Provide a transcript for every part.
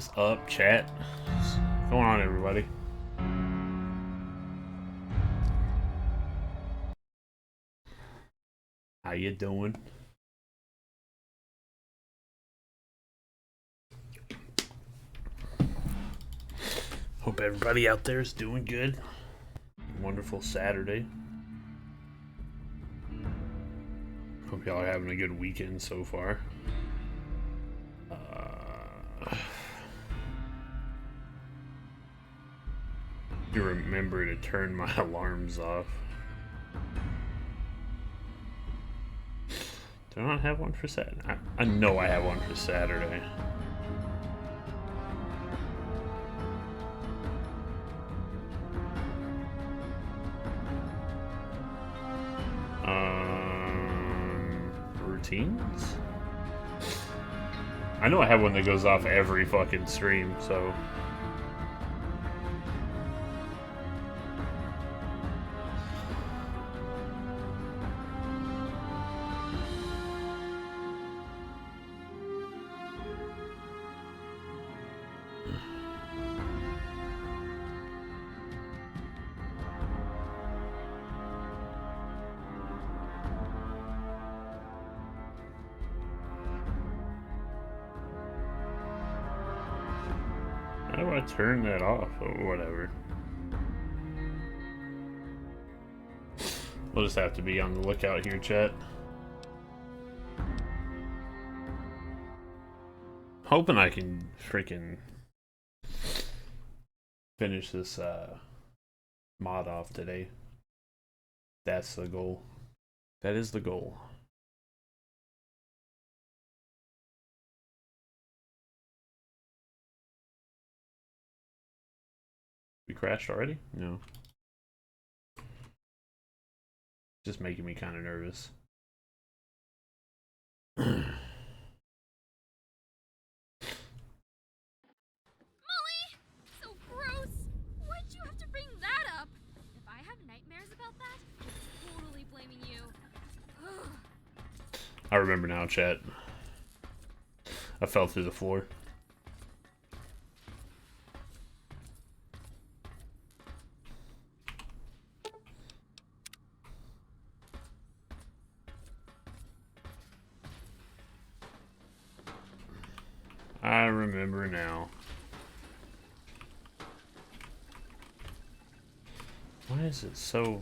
is up, chat? What's going on, everybody? How you doing? Hope everybody out there is doing good. Wonderful Saturday. Hope y'all are having a good weekend so far. You remember to turn my alarms off. Do I not have one for Saturday? I know I have one for Saturday. Routines? I know I have one that goes off every fucking stream, so... How do I turn that off or whatever? We'll just have to be on the lookout here, chat. Hoping I can freaking finish this mod off today. That's the goal. That is the goal. We crashed already? No. Just making me kind of nervous. Molly! So gross! Why'd you have to bring that up? If I have nightmares about that, I'm totally blaming you. I remember now, chat. I fell through the floor. I remember now. Why is it so...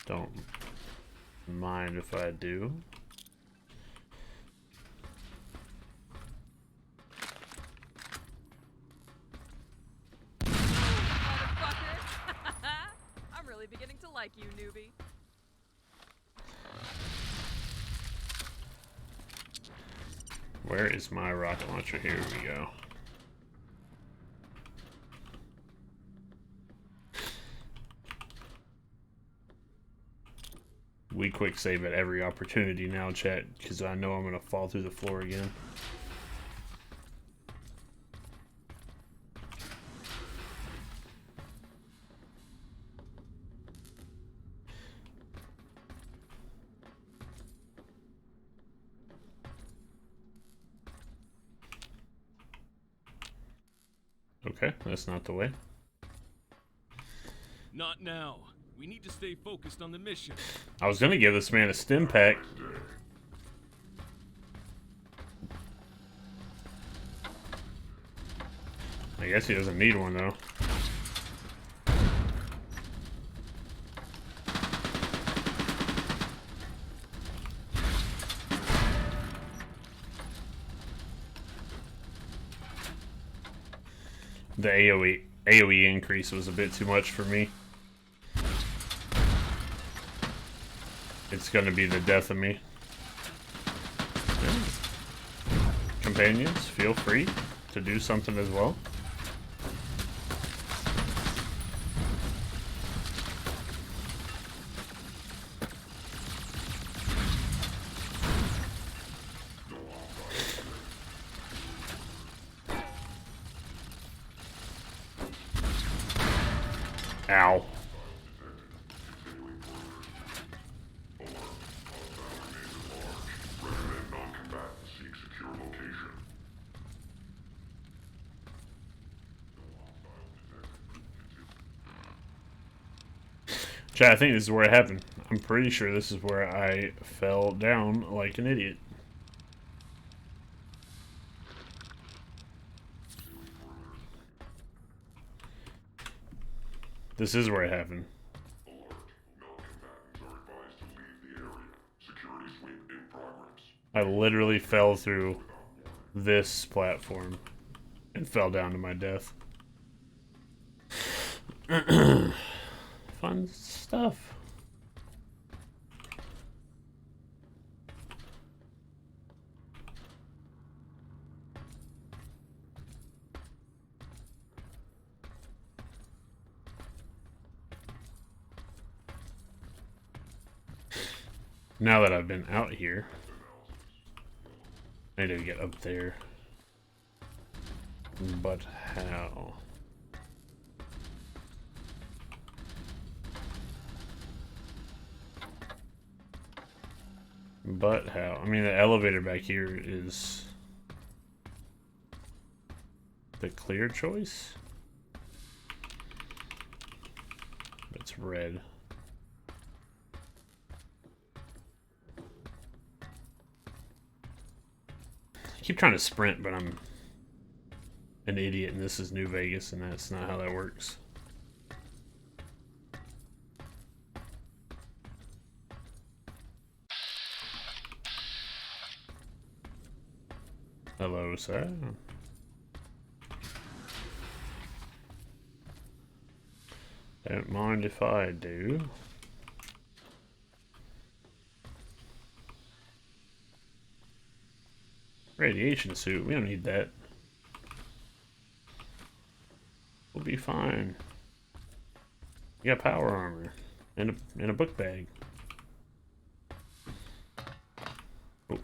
Don't mind if I do. Motherfucker! I'm really beginning to like you, newbie. Where is my rocket launcher? Here we go. We quick save at every opportunity now, chat, because I know I'm gonna fall through the floor again. Okay, that's not the way. Not now. We need to stay focused on the mission. I was gonna give this man a stim pack. I guess he doesn't need one though. The AoE increase was a bit too much for me. It's gonna be the death of me. Companions, feel free to do something as well. Ow. Chat, I think this is where it happened. I'm pretty sure this is where I fell down like an idiot. This is where it happened. I literally fell through this platform and fell down to my death. Fun stuff. Now that I've been out here, I need to get up there. But how? But how? I mean, the elevator back here is the clear choice. It's red. I keep trying to sprint, but I'm an idiot, and this is New Vegas, and that's not how that works. Hello, sir. Don't mind if I do. Radiation suit, we don't need that. We'll be fine. We got power armor and a book bag. Oh.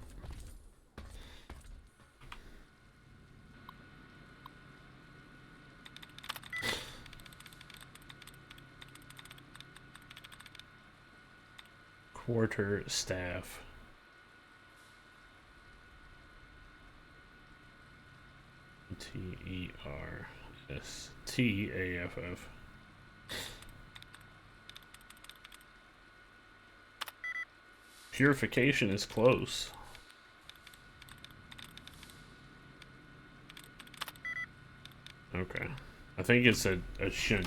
Quarter staff. T-E-R-S-T-A-F-F. Purification is close. Okay. I think it's a shin.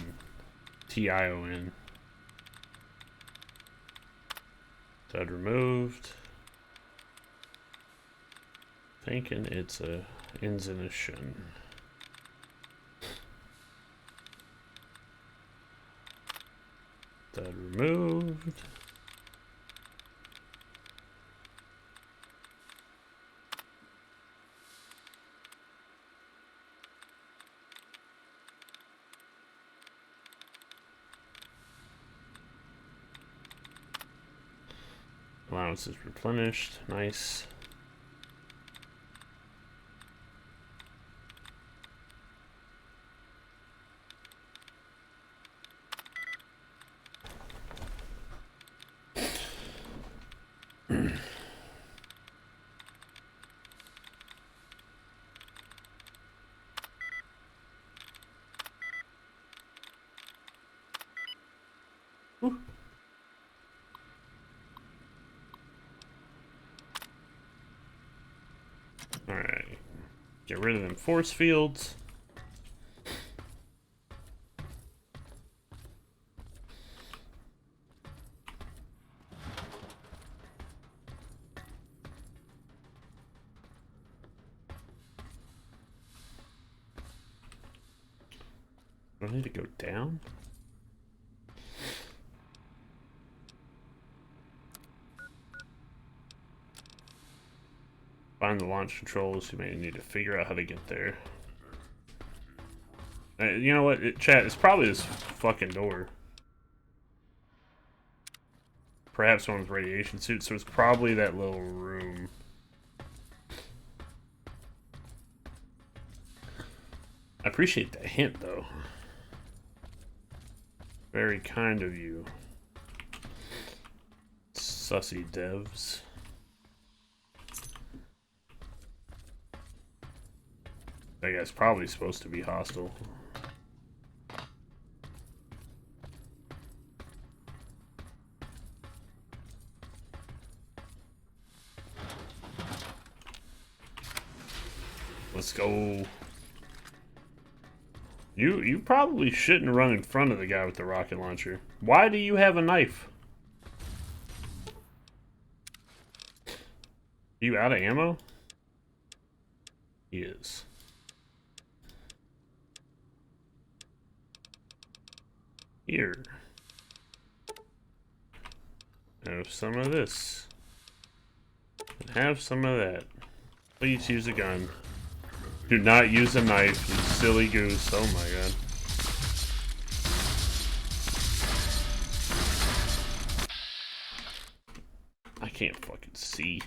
T-I-O-N. Stud removed. Thinking it's a ends in a shin. Stud removed. Allowance is replenished. Nice. Alright. Get rid of them force fields. Do I need to go down? Find the launch controls. You may need to figure out how to get there. You know what, chat? It's probably this fucking door. Perhaps one with radiation suits, so it's probably that little room. I appreciate that hint, though. Very kind of you. Sussy devs. That guy's probably supposed to be hostile. Let's go. You probably shouldn't run in front of the guy with the rocket launcher. Why do you have a knife? You out of ammo? He is. Here. Have some of this. And have some of that. Please use a gun. Do not use a knife, you silly goose. Oh my god. I can't fucking see.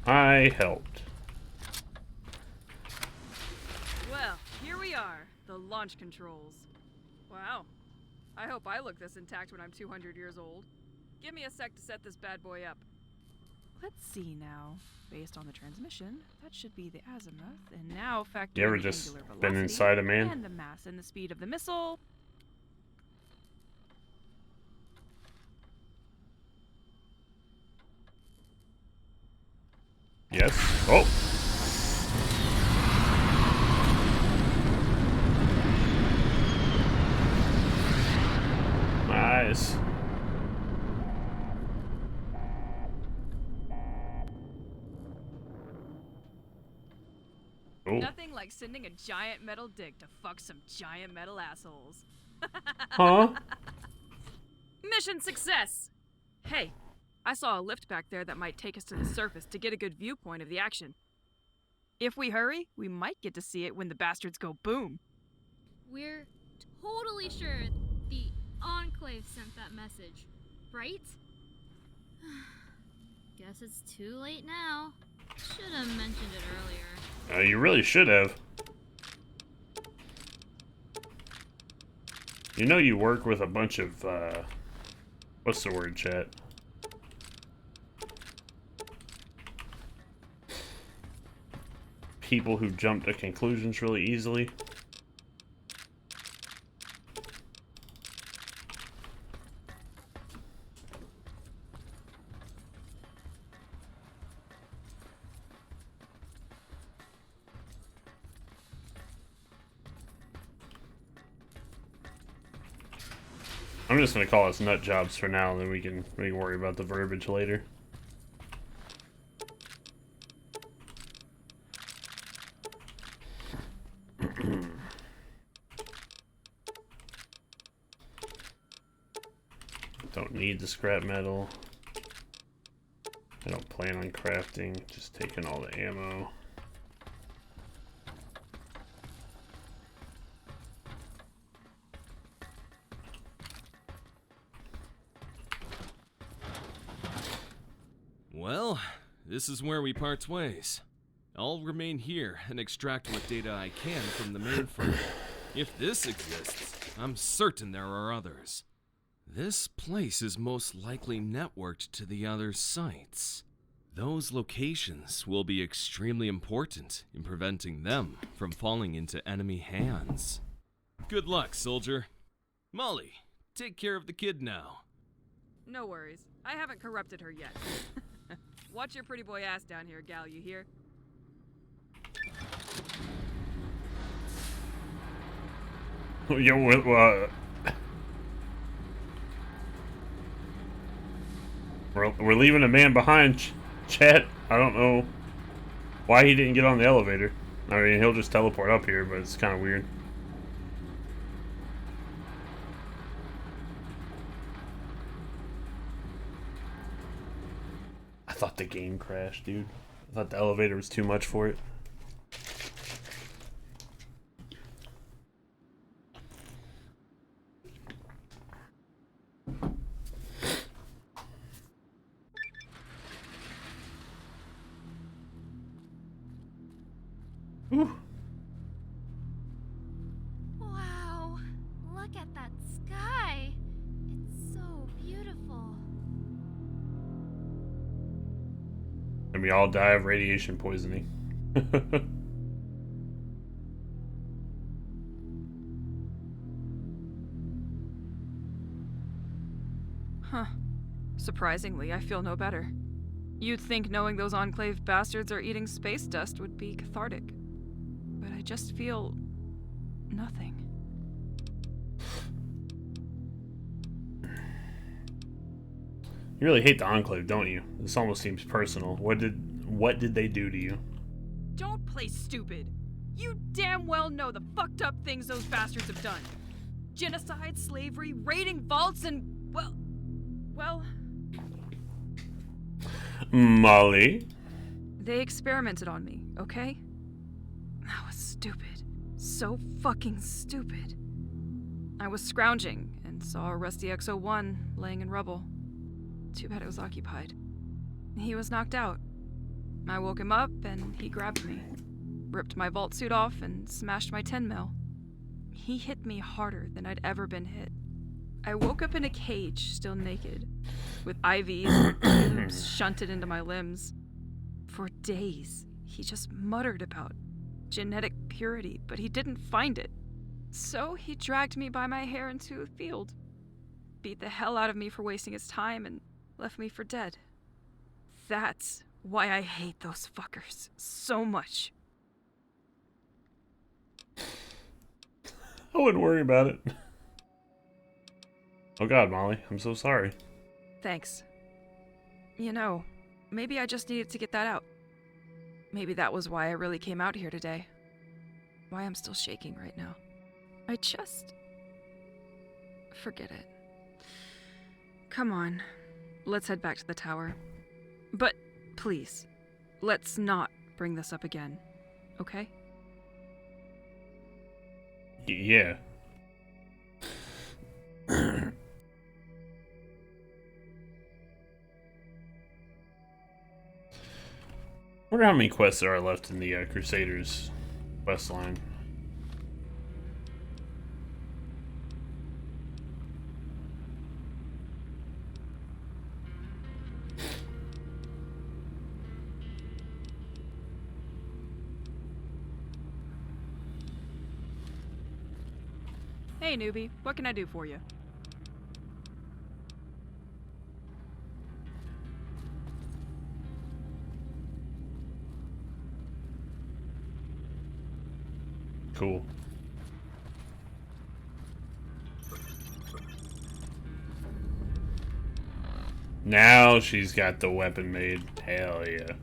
I helped. Well, here we are, the launch controls. Wow. I hope I look this intact when I'm 200 years old. Give me a sec to set this bad boy up. Let's see now. Based on the transmission, that should be the azimuth, and now factor You ever in the just angular velocity been inside a man? and the mass and the speed of the missile. Yes. Oh. Nice. Oh. Nothing like sending a giant metal dick to fuck some giant metal assholes. Huh? Mission success! Hey, I saw a lift back there that might take us to the surface to get a good viewpoint of the action. If we hurry, we might get to see it when the bastards go boom. We're totally sure the Enclave sent that message, right? Guess it's too late now. Should have mentioned it earlier. You really should have. You know you work with a bunch of, what's the word, chat? People who jump to conclusions really easily. I'm just gonna call us nut jobs for now, and then we can worry about the verbiage later. Don't need the scrap metal. I don't plan on crafting, just taking all the ammo. Well, this is where we part ways. I'll remain here and extract what data I can from the mainframe. If this exists, I'm certain there are others. This place is most likely networked to the other sites. Those locations will be extremely important in preventing them from falling into enemy hands. Good luck, soldier. Molly, take care of the kid now. No worries. I haven't corrupted her yet. Watch your pretty boy ass down here, gal, you hear? Yo, we're leaving a man behind, chat. I don't know why he didn't get on the elevator. I mean, he'll just teleport up here, but it's kind of weird. I thought the game crashed, dude. I thought the elevator was too much for it. Whew. Wow, look at that sky. It's so beautiful. And we all die of radiation poisoning. Huh. Surprisingly, I feel no better. You'd think knowing those Enclave bastards are eating space dust would be cathartic. But I just feel... nothing. You really hate the Enclave, don't you? This almost seems personal. What did they do to you? Don't play stupid. You damn well know the fucked up things those bastards have done. Genocide, slavery, raiding vaults, and, well... Molly? They experimented on me, okay? That was stupid. So fucking stupid. I was scrounging and saw a rusty X-01 laying in rubble. Too bad it was occupied. He was knocked out. I woke him up and he grabbed me, ripped my vault suit off and smashed my 10 mil. He hit me harder than I'd ever been hit. I woke up in a cage, still naked, with IVs and tubes shunted into my limbs. For days, he just muttered about genetic purity, but he didn't find it. So he dragged me by my hair into a field, beat the hell out of me for wasting his time, and left me for dead. That's why I hate those fuckers so much. I wouldn't worry about it. Oh god, Molly, I'm so sorry. Thanks. You know, maybe I just needed to get that out. Maybe that was why I really came out here today. Why I'm still shaking right now. I just... forget it. Come on, let's head back to the tower. But please, let's not bring this up again, okay? Yeah. Wonder how many quests there are left in the Crusaders quest line. Hey newbie, what can I do for you? Cool. Now she's got the weapon made. Hell yeah.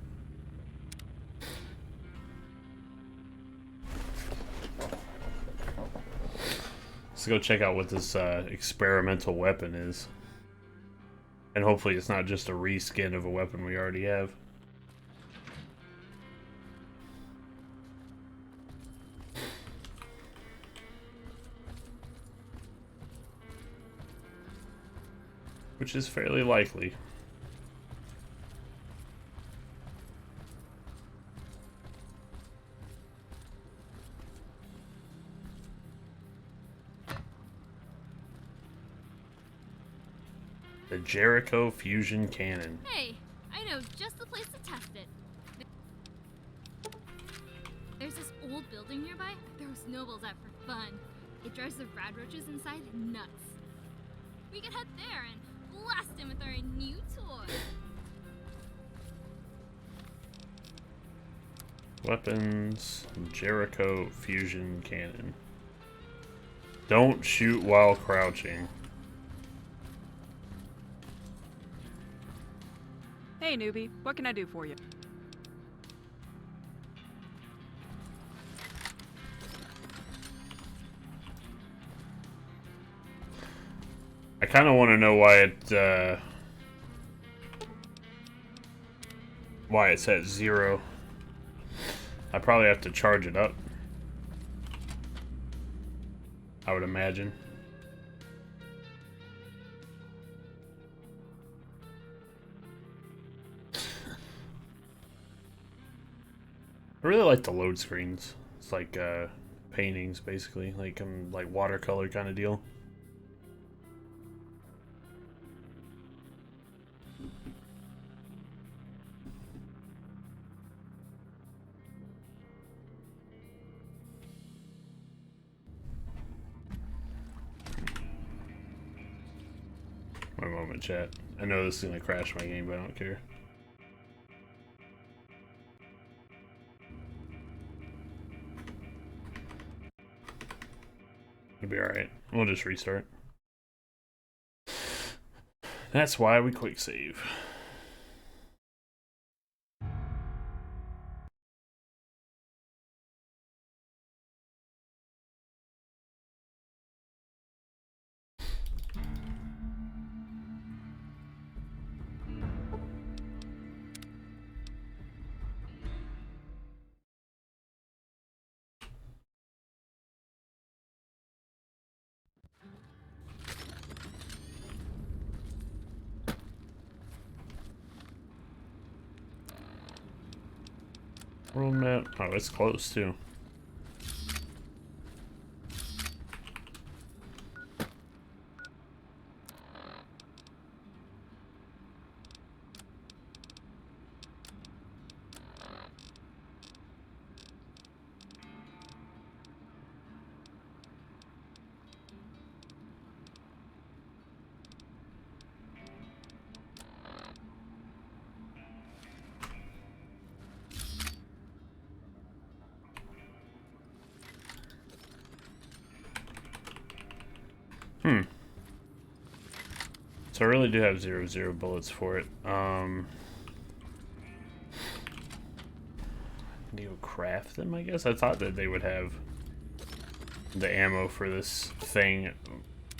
Let's go check out what this experimental weapon is. And hopefully it's not just a reskin of a weapon we already have. Which is fairly likely. The Jericho Fusion Cannon. Hey, I know just the place to test it. There's this old building nearby I throw snowballs at for fun. It drives the rad roaches inside nuts. We could head there and blast him with our new toy. Weapons, Jericho Fusion Cannon. Don't shoot while crouching. Hey newbie, what can I do for you? I kind of want to know why it's at 0. I probably have to charge it up, I would imagine. I really like the load screens. It's like paintings, basically, like watercolor kind of deal. moment, chat. I know this is gonna crash my game, but I don't care. It'll be alright. We'll just restart. That's why we quick save. World map. Oh, it's close too. So I really do have 0 bullets for it. Do you craft them, I guess? I thought that they would have the ammo for this thing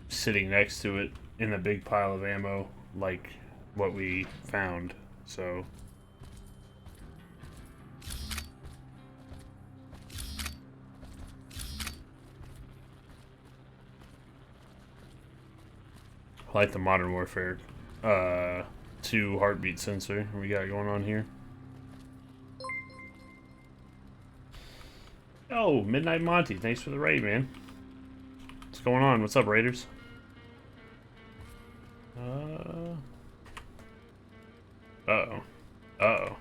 sitting next to it in a big pile of ammo, like what we found, so... I like the Modern Warfare 2 heartbeat sensor we got going on here. Oh, Midnight Monty, thanks for the raid, man. What's going on? What's up, Raiders? Uh-oh. Uh-oh.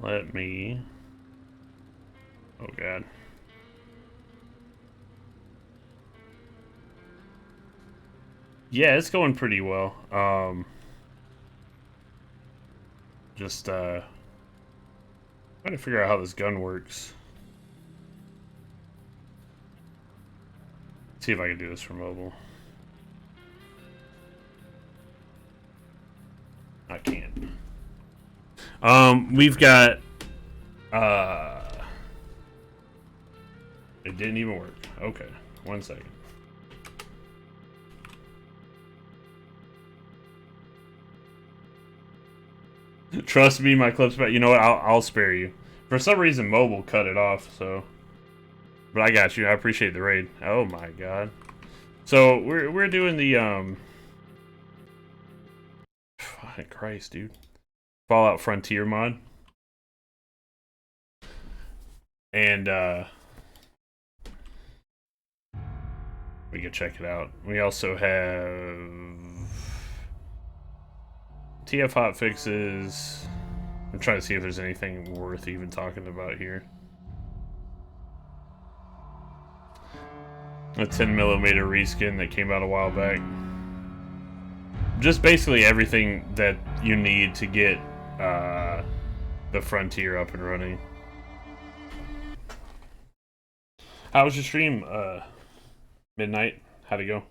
Let me... Oh, God. Yeah, it's going pretty well. Just trying to figure out how this gun works. See if I can do this for mobile. I can't. We've got it didn't even work. Okay, 1 second. Trust me, my clip's back. You know what? I'll spare you. For some reason, mobile cut it off, so. But I got you. I appreciate the raid. Oh my god. So we're doing the fucking Christ, dude. Fallout Frontier mod. And we can check it out. We also have TF hotfixes. I'm trying to see if there's anything worth even talking about here. A 10mm reskin that came out a while back. Just basically everything that you need to get the Frontier up and running. How was your stream, Midnight? How'd it go?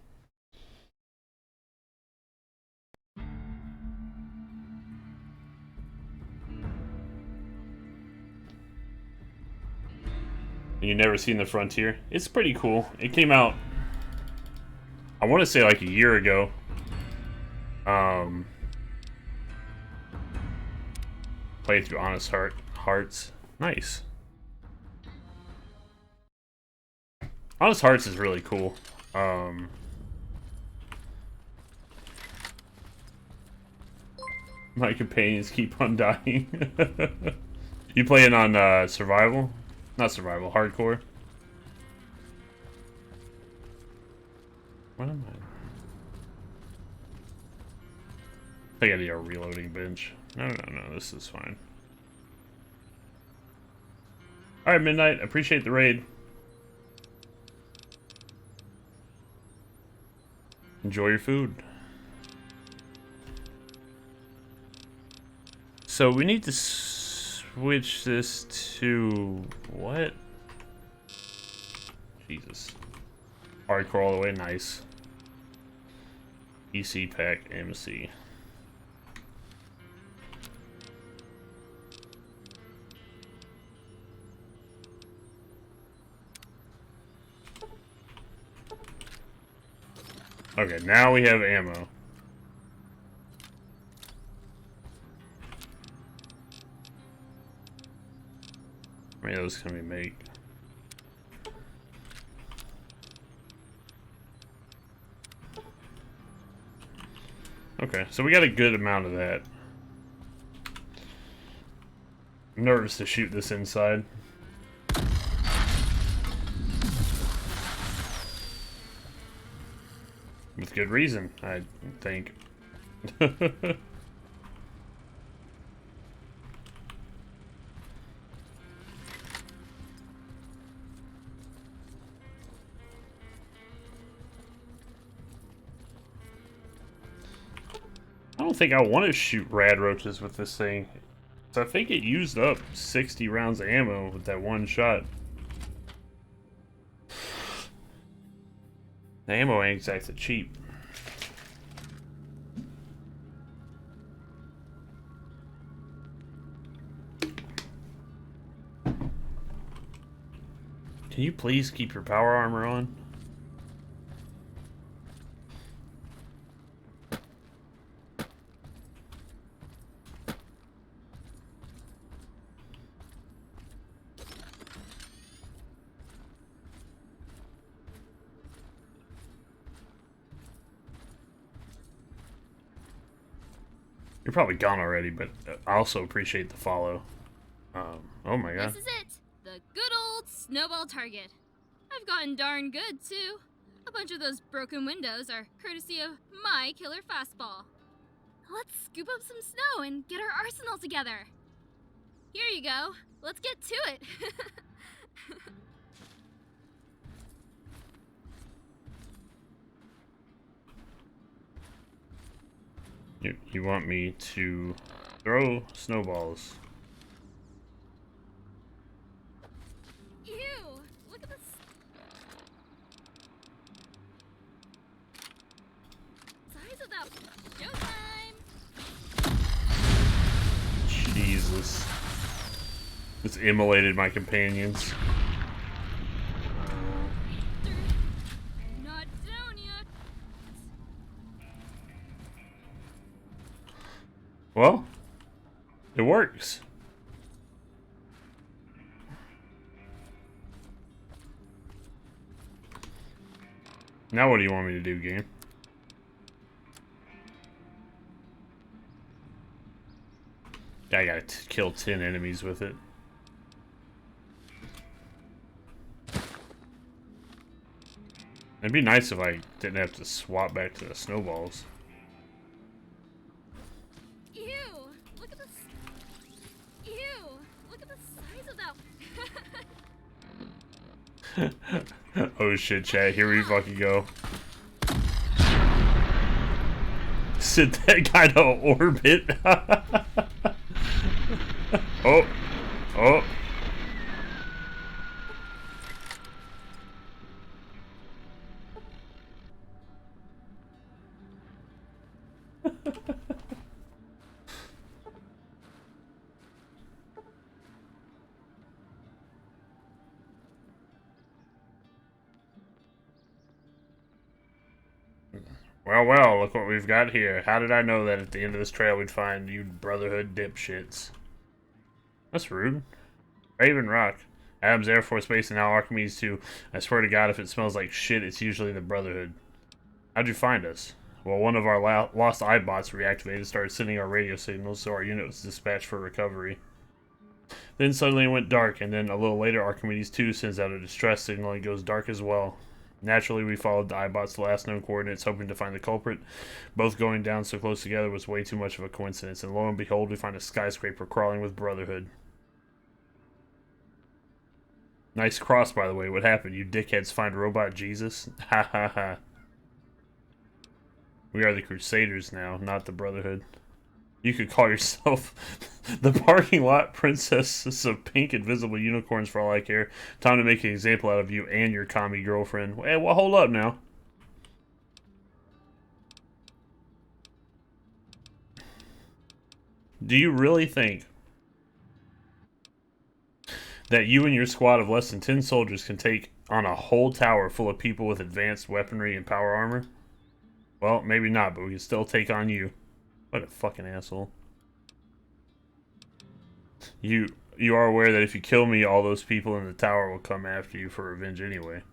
You never seen the Frontier? It's pretty cool. It came out, I want to say like a year ago. Play through Honest Hearts. Nice. Honest Hearts is really cool. My companions keep on dying. You playing on survival? Not survival, hardcore. What am I? I think I need a reloading bench. No, this is fine. Alright, Midnight, appreciate the raid. Enjoy your food. So we need to switch this to what? Jesus. Hardcore all the way, nice. EC pack MC. Okay, now we have ammo. How many of those can we make? Okay, so we got a good amount of that. I'm nervous to shoot this inside. With good reason, I think. I don't think I want to shoot rad roaches with this thing. So I think it used up 60 rounds of ammo with that one shot. The ammo ain't exactly cheap. Can you please keep your power armor on? You're probably gone already, but I also appreciate the follow. Oh my god. This is it! The good old snowball target. I've gotten darn good, too. A bunch of those broken windows are courtesy of my killer fastball. Let's scoop up some snow and get our arsenal together. Here you go. Let's get to it. You want me to throw snowballs? Ew! Look at this. Size of that. Showtime! Jesus. It's immolated my companions. Not down yet. Well, it works. Now what do you want me to do, game? I gotta kill 10 enemies with it. It'd be nice if I didn't have to swap back to the snowballs. Ew! Look at this. Ew! Look at the size of that. Oh shit, chat. Here we fucking go. Send that guy to orbit. Oh. Oh. Well, look what we've got here. How did I know that at the end of this trail we'd find you Brotherhood dipshits? That's rude. Raven Rock. Adams Air Force Base and now Archimedes 2. I swear to God, if it smells like shit, it's usually the Brotherhood. How'd you find us? Well, one of our lost iBots reactivated, started sending our radio signals, so our unit was dispatched for recovery. Then suddenly it went dark, and then a little later Archimedes 2 sends out a distress signal and goes dark as well. Naturally, we followed the iBot's last known coordinates, hoping to find the culprit. Both going down so close together was way too much of a coincidence, and lo and behold, we find a skyscraper crawling with Brotherhood. Nice cross, by the way. What happened? You dickheads find Robot Jesus? Ha ha ha. We are the Crusaders now, not the Brotherhood. You could call yourself the parking lot princesses of pink invisible unicorns for all I care. Time to make an example out of you and your commie girlfriend. Hey, well, hold up now. Do you really think that you and your squad of less than 10 soldiers can take on a whole tower full of people with advanced weaponry and power armor? Well, maybe not, but we can still take on you. What a fucking asshole. You are aware that if you kill me, all those people in the tower will come after you for revenge anyway.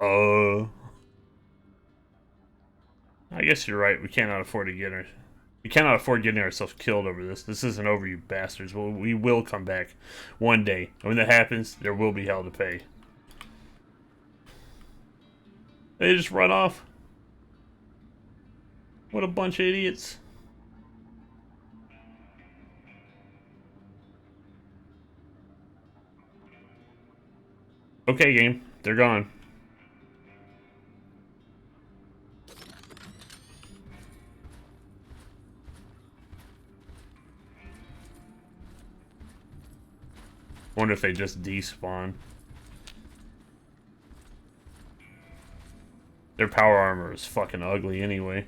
I guess you're right. We cannot afford getting ourselves killed over this. This isn't over, you bastards. Well, we will come back one day. And when that happens, there will be hell to pay. They just run off. What a bunch of idiots. Okay, game. They're gone. Wonder if they just despawn. Their power armor is fucking ugly anyway.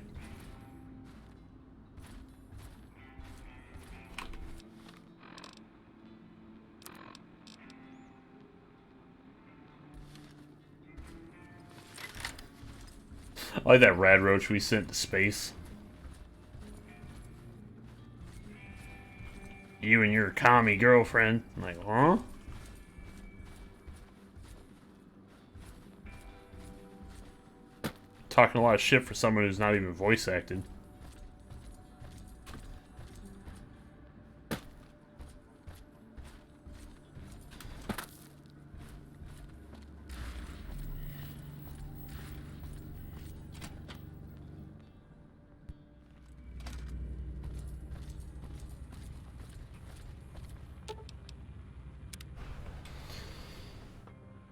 I like that rad roach we sent to space. You and your commie girlfriend. I'm like, huh? Talking a lot of shit for someone who's not even voice acted.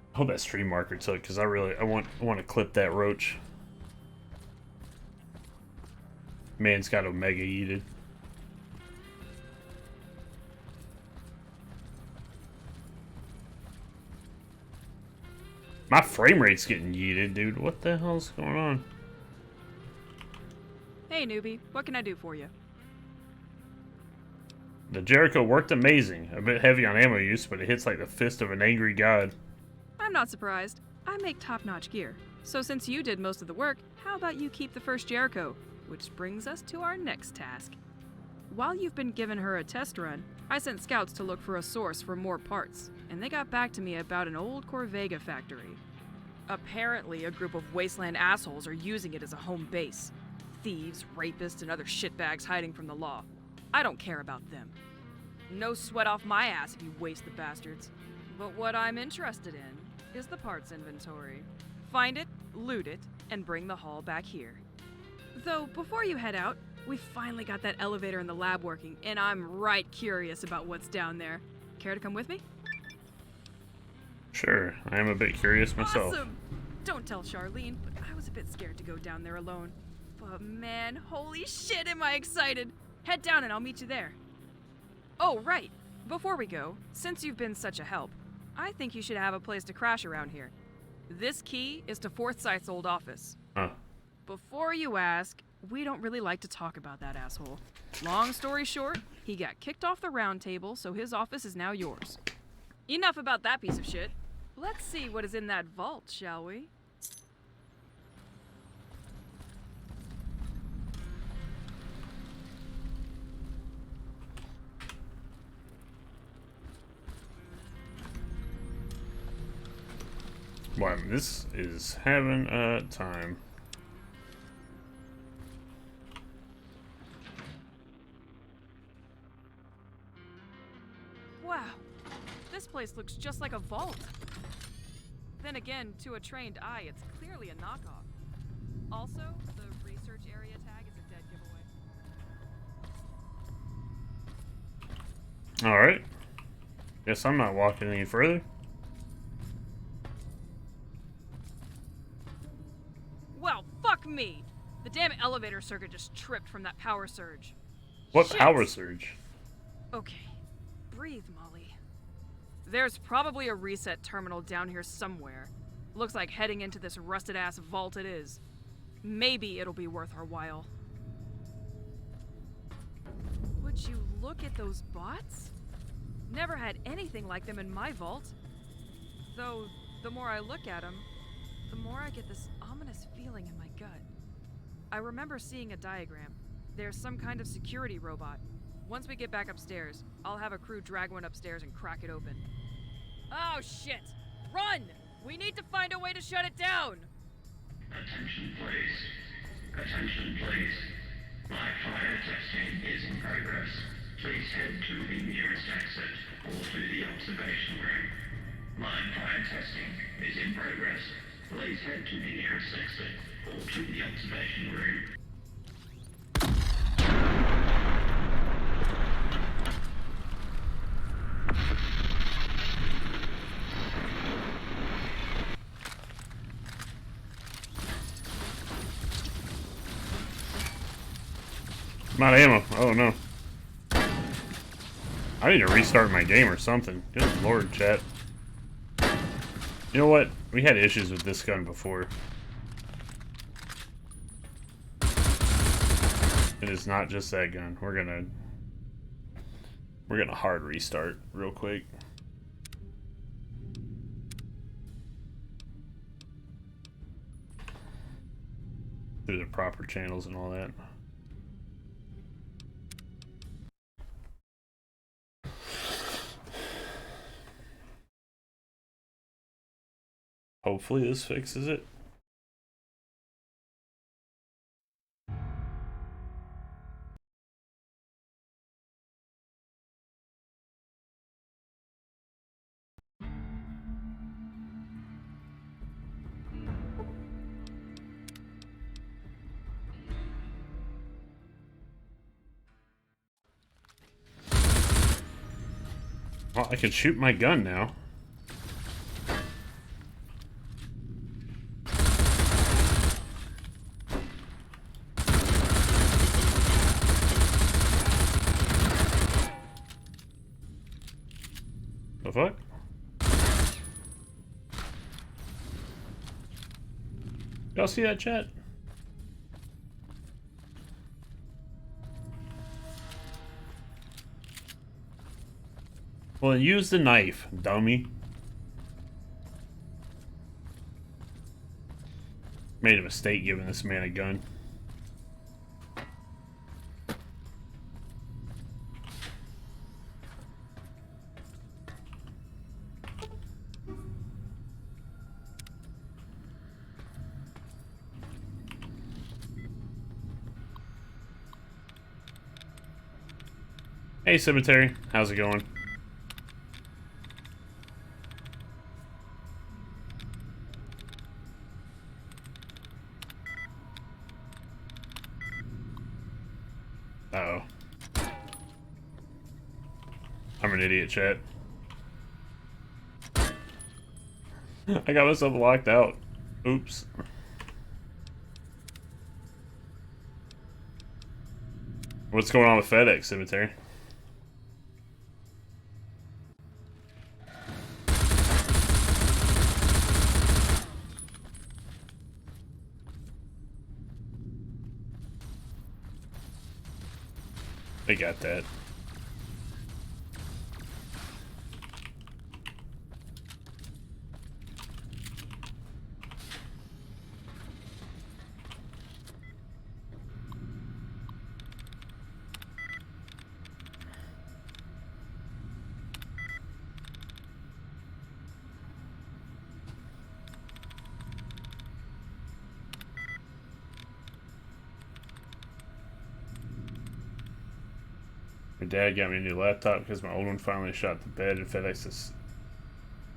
I hope that stream marker took, because I want to clip that roach. Man's got Omega yeeted. My frame rate's getting yeeted, dude. What the hell's going on? Hey, newbie. What can I do for you? The Jericho worked amazing. A bit heavy on ammo use, but it hits like the fist of an angry god. I'm not surprised. I make top-notch gear. So since you did most of the work, how about you keep the first Jericho? Which brings us to our next task. While you've been giving her a test run, I sent scouts to look for a source for more parts, and they got back to me about an old Corvega factory. Apparently, a group of wasteland assholes are using it as a home base. Thieves, rapists, and other shitbags hiding from the law. I don't care about them. No sweat off my ass if you waste the bastards. But what I'm interested in is the parts inventory. Find it, loot it, and bring the haul back here. Though, before you head out, we finally got that elevator in the lab working, and I'm right curious about what's down there. Care to come with me? Sure, I am a bit curious myself. Awesome! Don't tell Charlene, but I was a bit scared to go down there alone. But man, holy shit am I excited! Head down and I'll meet you there. Oh, right. Before we go, since you've been such a help, I think you should have a place to crash around here. This key is to Forsyth's old office. Huh. Before you ask, we don't really like to talk about that asshole. Long story short, he got kicked off the round table, so his office is now yours. Enough about that piece of shit. Let's see what is in that vault, shall we? Wow, this is having a time. Wow, this place looks just like a vault. Then again, to a trained eye, it's clearly a knockoff. Also, the research area tag is a dead giveaway. Alright. Guess I'm not walking any further. Well, fuck me! The damn elevator circuit just tripped from that power surge. What Shit. power surge? Okay, breathe, Molly. There's probably a reset terminal down here somewhere. Looks like heading into this rusted-ass vault it is. Maybe it'll be worth our while. Would you look at those bots? Never had anything like them in my vault. Though, the more I look at them, the more I get this ominous feeling in my gut. I remember seeing a diagram. There's some kind of security robot. Once we get back upstairs, I'll have a crew drag one upstairs and crack it open. Oh shit! Run! We need to find a way to shut it down! Attention please. Attention please. Live fire testing is in progress. Please head to the nearest exit or to the observation room. Live fire testing is in progress. Please head to the nearest exit or to the observation room. I'm out of ammo. Oh no. I need to restart my game or something. Good lord, chat. You know what? We had issues with this gun before. It is not just that gun. We're gonna hard restart real quick. Through the proper channels and all that. Hopefully this fixes it. Well, I can shoot my gun now. The fuck? Y'all see that, chat? Well, then use the knife, dummy. Made a mistake giving this man a gun. Hey, Cemetery. How's it going? Uh-oh. I'm an idiot, chat. I got myself locked out. Oops. What's going on with FedEx, Cemetery? They got that. My dad got me a new laptop because my old one finally shot the bed, and FedEx has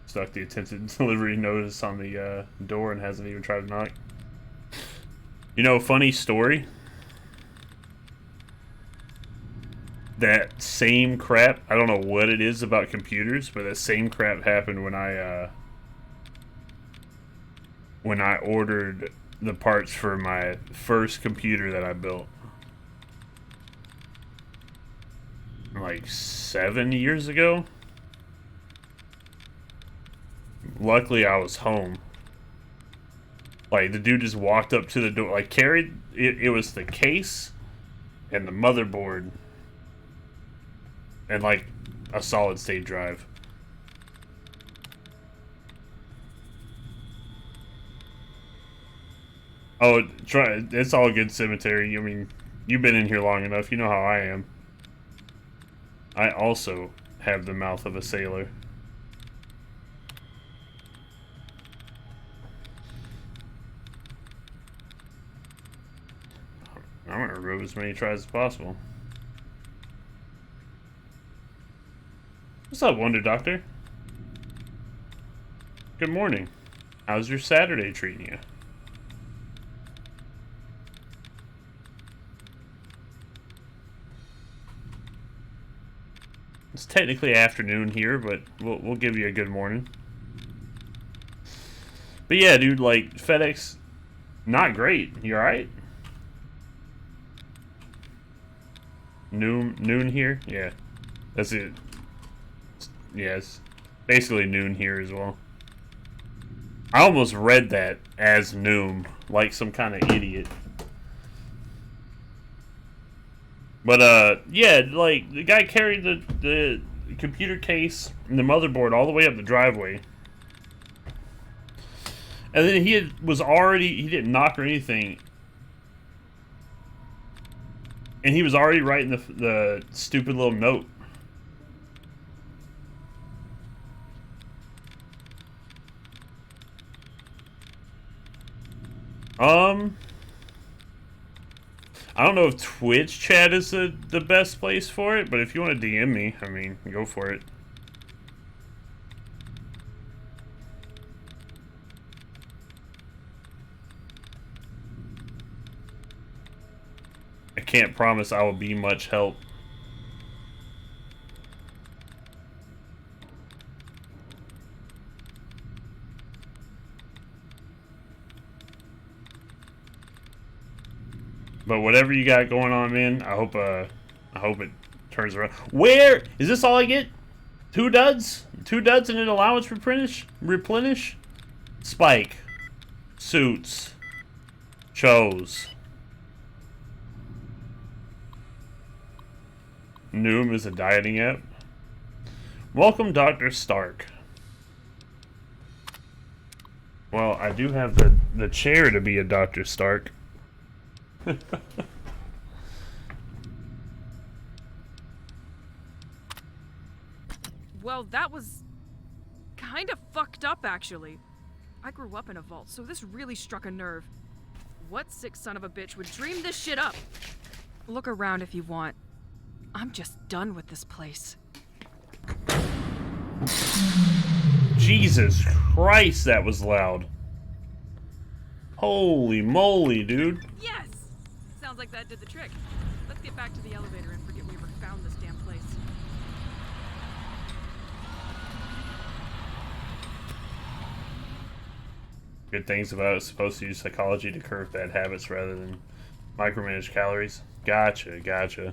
stuck the attempted delivery notice on the door and hasn't even tried to knock. You know, funny story. That same crap, I don't know what it is about computers, but that same crap happened when I ordered the parts for my first computer that I built. Like 7 years ago. Luckily, I was home. Like, the dude just walked up to the door, like, carried, it was the case and the motherboard and, like, a solid state drive. Oh, it's all good, Cemetery. I mean, you've been in here long enough. You know how I am. I also have the mouth of a sailor. I'm gonna remove as many tries as possible. What's up, Wonder Doctor? Good morning. How's your Saturday treating you? It's technically afternoon here, but we'll give you a good morning. But yeah, dude, like, FedEx, not great. You alright? Noon here? Yeah. That's it. Yes. Basically noon here as well. I almost read that as noon, like some kind of idiot. But, yeah, like, the guy carried the computer case and the motherboard all the way up the driveway. And then he didn't knock or anything. And he was already writing the stupid little note. I don't know if Twitch chat is the best place for it, but if you want to DM me, I mean, go for it. I can't promise I will be much help. But whatever you got going on, man, I hope it turns around. Where is this all I get? 2 duds? 2 duds and an allowance replenish? Spike. Suits. Chose. Noom is a dieting app. Welcome, Dr. Stark. Well, I do have the chair to be a Dr. Stark. Well, that was kind of fucked up, actually. I grew up in a vault, so this really struck a nerve. What sick son of a bitch would dream this shit up? Look around if you want. I'm just done with this place. Jesus Christ, that was loud. Holy moly, dude. Yes! Sounds like that did the trick. Let's get back to the elevator and forget we ever found this damn place. Good things about it, supposed to use psychology to curb bad habits rather than micromanage calories. Gotcha, gotcha.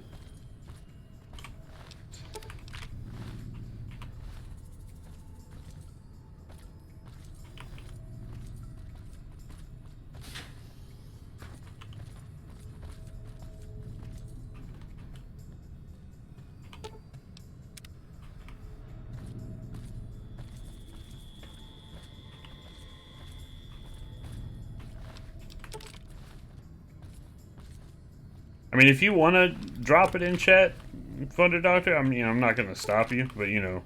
I mean, if you want to drop it in chat, Thunder Doctor, I mean, I'm not going to stop you, but, you know,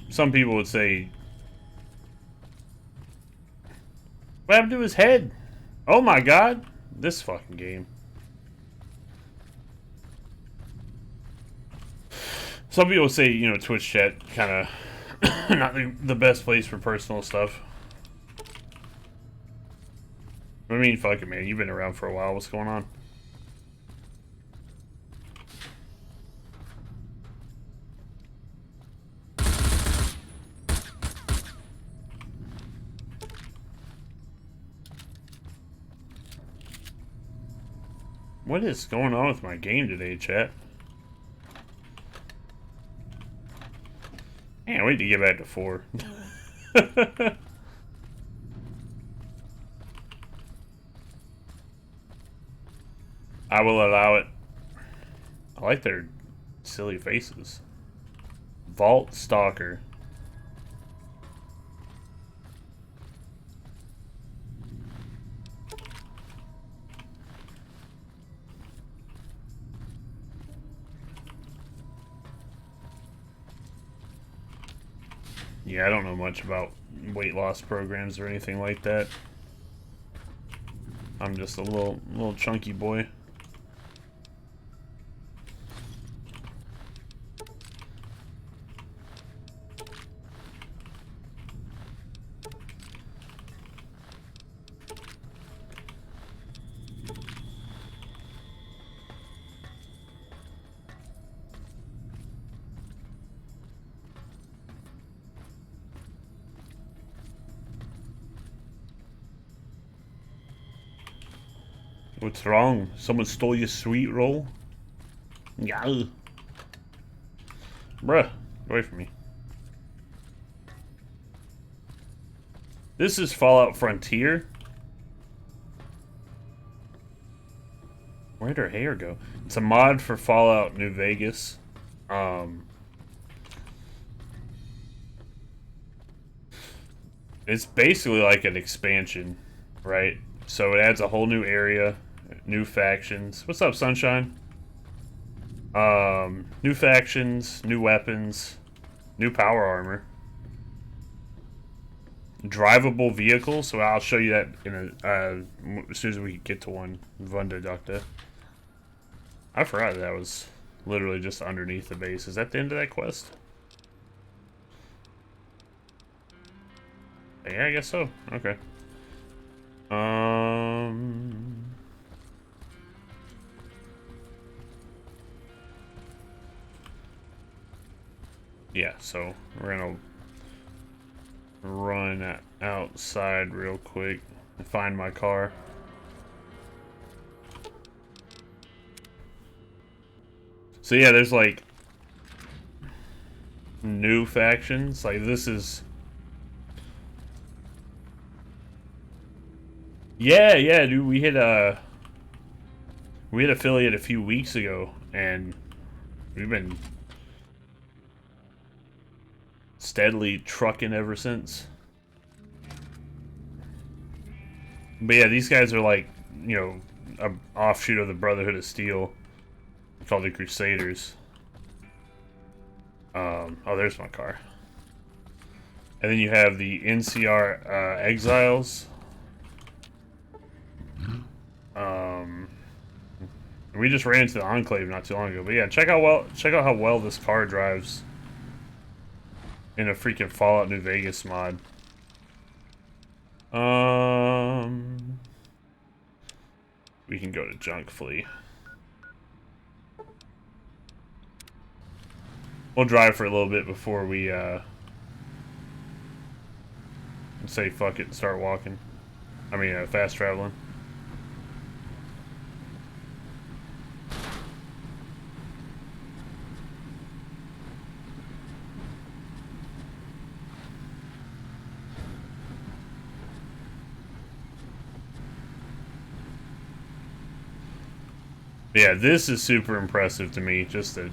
some people would say, what happened to his head? Oh my god, this fucking game. Some people say, you know, Twitch chat kind of not the best place for personal stuff. I mean, fuck it, man. You've been around for a while. What's going on? What is going on with my game today, chat? Can't wait to get back to 4. I will allow it. I like their silly faces. Vault Stalker. Yeah, I don't know much about weight loss programs or anything like that. I'm just a little chunky boy. What's wrong? Someone stole your sweet roll? Yeah. Bruh, get away from me. This is Fallout Frontier? Where'd her hair go? It's a mod for Fallout New Vegas. It's basically like an expansion, right? So it adds a whole new area, new factions. What's up, Sunshine? New factions, new weapons, new power armor, drivable vehicles. So I'll show you that in as soon as we get to one. Vundadukta. I forgot that was literally just underneath the base. Is that the end of that quest? Yeah, I guess so. Okay. Yeah, so we're gonna run outside real quick and find my car. So yeah, there's like new factions. Like this is... Yeah, dude, we hit affiliate a few weeks ago, and we've been steadily trucking ever since. But yeah, these guys are like, you know, an offshoot of the Brotherhood of Steel, called the Crusaders. Oh, there's my car. And then you have the NCR Exiles. We just ran into the Enclave not too long ago. But yeah, check out how well this car drives in a freaking Fallout New Vegas mod. We can go to Junk Flea. We'll drive for a little bit before we say fuck it and start walking. I mean, fast traveling. Yeah, this is super impressive to me. Just the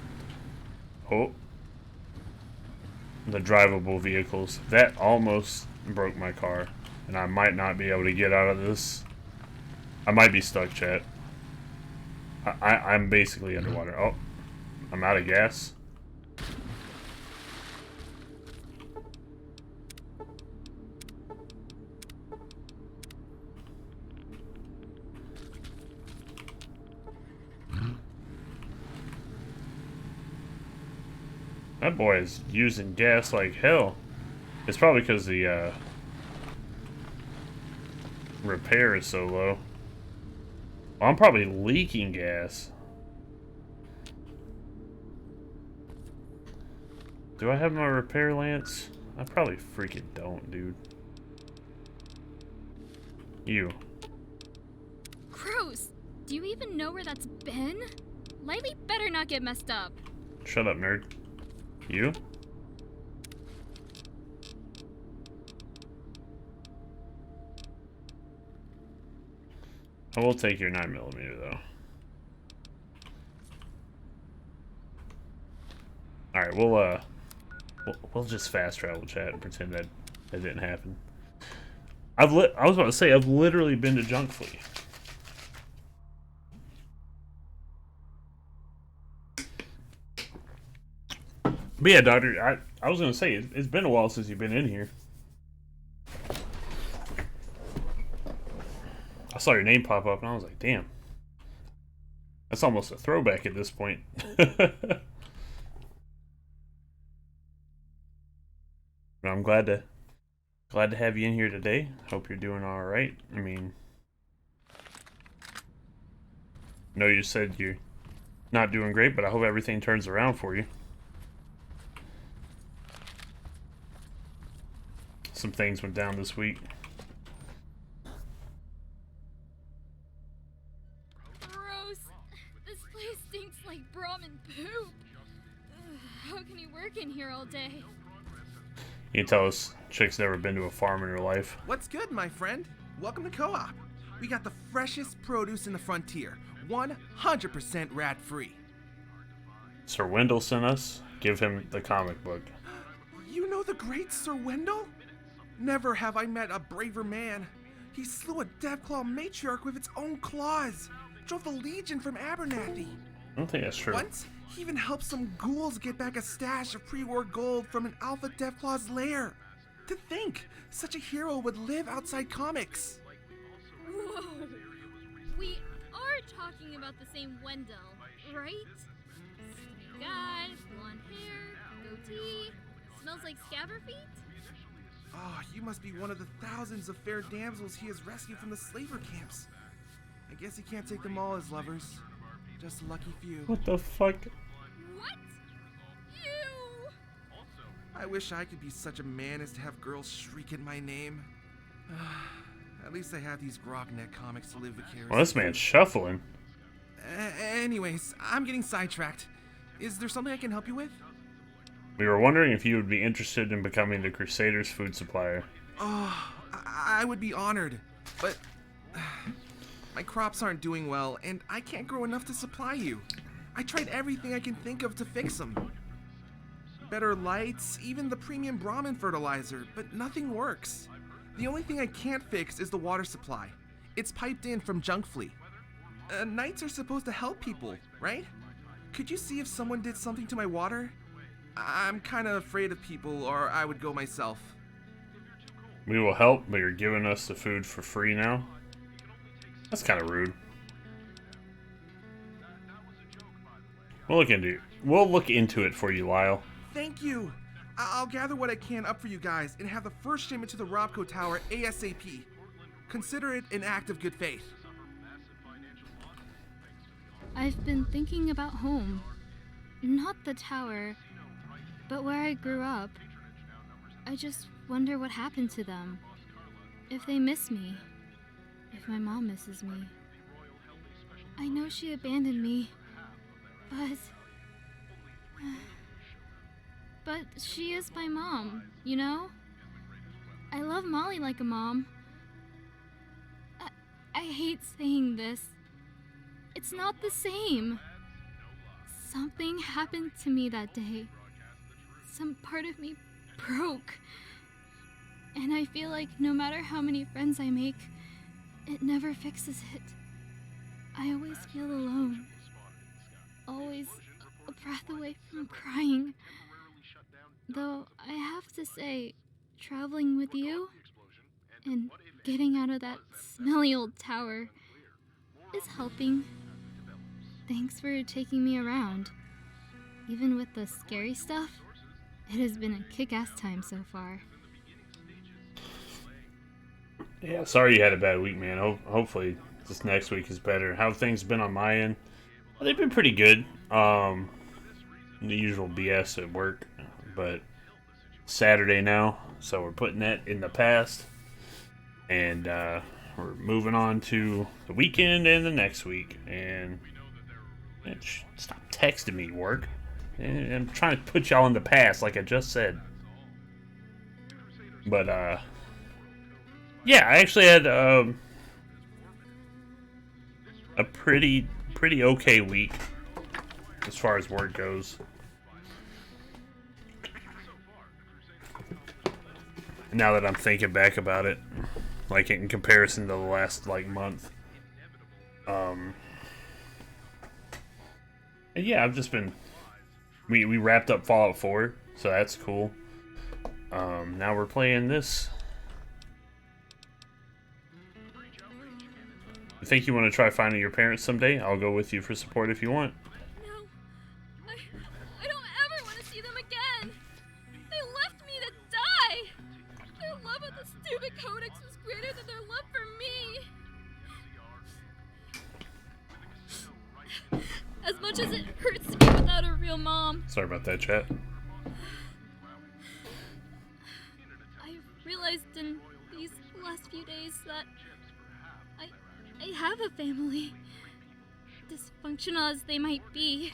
drivable vehicles. That almost broke my car, and I might not be able to get out of this. I might be stuck, chat. I'm basically underwater. Oh, I'm out of gas. That boy is using gas like hell. It's probably because the repair is so low. Well, I'm probably leaking gas. Do I have my repair lance? I probably freaking don't, dude. You. Gross! Do you even know where that's been? Lightly better not get messed up. Shut up, nerd. You? I will take your 9mm though. Alright, we'll just fast travel chat and pretend that didn't happen. I was about to say, I've literally been to Junk Flea. But yeah, Doctor, I was gonna say, it's been a while since you've been in here. I saw your name pop up and I was like, damn. That's almost a throwback at this point. But I'm glad to have you in here today. Hope you're doing all right. I mean, I know you said you're not doing great, but I hope everything turns around for you. Some things went down this week. Gross. This place stinks like Brahmin poop. Ugh, how can you work in here all day? You can tell us chick's never been to a farm in her life. What's good, my friend? Welcome to Co-op. We got the freshest produce in the frontier, 100% rat-free. Sir Wendell sent us. Give him the comic book. You know the great Sir Wendell? Never have I met a braver man. He slew a Deathclaw matriarch with its own claws, drove the Legion from Abernathy. I don't think that's true. Once, he even helped some ghouls get back a stash of pre-war gold from an Alpha Deathclaw's lair. To think, such a hero would live outside comics. Whoa. We are talking about the same Wendell, right? Skinny guy, blonde hair, goatee, smells like scabber feet? Oh, you must be one of the thousands of fair damsels he has rescued from the slaver camps. I guess he can't take them all as lovers. Just a lucky few. What the fuck? What? You! I wish I could be such a man as to have girls shriek at my name. At least I have these Grogneck comics to live vicariously. Well, this man's shuffling. Anyways, I'm getting sidetracked. Is there something I can help you with? We were wondering if you would be interested in becoming the Crusader's food supplier. Oh, I would be honored, but my crops aren't doing well, and I can't grow enough to supply you. I tried everything I can think of to fix them. Better lights, even the premium Brahmin fertilizer, but nothing works. The only thing I can't fix is the water supply. It's piped in from Junk Flea. Knights are supposed to help people, right? Could you see if someone did something to my water? I'm kind of afraid of people, or I would go myself. We will help, but you're giving us the food for free now? That's kind of rude. We'll look into it for you, Lyle. Thank you. I'll gather what I can up for you guys and have the first shipment to the Robco Tower ASAP. Consider it an act of good faith. I've been thinking about home. Not the tower, but where I grew up. I just wonder what happened to them. If they miss me. If my mom misses me. I know she abandoned me, but... But she is my mom, you know? I love Molly like a mom. I hate saying this. It's not the same. Something happened to me that day. Some part of me broke. And I feel like no matter how many friends I make, it never fixes it. I always feel alone. Always a breath away from crying. Though I have to say, traveling with you and getting out of that smelly old tower is helping. Thanks for taking me around. Even with the scary stuff, it has been a kick-ass time so far. Yeah, sorry you had a bad week, man. Hopefully this next week is better. How have things been on my end? Well, they've been pretty good. The usual BS at work, but Saturday now, so we're putting that in the past. And we're moving on to the weekend and the next week. And man, stop texting me, work. And I'm trying to put y'all in the past, like I just said. But yeah, I actually had a pretty okay week as far as work goes. Now that I'm thinking back about it, like in comparison to the last like month, and yeah, I've just been. We wrapped up Fallout 4, so that's cool. Now we're playing this. You think you want to try finding your parents someday? I'll go with you for support if you want. No. I don't ever want to see them again. They left me to die. Their love of the stupid codex was greater than their love for me. As much as it hurts to be without a real mom. Sorry about that, chat. I realized in these last few days that I have a family. Dysfunctional as they might be.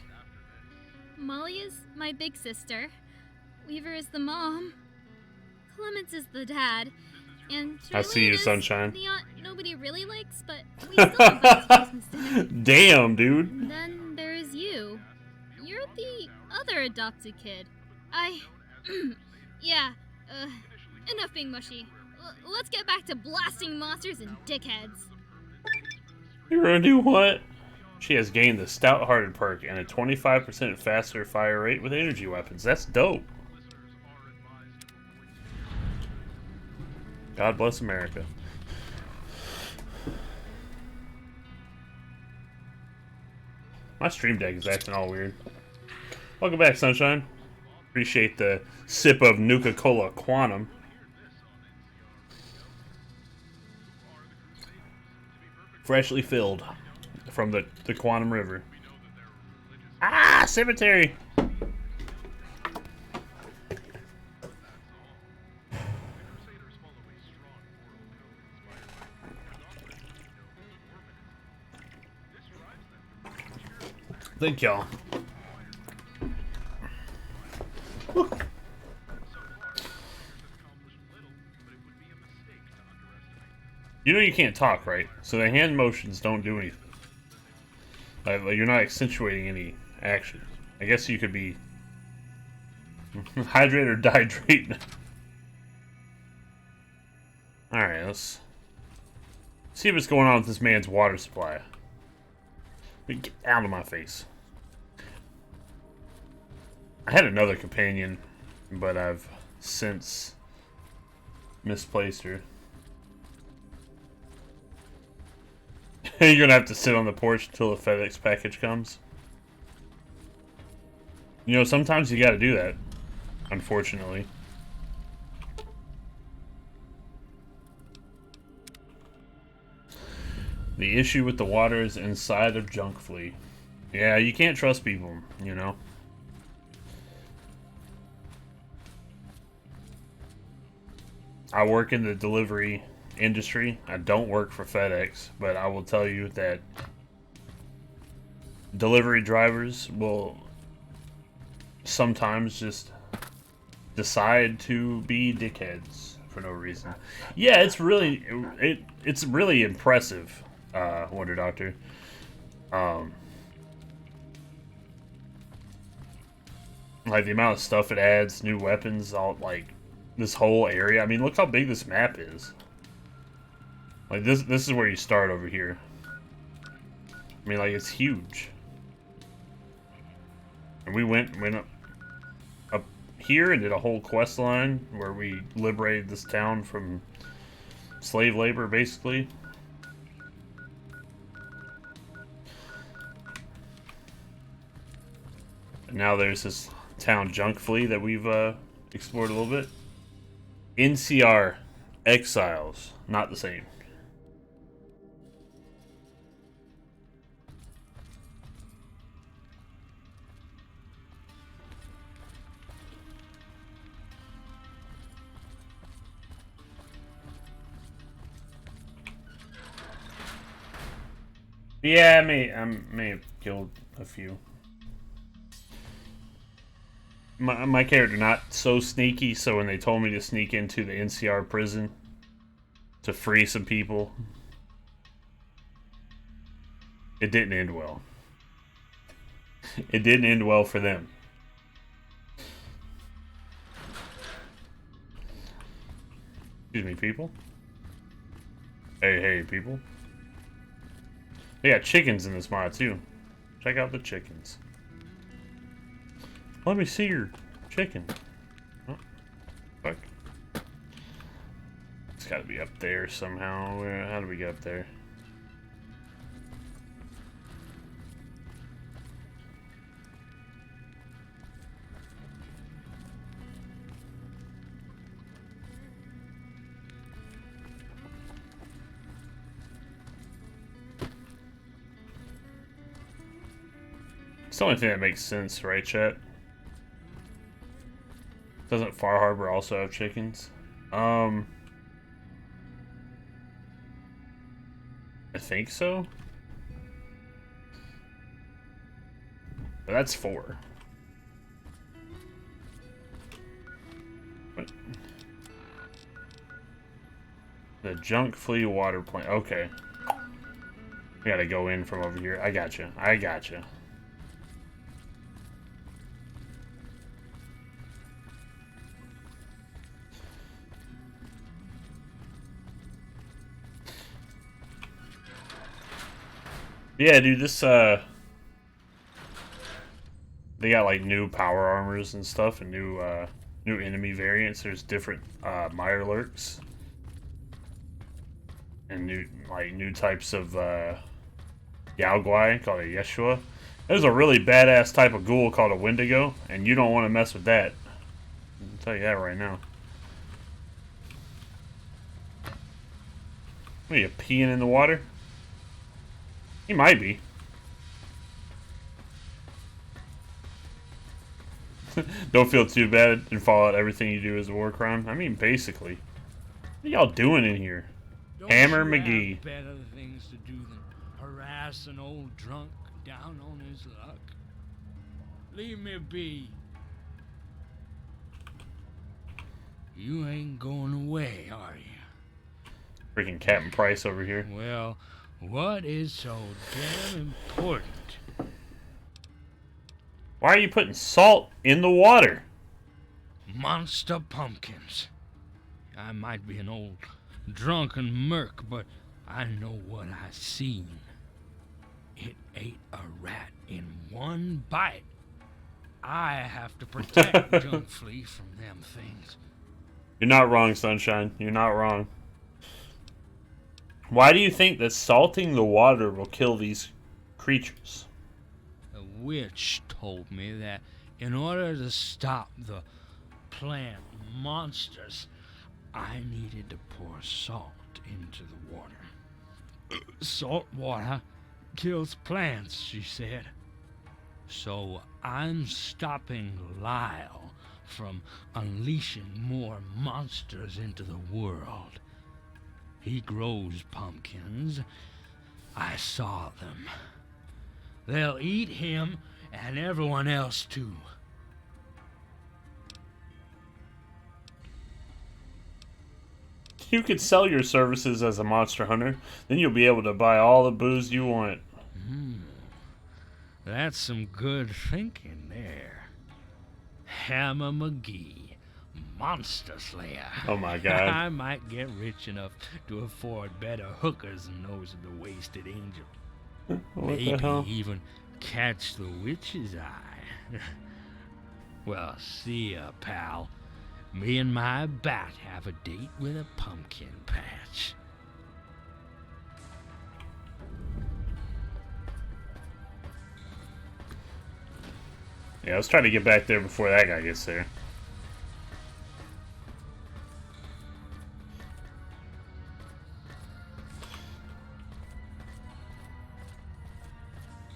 Molly is my big sister. Weaver is the mom. Clemens is the dad. And I see you, Charlene is Sunshine. the aunt nobody really likes, but we still invite to Christmas dinner. Damn, dude. Then there is you. You're the other adopted kid. Yeah, enough being mushy. Let's get back to blasting monsters and dickheads. You're gonna do what? She has gained the Stout-Hearted perk and a 25% faster fire rate with energy weapons. That's dope. God bless America. My stream deck is acting all weird. Welcome back, Sunshine. Appreciate the sip of Nuka-Cola Quantum. Freshly filled from the Quantum River. Ah, cemetery! Thank y'all. You know you can't talk, right? So the hand motions don't do anything. Like you're not accentuating any action. I guess you could be hydrate or dehydrate. Alright, let's see what's going on with this man's water supply. Get out of my face. I had another companion, but I've since misplaced her. You're gonna have to sit on the porch until the FedEx package comes. You know, sometimes you gotta do that, unfortunately. The issue with the water is inside of Junk Flea. Yeah, you can't trust people, you know? I work in the delivery industry. I don't work for FedEx, but I will tell you that delivery drivers will sometimes just decide to be dickheads for no reason. Yeah, it's really impressive, Wonder Doctor. Like the amount of stuff it adds, new weapons, all like this whole area. I mean, look how big this map is. Like this is where you start over here. I mean, like it's huge. And we went up here and did a whole quest line where we liberated this town from slave labor, basically. And now there's this town Junk Flea that we've explored a little bit. NCR Exiles, not the same. Yeah, I may have killed a few. My character not so sneaky, so when they told me to sneak into the NCR prison to free some people, it didn't end well. It didn't end well for them. Excuse me, people. Hey, people. They got chickens in this mod, too. Check out the chickens. Let me see your chicken. Oh, fuck. It's gotta be up there somehow. How do we get up there? It's the only thing that makes sense, right, chat? Doesn't Far Harbor also have chickens? I think so. But that's 4. What? The Junk Flea water plant. Okay. We gotta go in from over here. I gotcha. I gotcha. Yeah, dude, this, they got, like, new power armors and stuff, and new enemy variants. There's different, Mirelurks. And new types of, Yaoguai, called a Yeshua. There's a really badass type of ghoul called a Wendigo, and you don't want to mess with that. I'll tell you that right now. What are you, peeing in the water? He might be. Don't feel too bad in Fallout. Everything you do is a war crime. I mean, basically. What are y'all doing in here? Don't Hammer you McGee. have better things to do than harass an old drunk down on his luck? Leave me be. You ain't going away, are you? Freaking Captain Price over here. Well, what is so damn important? Why are you putting salt in the water? Monster pumpkins. I might be an old drunken merc, but I know what I seen. It ate a rat in one bite. I have to protect Junk Flea from them things. You're not wrong, Sunshine. You're not wrong. Why do you think that salting the water will kill these creatures? A witch told me that in order to stop the plant monsters, I needed to pour salt into the water. Salt water kills plants, she said. So I'm stopping Lyle from unleashing more monsters into the world. He grows pumpkins. I saw them. They'll eat him and everyone else too. You could sell your services as a monster hunter. Then you'll be able to buy all the booze you want. That's some good thinking there. Hammer McGee, Monster Slayer. Oh my god. I might get rich enough to afford better hookers than those of the Wasted Angel. What Maybe the hell? even catch the witch's eye. Well, see ya, pal. Me and my bat have a date with a pumpkin patch. Yeah, let's try to get back there before that guy gets there.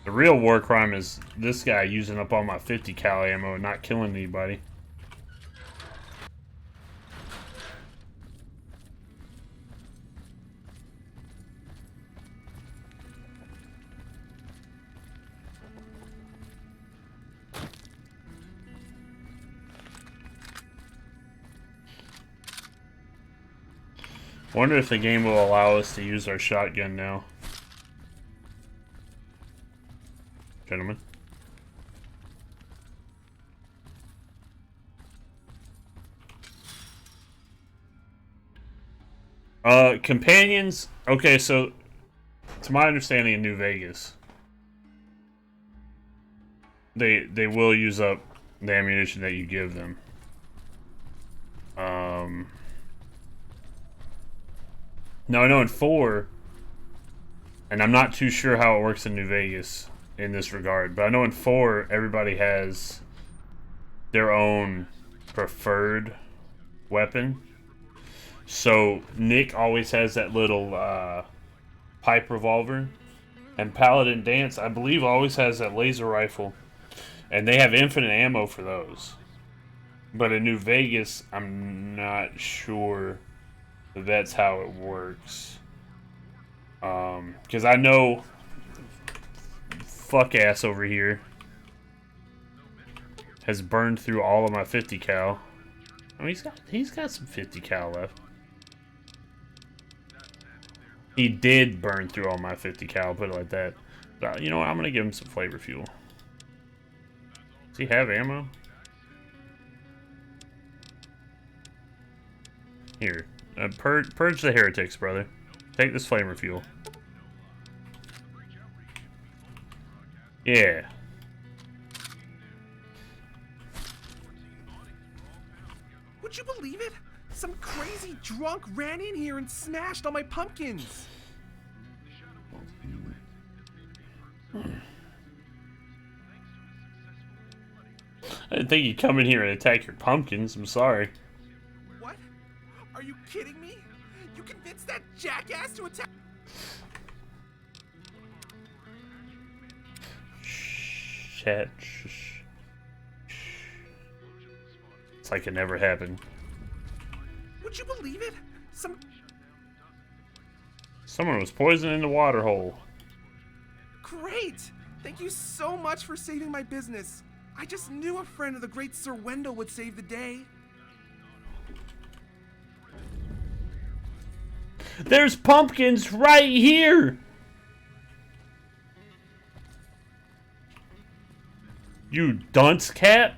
The real war crime is this guy using up all my 50 cal ammo and not killing anybody. Wonder if the game will allow us to use our shotgun now. Gentlemen. Companions. Okay, so to my understanding in New Vegas, they will use up the ammunition that you give them. Now I know in 4, and I'm not too sure how it works in New Vegas in this regard, but I know in 4 everybody has their own preferred weapon. So Nick always has that little pipe revolver, and Paladin Dance, I believe, always has that laser rifle, and they have infinite ammo for those. But in New Vegas, I'm not sure if that's how it works. Because I know fuck ass over here has burned through all of my 50 cal. I mean, he's got some 50 cal left. He did burn through all my 50 cal, put it like that. But, you know what? I'm gonna give him some flavor fuel. Does he have ammo? Here, purge the heretics, brother. Take this flavor fuel. Yeah. Would you believe it? Some crazy drunk ran in here and smashed all my pumpkins. I didn't think you'd come in here and attack your pumpkins. I'm sorry. What? Are you kidding me? You convinced that jackass to attack? Chat. It's like it never happened. Would you believe it? Someone was poisoned in the water hole. Great! Thank you so much for saving my business. I just knew a friend of the great Sir Wendell would save the day. There's pumpkins right here! You dunce cat?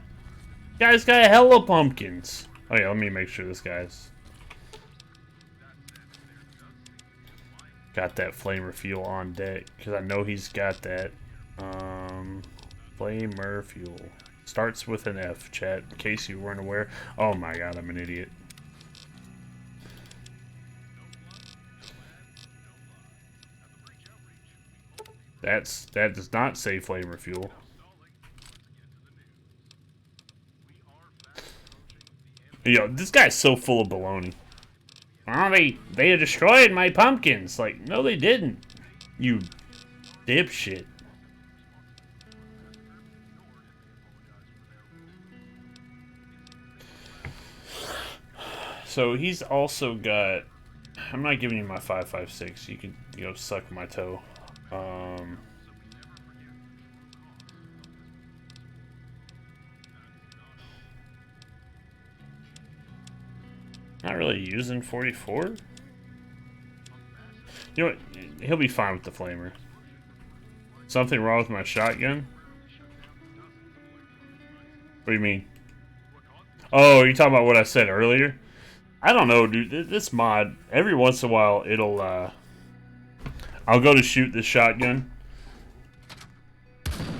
Guy's got hella pumpkins. Oh yeah, let me make sure this guy's got that flamer fuel on deck, because I know he's got that. Flamer fuel. Starts with an F, chat, in case you weren't aware. Oh my god, I'm an idiot. That does not say flamer fuel. Yo, this guy's so full of baloney. Oh, they destroyed my pumpkins. Like, no, they didn't. You dipshit. So he's also got. I'm not giving you my 5.56. You can go suck my toe. Not really using 44. You know what? He'll be fine with the flamer. Something wrong with my shotgun? What do you mean? Oh, you're talking about what I said earlier? I don't know, dude. This mod, every once in a while, it'll, I'll go to shoot this shotgun,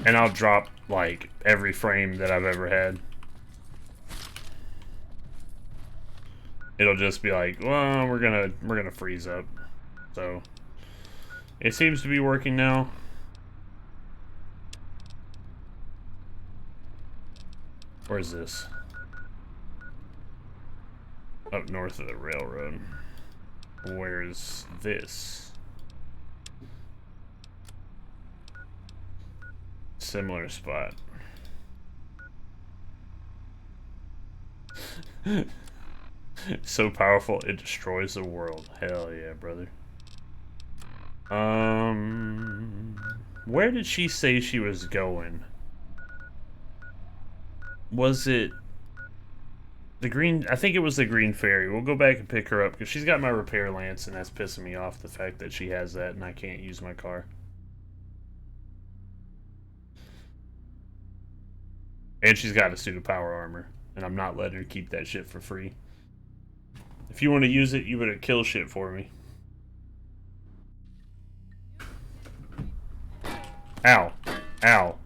and I'll drop, like, every frame that I've ever had. It'll just be like, well, we're gonna freeze up. So it seems to be working now. Where's this? Up north of the railroad. Where's this? Similar spot. So powerful it destroys the world. Hell yeah, brother. Where did she say she was going? Was it The green, I think it was the green fairy. We'll go back and pick her up because she's got my repair lance, and that's pissing me off, the fact that she has that and I can't use my car. And she's got a suit of power armor, and I'm not letting her keep that shit for free. If you want to use it, you better kill shit for me. Ow. Ow.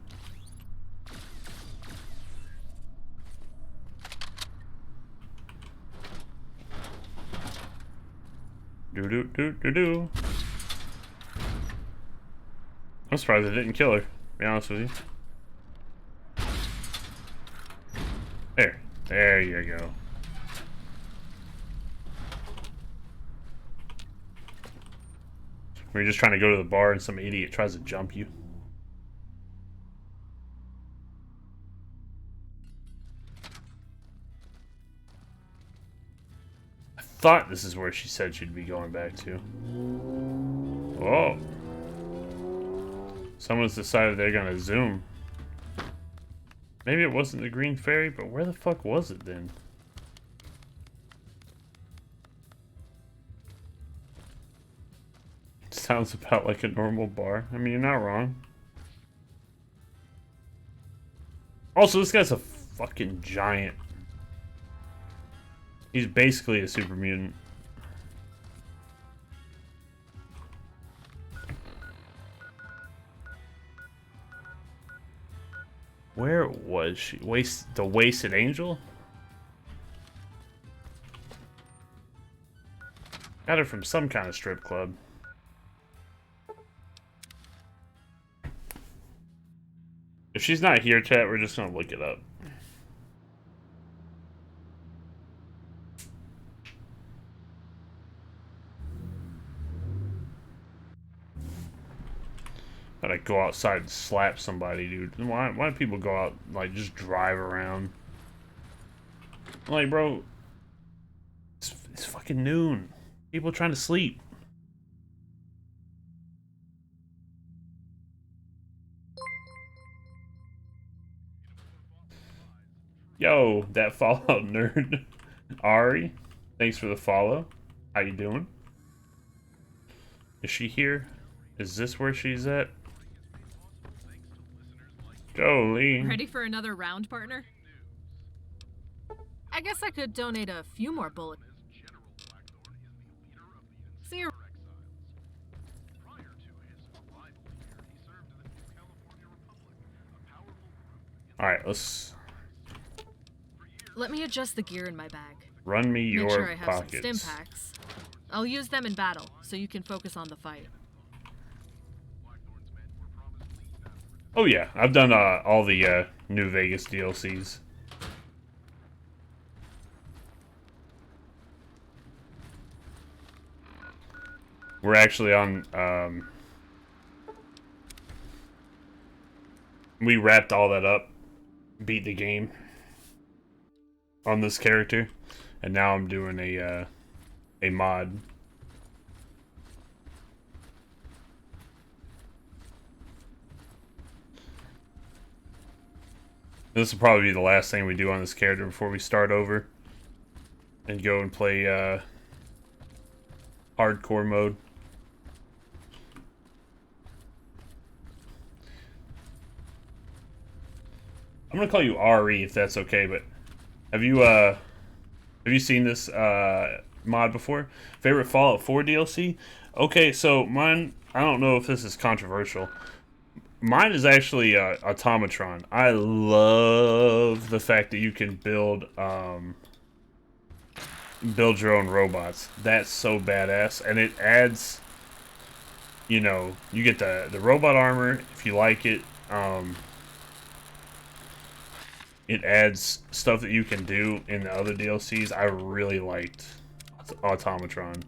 Do-do-do-do-do. I'm surprised I didn't kill her, to be honest with you. There. There you go. We're just trying to go to the bar and some idiot tries to jump you. I thought this is where she said she'd be going back to. Oh. Someone's decided they're gonna zoom. Maybe it wasn't the green fairy, but where the fuck was it then? Sounds about like a normal bar. I mean, you're not wrong. Also, this guy's a fucking giant. He's basically a super mutant. Where was she? The Wasted Angel? Got her from some kind of strip club. If she's not here, chat, we're just gonna look it up. Gotta go outside and slap somebody, dude. Why do people go out, like, just drive around? Like, bro, it's fucking noon. People trying to sleep. Yo, that Fallout nerd. Ari, thanks for the follow. How you doing? Is she here? Is this where she's at? Jolie. Ready for another round, partner? I guess I could donate a few more bullets. See you. Alright, let's... Let me adjust the gear in my bag. Run me your Make sure I have pockets. some stim packs. I'll use them in battle, so you can focus on the fight. Oh yeah, I've done all the New Vegas DLCs. We're actually on, we wrapped all that up, beat the game on this character, and now I'm doing a mod. This will probably be the last thing we do on this character before we start over and go and play hardcore mode. I'm gonna call you Ari if that's okay, but have you seen this mod before? Favorite Fallout 4 DLC? Okay, so mine, I don't know if this is controversial. Mine is actually Automatron. I love the fact that you can build your own robots. That's so badass, and it adds, you know, you get the robot armor if you like it. It adds stuff that you can do in the other DLCs. I really liked Automatron.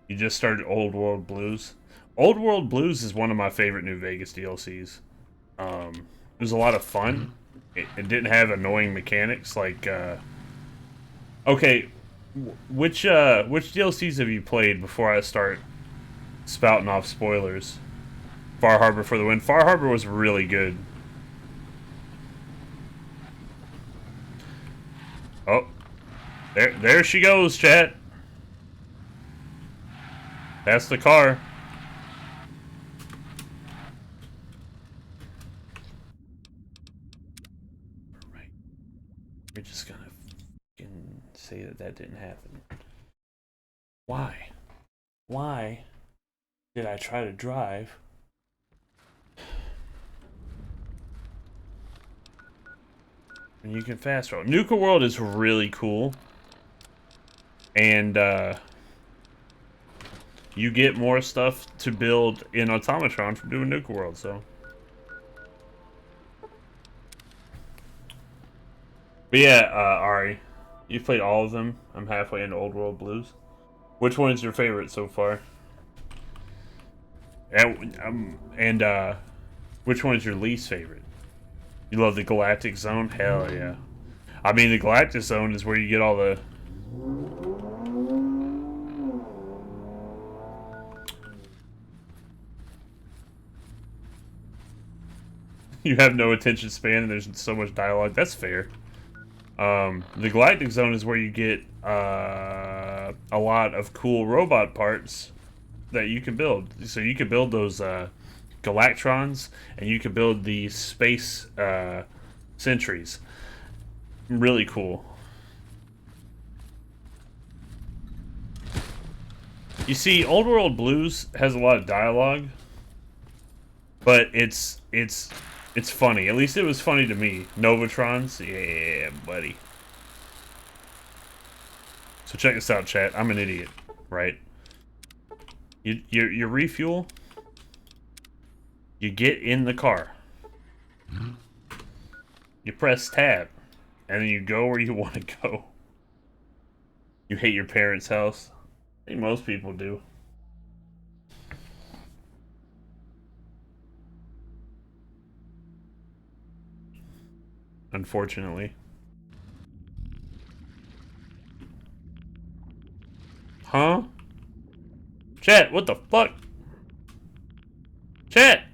You just started Old World Blues. Old World Blues is one of my favorite New Vegas DLCs. It was a lot of fun. It didn't have annoying mechanics like. Okay, which DLCs have you played before I start spouting off spoilers? Far Harbor for the win. Far Harbor was really good. There she goes, chat. That's the car. Right. We're just gonna fucking say that didn't happen. Why? Why did I try to drive? And you can fast roll. Nuka World is really cool. And you get more stuff to build in Automatron from doing Nuka World, so. But yeah, Ari, you've played all of them. I'm halfway into Old World Blues. Which one is your favorite so far? And which one is your least favorite? You love the Galactic Zone? Hell yeah. I mean, the Galactic Zone is where you get all the... You have no attention span and there's so much dialogue. That's fair. The Galactic Zone is where you get a lot of cool robot parts that you can build. So you can build those Galactrons, and you can build the space sentries. Really cool. You see, Old World Blues has a lot of dialogue, but it's funny. At least it was funny to me. Novatrons, yeah, buddy. So check this out, chat. I'm an idiot, right? You refuel. You get in the car. You press tab, and then you go where you want to go. You hate your parents' house. I think most people do. Unfortunately. Huh? Chat, what the fuck? Chat!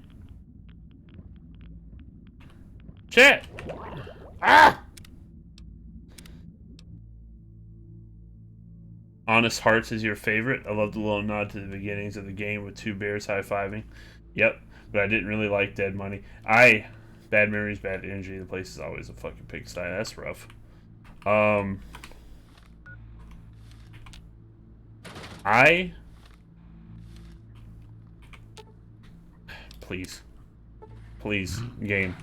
Chat! Ah! Honest Hearts is your favorite. I love the little nod to the beginnings of the game with two bears high-fiving. Yep, but I didn't really like Dead Money. Bad memories, bad energy. The place is always a fucking pigsty. That's rough. Please. Please, game.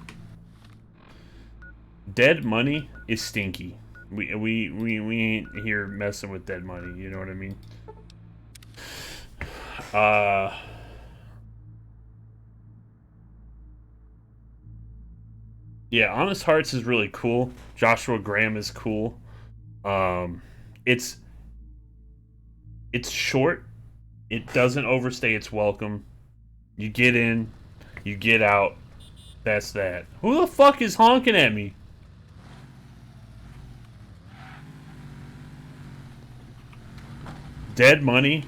Dead Money is stinky. We ain't here messing with Dead Money, you know what I mean? Yeah, Honest Hearts is really cool. Joshua Graham is cool. It's short. It doesn't overstay its welcome. You get in, you get out. That's that. Who the fuck is honking at me? Dead Money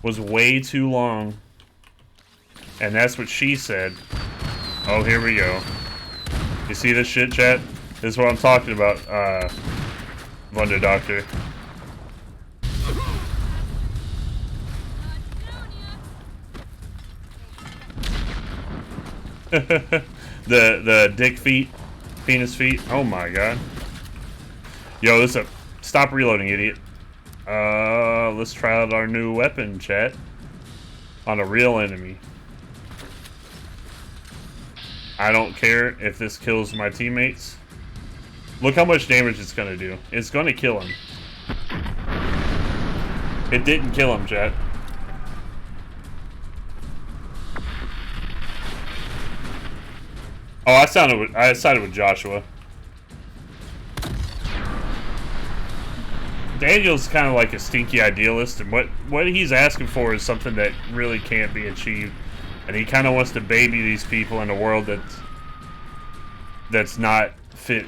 was way too long. And that's what she said. Oh, here we go. You see this shit, chat? This is what I'm talking about, Wonder Doctor. the dick feet, penis feet. Oh my god. Yo, this is a stop reloading, idiot. Let's try out our new weapon, chat. On a real enemy. I don't care if this kills my teammates. Look how much damage it's gonna do. It's gonna kill him. It didn't kill him, chat. Oh, I sided with Joshua. Daniel's kind of like a stinky idealist, and what he's asking for is something that really can't be achieved. And he kind of wants to baby these people in a world that's not fit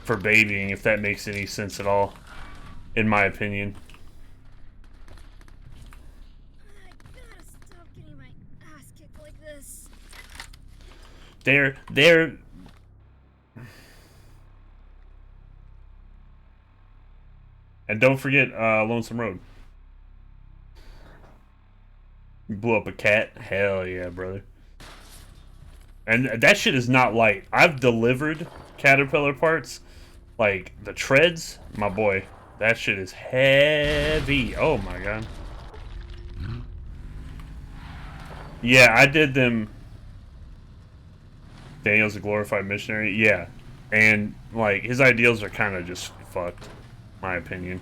for babying, if that makes any sense at all, in my opinion. I gotta stop getting my ass kicked like this. And don't forget Lonesome Road. You blew up a cat? Hell yeah, brother. And that shit is not light. I've delivered Caterpillar parts. Like, the treads, my boy. That shit is heavy. Oh my god. Yeah, I did them. Daniel's a glorified missionary. Yeah. And, like, his ideals are kind of just fucked. My opinion.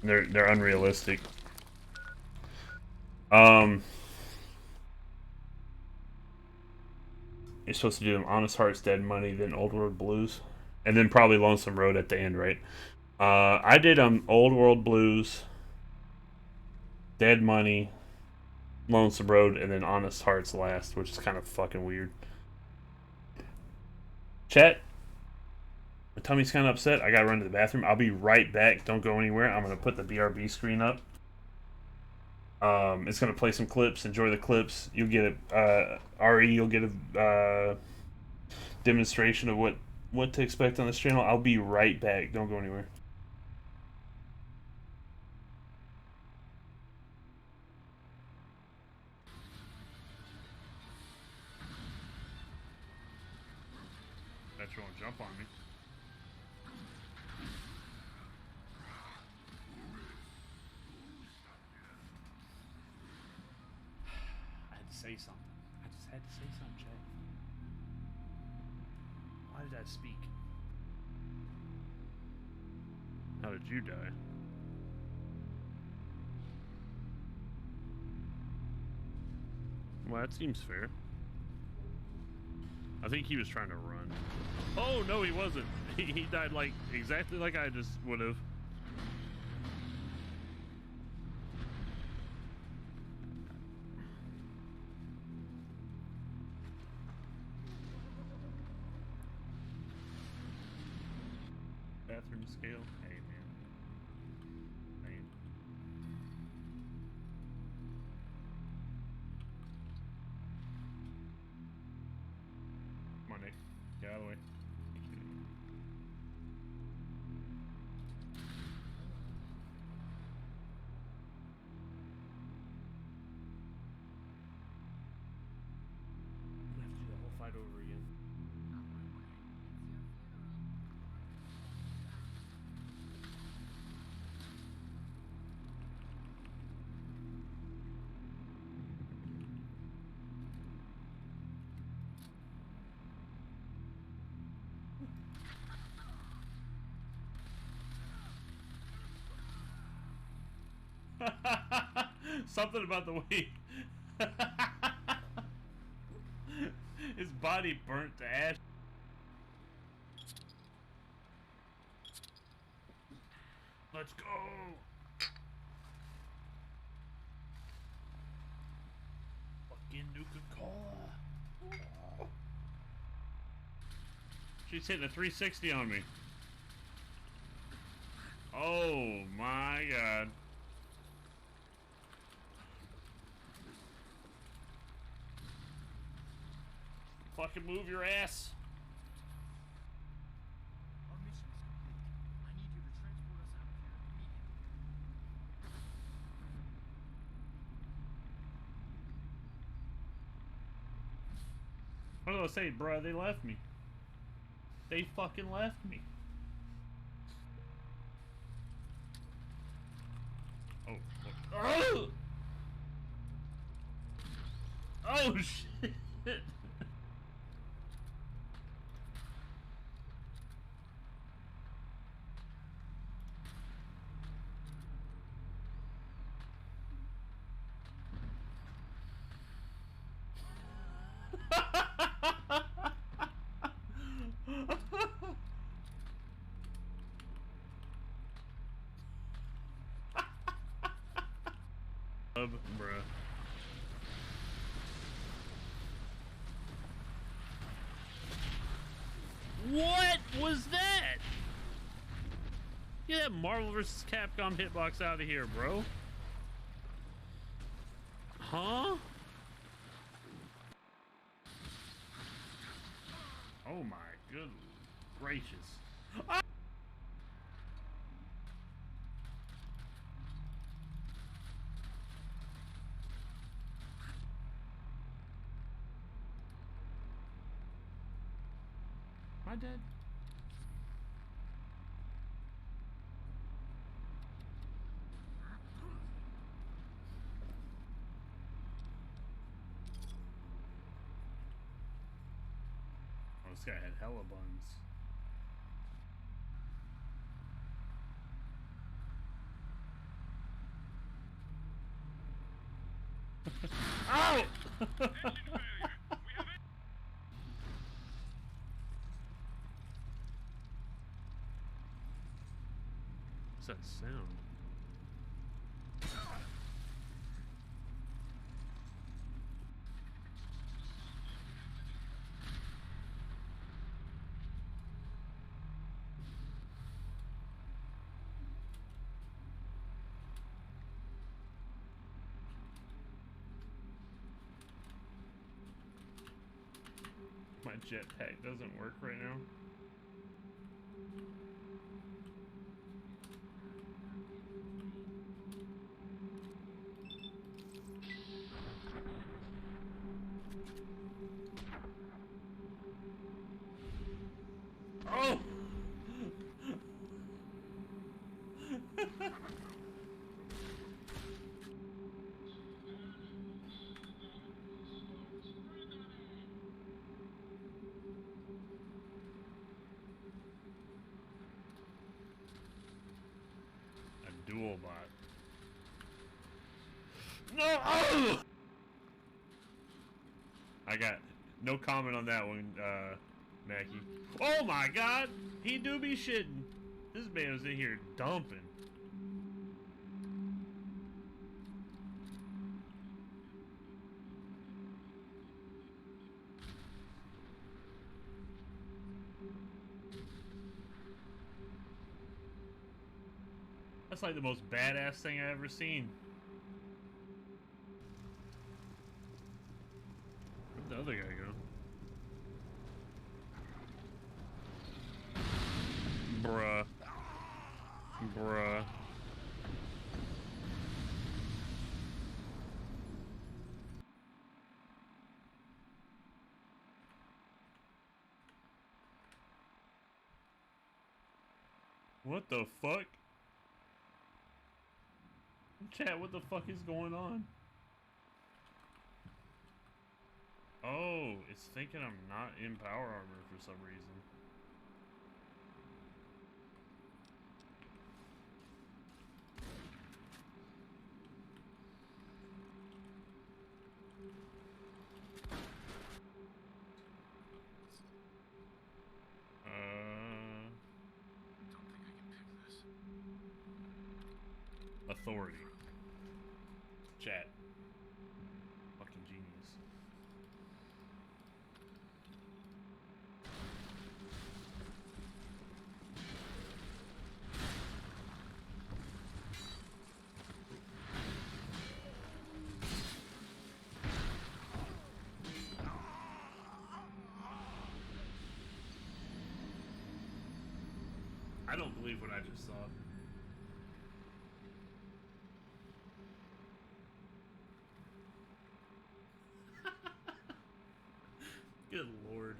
They're unrealistic. You're supposed to do them Honest Hearts, Dead Money, then Old World Blues, and then probably Lonesome Road at the end, right? I did Old World Blues, Dead Money, Lonesome Road, and then Honest Hearts last, which is kind of fucking weird. Chat, my tummy's kind of upset. I gotta run to the bathroom. I'll be right back. Don't go anywhere. I'm gonna put the BRB screen up. It's gonna play some clips. Enjoy the clips. You'll get a RE. You'll get a demonstration of what to expect on this channel. I'll be right back. Don't go anywhere. Bet you won't jump on me. I had to say something. I just had to say something, Chad. Why did I speak? How did you die? Well, that seems fair. I think he was trying to run. Oh, no, he wasn't. He died like exactly like I just would have. Bathroom scale. Hey, man. Man. Come on, Nick. Get out of the way. I'm gonna have to do the whole fight over again. Something about the way his body burnt to ash. Let's go. Fucking Nuka-Cola. She's hitting a 360 on me. Oh my god. Fucking move your ass. Our mission is complete. I need you to transport us out of here immediately. What did I say, bruh? They left me. They fucking left me. Oh. Oh! Oh, shit. Bruh. What was that? Get that Marvel vs. Capcom hitbox out of here, bro. Huh? Oh my good gracious. Ah! I dead? Oh, this guy had hella buns. Ow! What's that sound? My jetpack doesn't work right now. Oh! A dual bot. No! Oh! I got no comment on that one, Mackie. Oh my god! He do be shitting. This man was in here dumping. That's like the most badass thing I ever seen. Where'd the other guy go? Bruh. Bruh. What the fuck? Chat, what the fuck is going on? Oh, it's thinking I'm not in power armor for some reason. Authority. Chat. Fucking genius. I don't believe what I just saw. Good lord.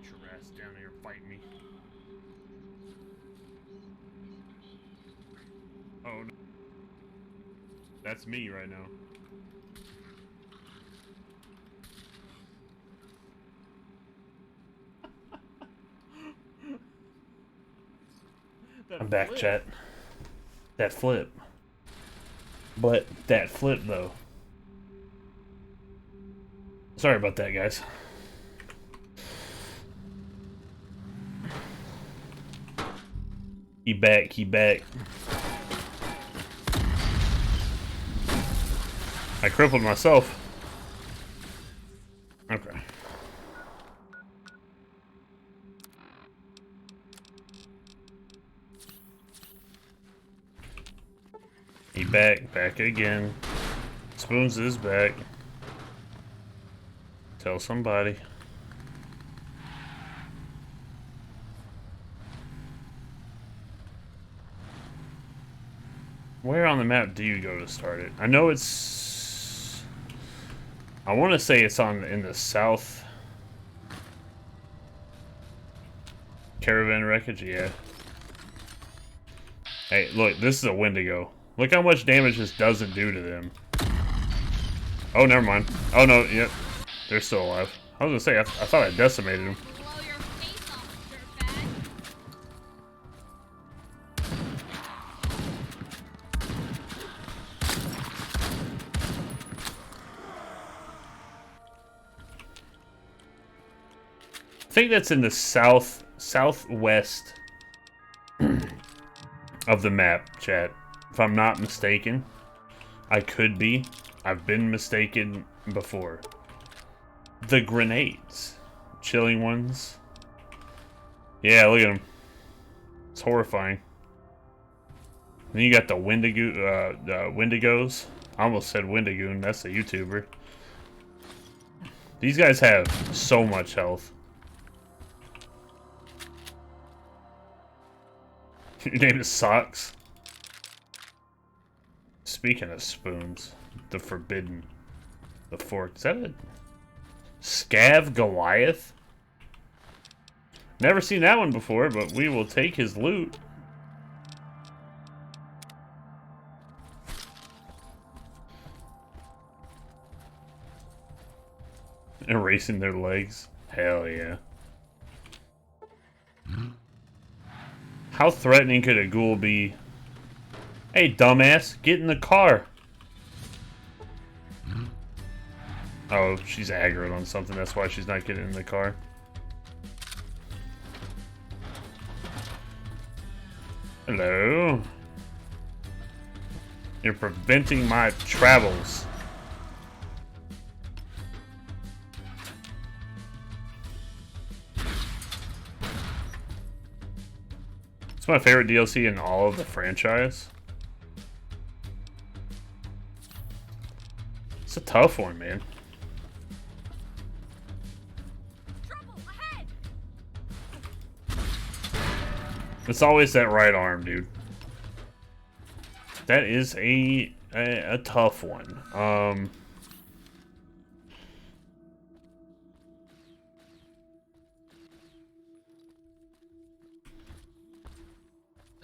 Your ass down here fighting me. Oh no. That's me right now. I'm back, flip. Chat. That flip. But that flip, though. Sorry about that, guys. He back, he back. I crippled myself. Okay. He back again. Spoons is back. Tell somebody. Where on the map do you go to start it? I know it's... I want to say it's in the south. Caravan wreckage, yeah. Hey, look, this is a Wendigo. Look how much damage this doesn't do to them. Oh, never mind. Oh, no, yep. They're still alive. I was gonna say, I thought I decimated them. Blow your face off, dirtbag. I think that's in the southwest of the map, chat. If I'm not mistaken. I could be. I've been mistaken before. The grenades. Chilling ones. Yeah, look at them. It's horrifying. Then you got the Wendigos. I almost said Wendigoon. That's a YouTuber. These guys have so much health. Your name is Socks. Speaking of spoons, the forbidden, the fork. Is that a Scav Goliath? Never seen that one before, but we will take his loot. Erasing their legs. Hell yeah. How threatening could a ghoul be? Hey, dumbass, get in the car. Oh, she's aggroed on something. That's why she's not getting in the car. Hello. You're preventing my travels. It's my favorite DLC in all of the franchise. It's a tough one, man. Trouble ahead. It's always that right arm, dude. That is a tough one. I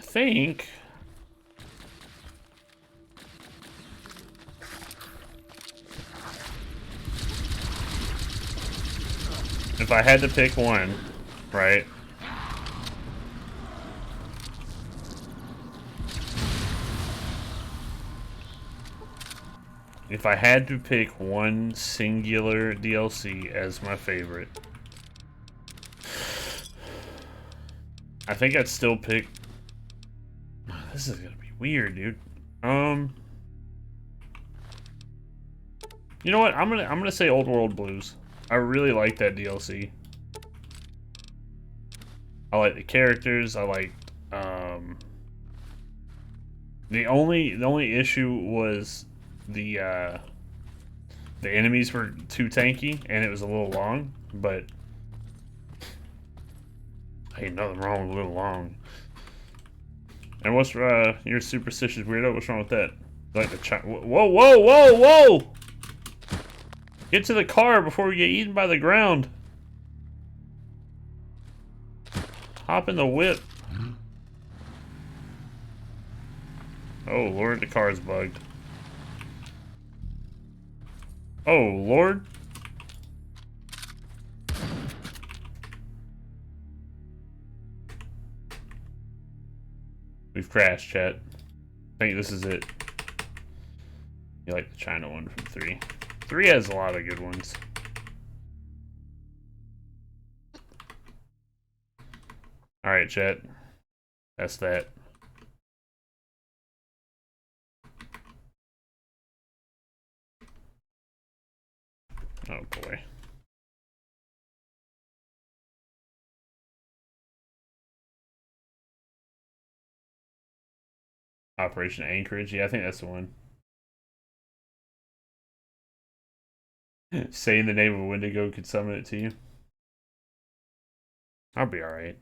think if I had to pick one, right? If I had to pick one singular DLC as my favorite, I think I'd still pick... This is gonna be weird, dude. You know what? I'm gonna say Old World Blues. I really like that DLC. I like the characters. I like the only issue was the enemies were too tanky and it was a little long, but ain't nothing wrong with a little long. And what's you're a superstitious weirdo? What's wrong with that? Like the whoa, whoa, whoa, whoa! Get to the car before we get eaten by the ground. Hop in the whip. Oh Lord, the car's bugged. Oh Lord. We've crashed, chat. I think this is it. You like the China one from 3. 3 has a lot of good ones. Alright, chat. That's that. Oh boy. Operation Anchorage. Yeah, I think that's the one. Saying the name of a Wendigo could summon it to you. I'll be alright.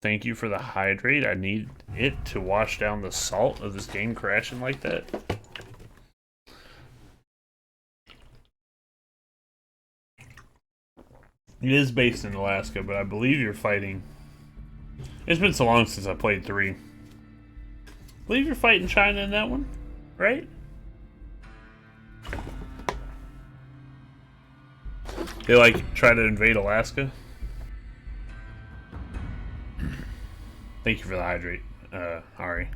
Thank you for the hydrate. I need it to wash down the salt of this game crashing like that. It is based in Alaska, but I believe you're fighting. It's been so long since I played 3. I believe you're fighting China in that one, right? They like try to invade Alaska. Thank you for the hydrate, Ari.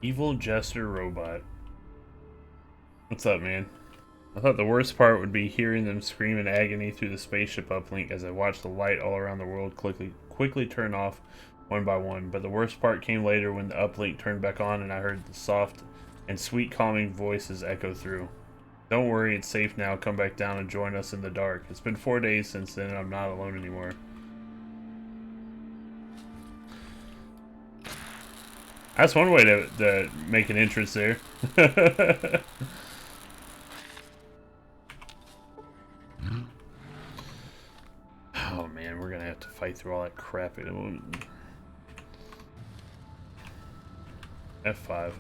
Evil Jester Robot. What's up, man? I thought the worst part would be hearing them scream in agony through the spaceship uplink as I watched the light all around the world quickly turn off one by one. But the worst part came later when the uplink turned back on and I heard the soft and sweet calming voices echo through. Don't worry, it's safe now. Come back down and join us in the dark. It's been 4 days since then and I'm not alone anymore. That's one way to make an entrance there. Oh man, we're gonna have to fight through all that crap. F5.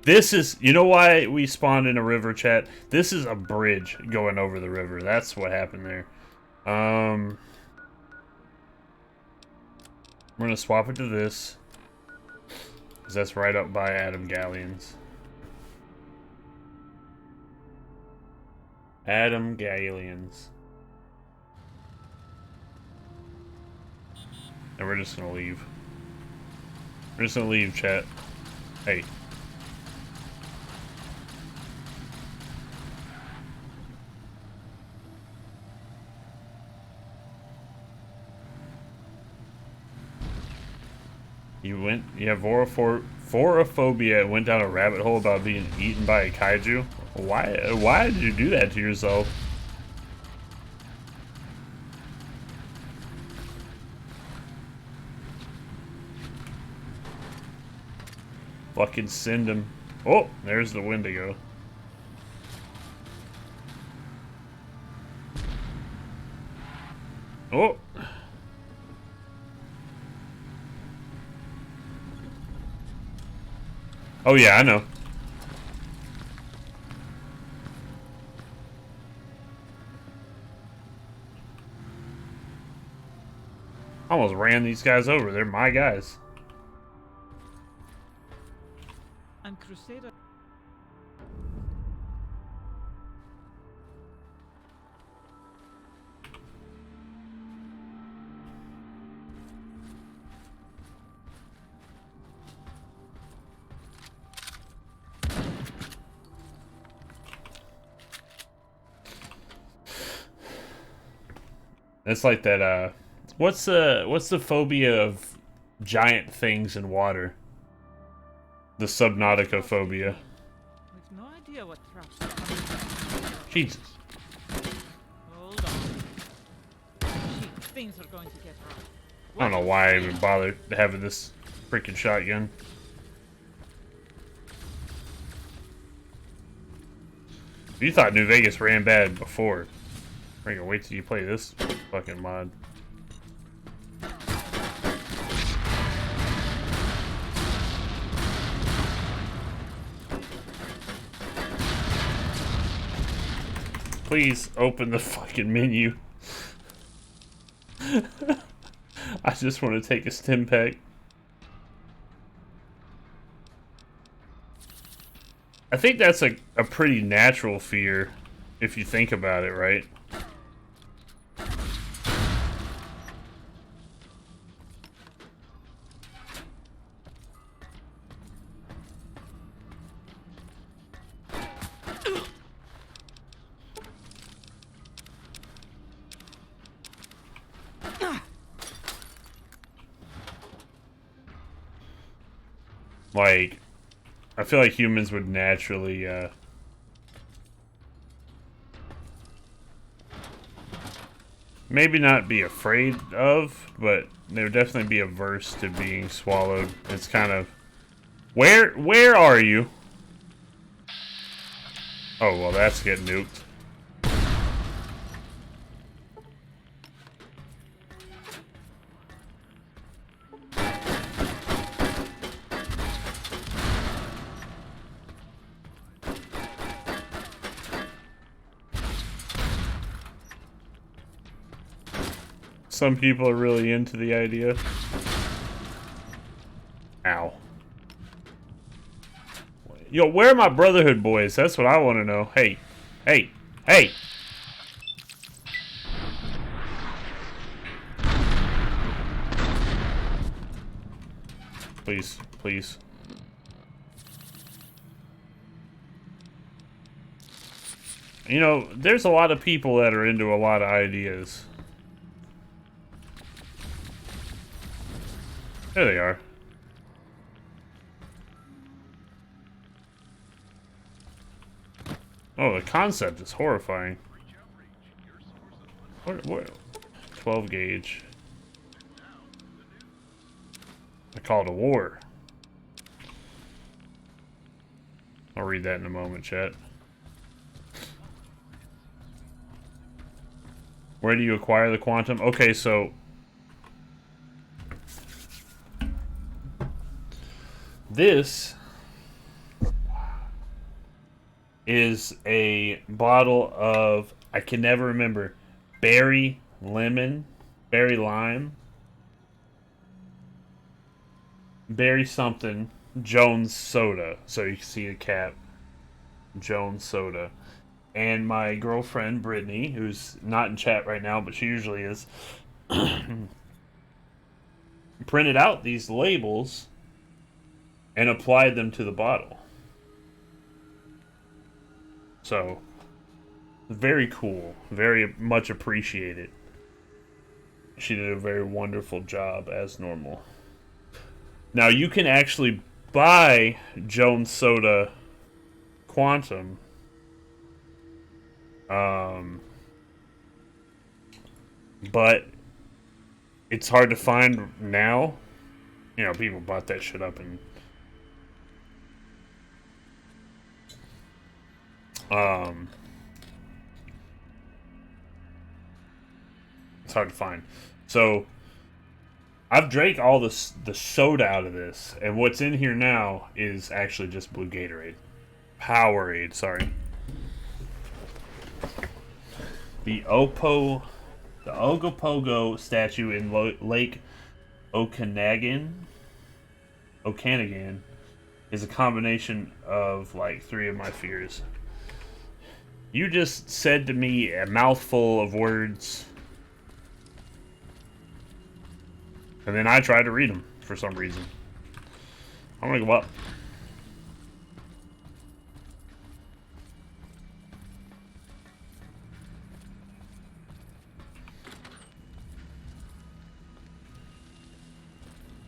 This is, you know why we spawned in a river, chat? This is a bridge going over the river. That's what happened there. We're gonna swap it to this, because that's right up by Adam Galleons. Adam Galleons. And we're just gonna leave. We're just gonna leave, chat. Hey. You have Vorophobia and went down a rabbit hole about being eaten by a kaiju? Why did you do that to yourself? Fucking send him. Oh, there's the Wendigo. Oh. Oh yeah, I know. Almost ran these guys over. They're my guys. I'm Crusader. It's like that, what's the phobia of giant things in water? The Subnautica phobia. We've no idea what traps are coming. Jesus. Hold on. Shit, things are going to get rough. I don't know why I even bothered having this freaking shotgun. You thought New Vegas ran bad before. I'm gonna wait till you play this fucking mod. Please open the fucking menu. I just want to take a stim pack. I think that's a pretty natural fear if you think about it, right? Like, I feel like humans would naturally, maybe not be afraid of, but they would definitely be averse to being swallowed. It's kind of, where are you? Oh, well, that's getting nuked. Some people are really into the idea. Ow. Yo, where are my Brotherhood boys? That's what I want to know. Hey. Hey. Hey. Please. Please. You know, there's a lot of people that are into a lot of ideas. There they are. Oh, the concept is horrifying. What? 12 gauge. I called a war. I'll read that in a moment, chat. Where do you acquire the quantum? Okay, so this is a bottle of, I can never remember, berry lime, berry something, Jones soda. So you can see the cap, Jones soda. And my girlfriend Brittany, who's not in chat right now, but she usually is, printed out these labels and applied them to the bottle. So, very cool. Very much appreciated. She did a very wonderful job, as normal. Now, you can actually buy Jones Soda Quantum. But it's hard to find now. You know, people bought that shit up and it's hard to find. So I've drank all the soda out of this, and what's in here now is actually just blue Gatorade. Powerade, sorry. The Ogopogo statue in Lake Okanagan is a combination of like 3 of my fears. You just said to me a mouthful of words, and then I tried to read them for some reason. I'm gonna go up.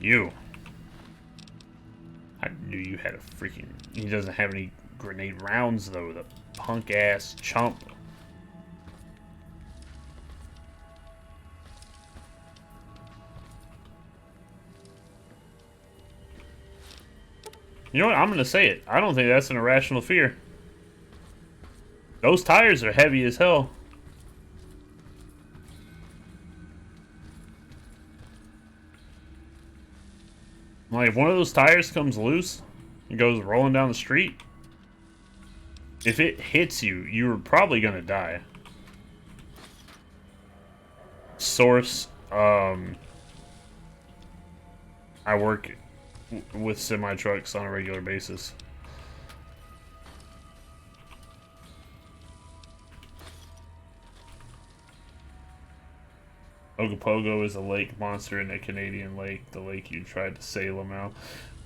You. I knew you had a freaking... He doesn't have any grenade rounds, though. The punk-ass chump. You know what? I'm going to say it. I don't think that's an irrational fear. Those tires are heavy as hell. Like, if one of those tires comes loose and goes rolling down the street, if it hits you, you're probably gonna die. Source, I work with semi-trucks on a regular basis. Ogopogo is a lake monster in a Canadian lake, the lake you tried to sail him out.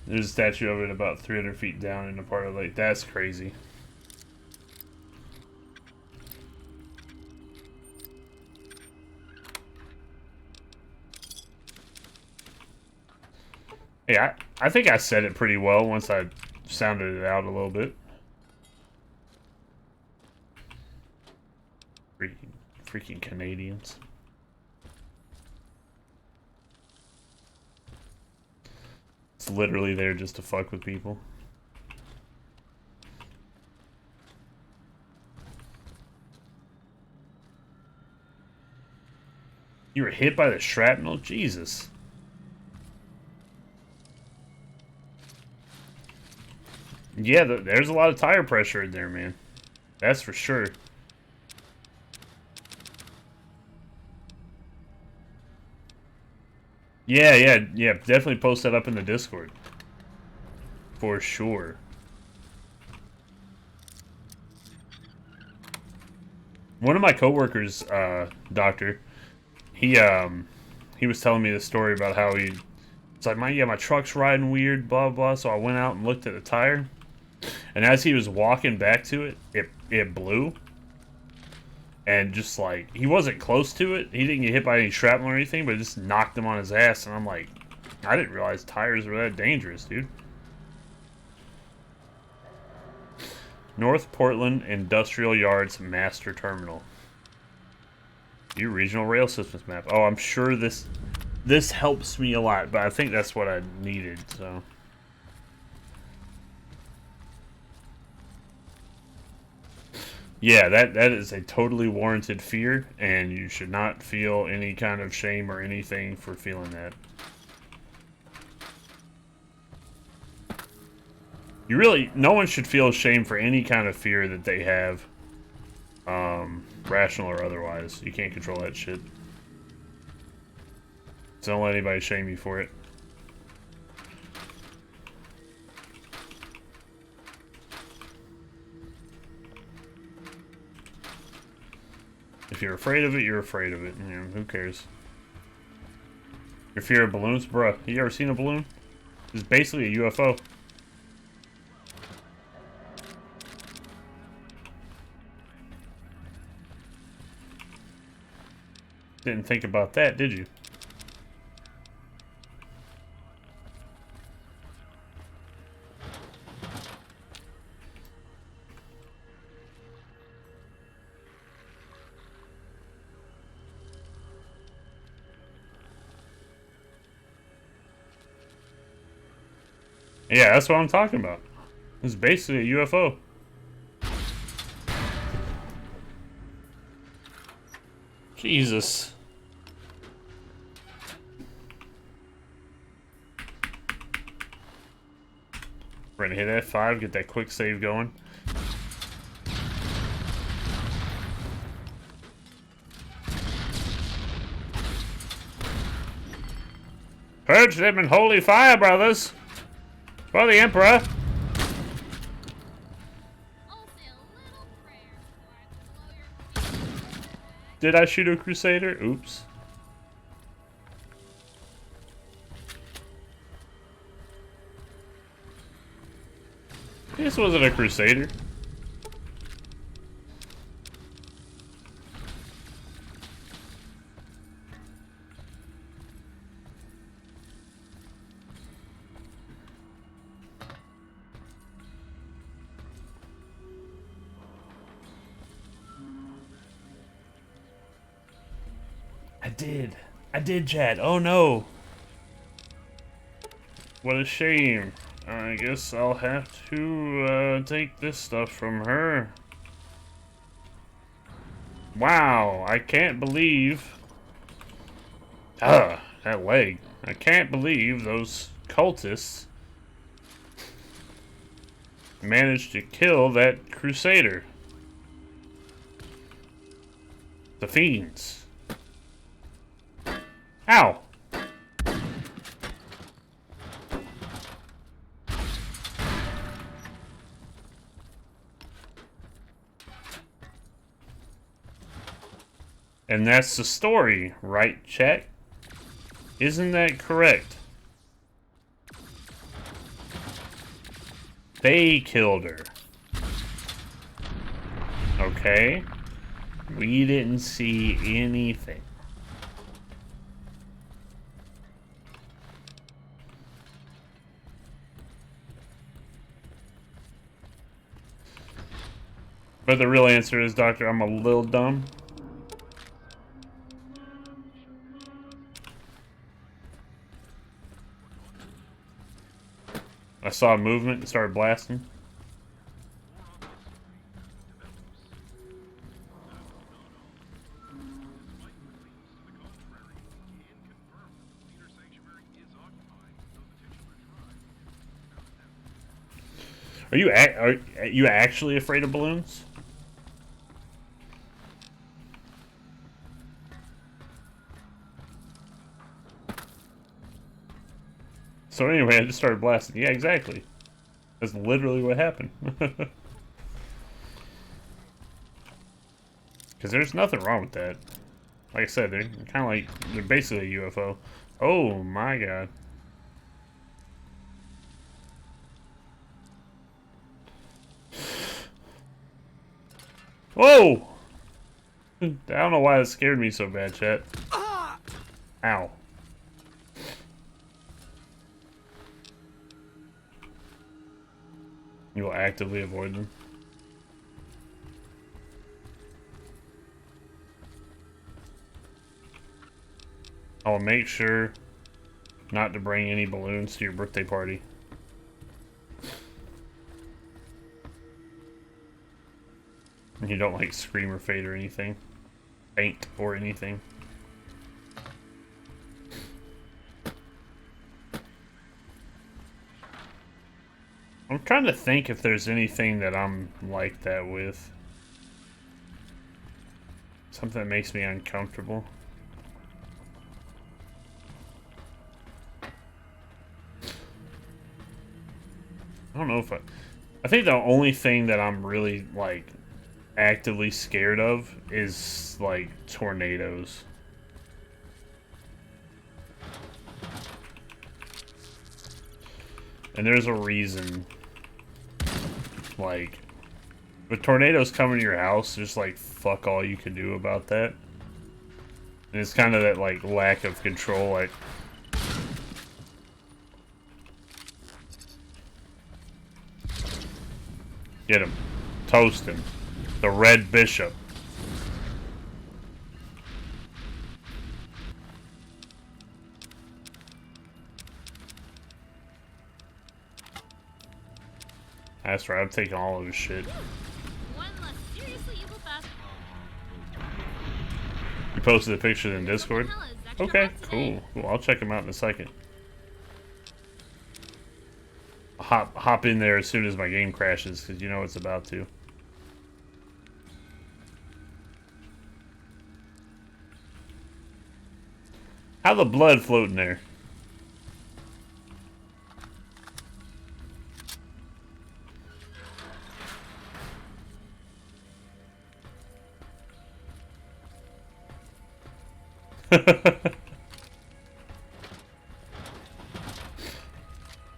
There's a statue of it about 300 feet down in a part of the lake. That's crazy. Hey, I think I said it pretty well once I sounded it out a little bit. Freaking Canadians. It's literally there just to fuck with people. You were hit by the shrapnel? Jesus. Yeah, there's a lot of tire pressure in there, man. That's for sure. Yeah, definitely post that up in the Discord. For sure. One of my coworkers, doctor, he was telling me the story about how it's like, my truck's riding weird, blah, blah, so I went out and looked at the tire. And as he was walking back to it blew. And just like, he wasn't close to it. He didn't get hit by any shrapnel or anything, but it just knocked him on his ass. And I'm like, I didn't realize tires were that dangerous, dude. North Portland Industrial Yards Master Terminal. View Regional Rail Systems map. Oh, I'm sure this helps me a lot, but I think that's what I needed, so. Yeah, that is a totally warranted fear, and you should not feel any kind of shame or anything for feeling that. No one should feel shame for any kind of fear that they have, rational or otherwise. You can't control that shit. So don't let anybody shame you for it. If you're afraid of it, you're afraid of it. You know, who cares? Your fear of balloons? Bruh, you ever seen a balloon? It's basically a UFO. Didn't think about that, did you? Yeah, that's what I'm talking about. It's basically a UFO. Jesus. We're gonna hit F5, get that quick save going. Purge them in holy fire, brothers! For the Emperor! Did I shoot a Crusader? Oops. This wasn't a Crusader. I did, chat. Oh no. What a shame. I guess I'll have to take this stuff from her. Wow, I can't believe... that leg. I can't believe those cultists managed to kill that Crusader. The fiends. Ow! And that's the story, right, chat? Isn't that correct? They killed her. Okay. We didn't see anything. But the real answer is, Doctor, I'm a little dumb. I saw a movement and started blasting. Are you actually afraid of balloons? So anyway, I just started blasting. Yeah, exactly. That's literally what happened. Because there's nothing wrong with that. Like I said, they're kind of like, they're basically a UFO. Oh my god. Whoa! I don't know why that scared me so bad, chat. Ow. You will actively avoid them. I'll make sure not to bring any balloons to your birthday party. And you don't like scream or fade or anything. Faint or anything. I'm trying to think if there's anything that I'm like that with. Something that makes me uncomfortable. I don't know if I think the only thing that I'm really, like, actively scared of is, like, tornadoes. And there's a reason. Like, with tornadoes coming to your house, there's, like, fuck all you can do about that. And it's kind of that, like, lack of control, like... Get him. Toast him. The Red Bishop. That's right, I'm taking all of his shit. One less seriously evil bastard. You posted a picture in Discord? Hell is extra Okay, hot today. cool. I'll check him out in a second. Hop in there as soon as my game crashes, because you know it's about to. How the blood floating there?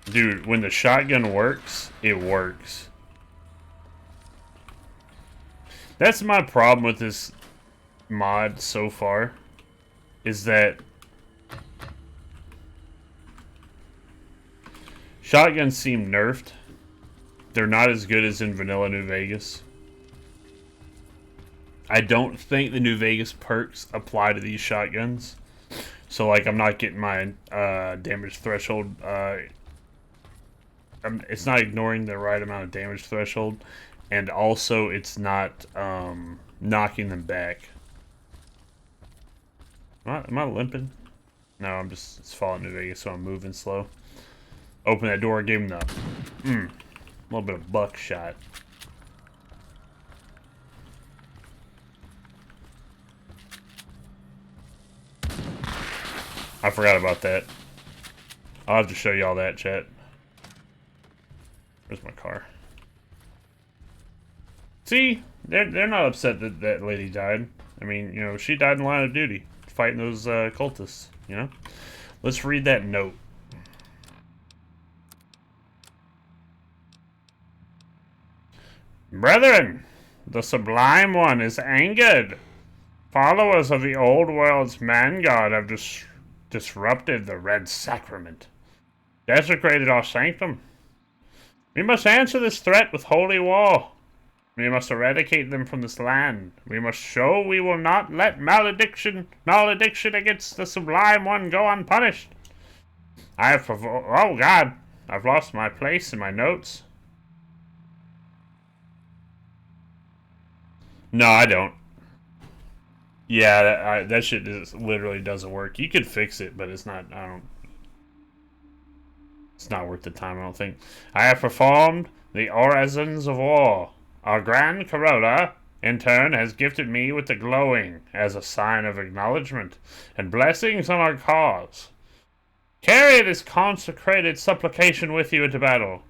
Dude, when the shotgun works, it works. That's my problem with this mod so far, is that shotguns seem nerfed. They're not as good as in vanilla New Vegas. I don't think the New Vegas perks apply to these shotguns. So, like, I'm not getting my damage threshold. It's not ignoring the right amount of damage threshold. And also, it's not knocking them back. Am I limping? No, it's falling New Vegas, so I'm moving slow. Open that door, give him the... a little bit of buckshot. I forgot about that. I'll have to show y'all that, chat. Where's my car? See? They're not upset that that lady died. I mean, you know, she died in line of duty. Fighting those cultists, you know? Let's read that note. Brethren, the Sublime One is angered. Followers of the old world's man-god have disrupted the Red Sacrament, desecrated our sanctum. We must answer this threat with holy war. We must eradicate them from this land. We must show we will not let malediction against the Sublime One go unpunished. Oh God, I've lost my place in my notes. No, I don't. Yeah, that shit literally doesn't work. You could fix it, but it's not. It's not worth the time, I don't think. I have performed the orisons of war. Our Grand Corona, in turn, has gifted me with the glowing as a sign of acknowledgement and blessings on our cause. Carry this consecrated supplication with you into battle,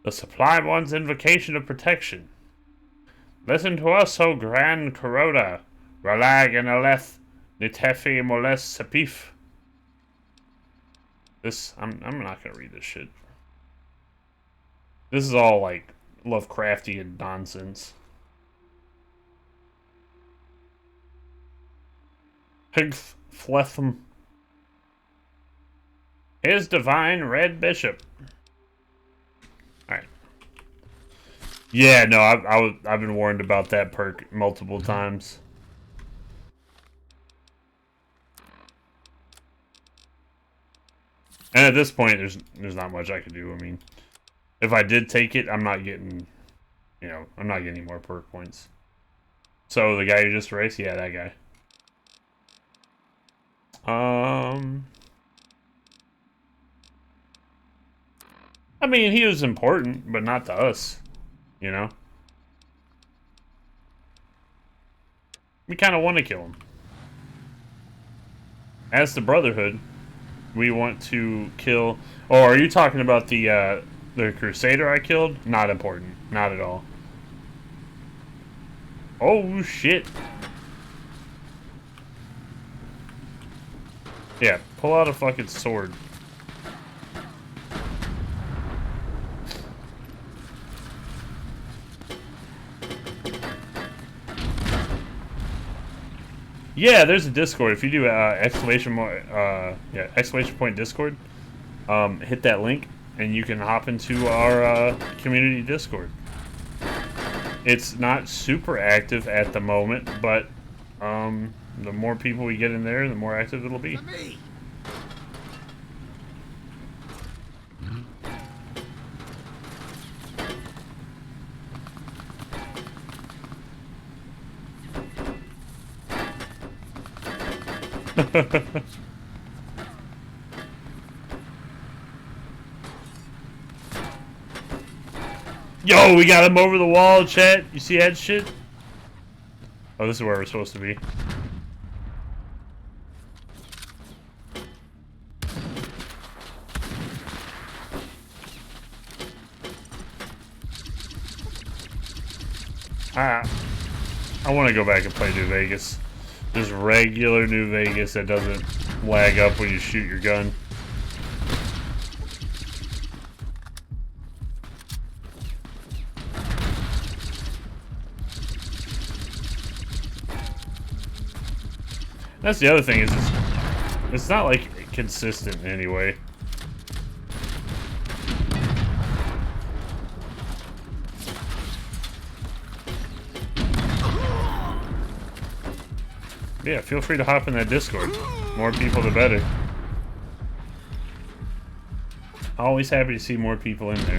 the Sublime One's invocation of protection. Listen to us, O Grand Corona, Ralag and Aleth, Nitefi Moles Sapif. I'm not gonna read this shit. This is all like Lovecraftian nonsense. Higth Fletham. His Divine Red Bishop. Alright. Yeah, no, I've been warned about that perk multiple times. And at this point, there's not much I can do. I mean, if I did take it, I'm not getting, I'm not getting any more perk points. So the guy you just raced, yeah, that guy. I mean, he was important, but not to us, you know? We kind of want to kill him. As the Brotherhood, we want to kill... Oh, are you talking about the Crusader I killed? Not important. Not at all. Oh, shit. Yeah, pull out a fucking sword. Yeah, there's a Discord. If you do exclamation point Discord, hit that link and you can hop into our community Discord. It's not super active at the moment, but the more people we get in there, the more active it'll be. Yo, we got him over the wall, chat. You see that shit? Oh, this is where we're supposed to be. I want to go back and play New Vegas. Just regular New Vegas that doesn't lag up when you shoot your gun. That's the other thing, is it's not like consistent in any way. Yeah, feel free to hop in that Discord. More people, the better. Always happy to see more people in there.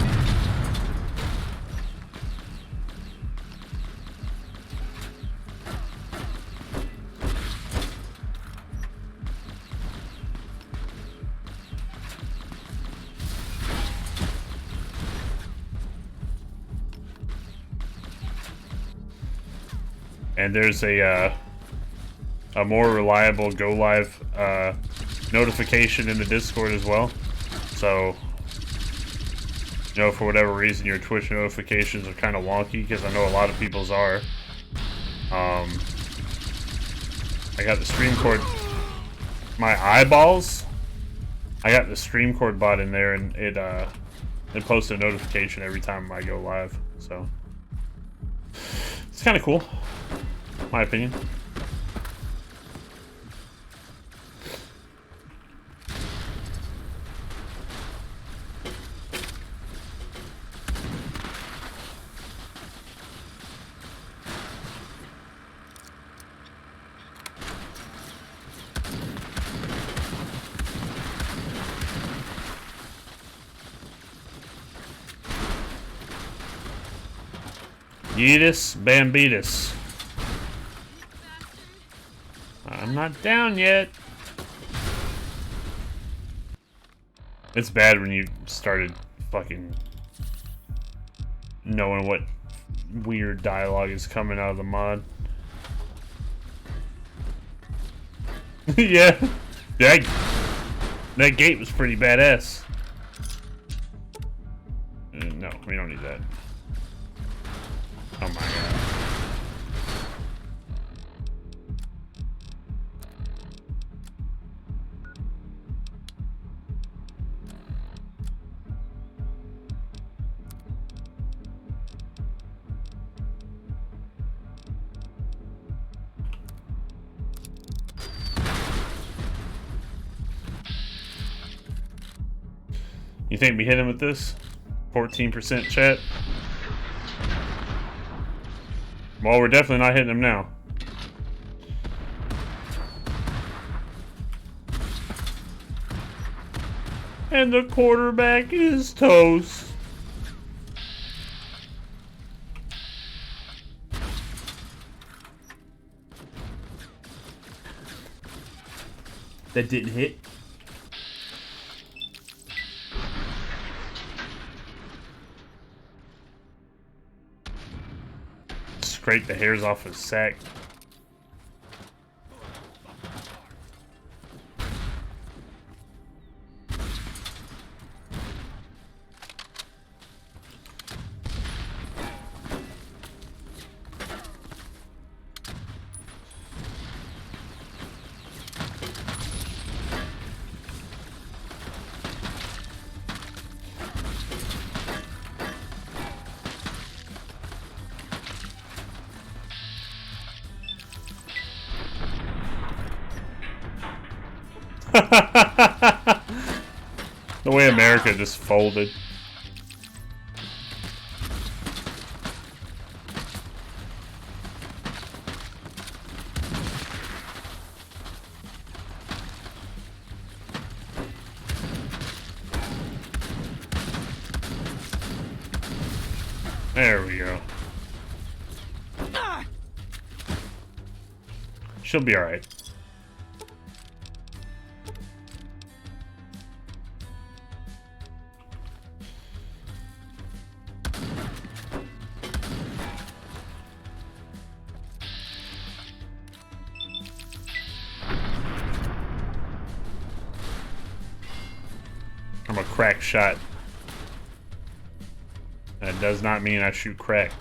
And there's a more reliable go live notification in the Discord as well. So, for whatever reason your Twitch notifications are kind of wonky, because I know a lot of people's are. I got the stream cord, my eyeballs. I got the stream cord bot in there, and it posts a notification every time I go live. So it's kind of cool, in my opinion. Yeetus Bambitus. I'm not down yet. It's bad when you started fucking knowing what weird dialogue is coming out of the mod. Yeah. That gate was pretty badass. No, we don't need that. Oh my god. You think we hit him with this? 14% chat? Well, we're definitely not hitting him now. And the quarterback is toast. That didn't hit. Scrape the hairs off his sack. The way America just folded. There we go. She'll be alright. I'm a crack shot. That does not mean I shoot crack.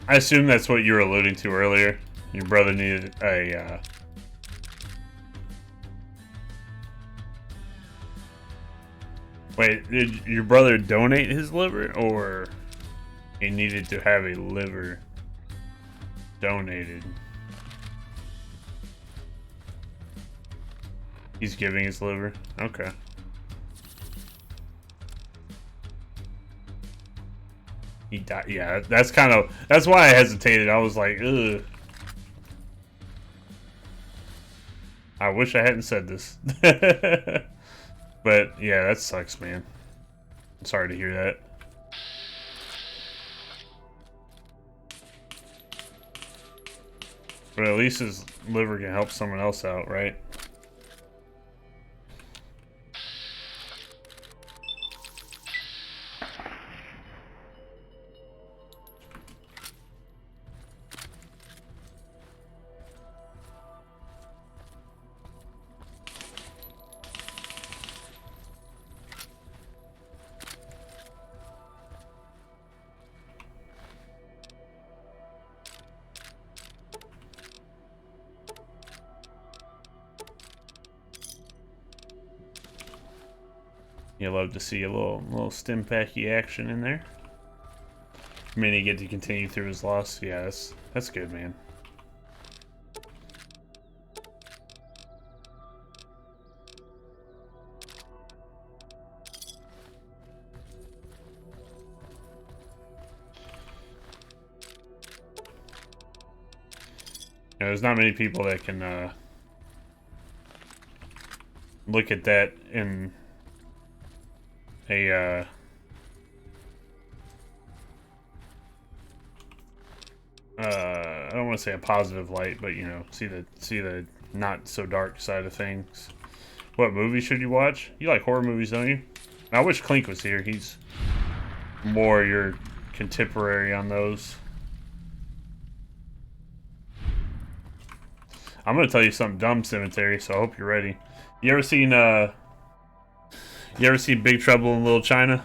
I assume that's what you were alluding to earlier. Your brother needed a, Wait, did your brother donate his liver, or he needed to have a liver donated? He's giving his liver? Okay. He died. Yeah, that's why I hesitated. I was like, ugh. I wish I hadn't said this. But yeah, that sucks, man. I'm sorry to hear that. But at least his liver can help someone else out, right? You love to see a little stim packy action in there. I mean, you get to continue through his loss. Yeah, that's good, man. there's not many people that can look at that in a I don't want to say a positive light, but you know, see the not so dark side of things. What movie should you watch? You like horror movies, don't you? I wish Clink was here. He's more your contemporary on those. I'm gonna tell you something dumb, Cemetery, so I hope you're ready. You ever seen Big Trouble in Little China?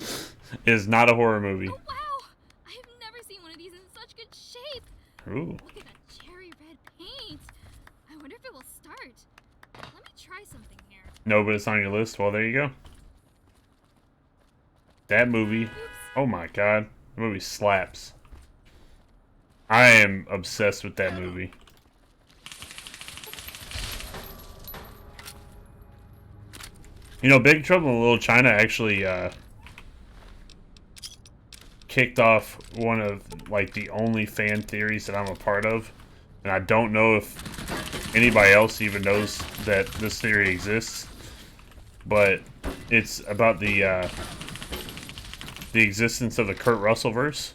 It is not a horror movie. Oh, wow! I have never seen one of these in such good shape. Ooh. Look at that cherry red paint. I wonder if it will start. Let me try something here. No, but it's on your list. Well, there you go. That movie. Oops. Oh my god. The movie slaps. I am obsessed with that movie. You know, Big Trouble in Little China actually kicked off one of like the only fan theories that I'm a part of, and I don't know if anybody else even knows that this theory exists, but it's about the existence of the Kurt Russell verse.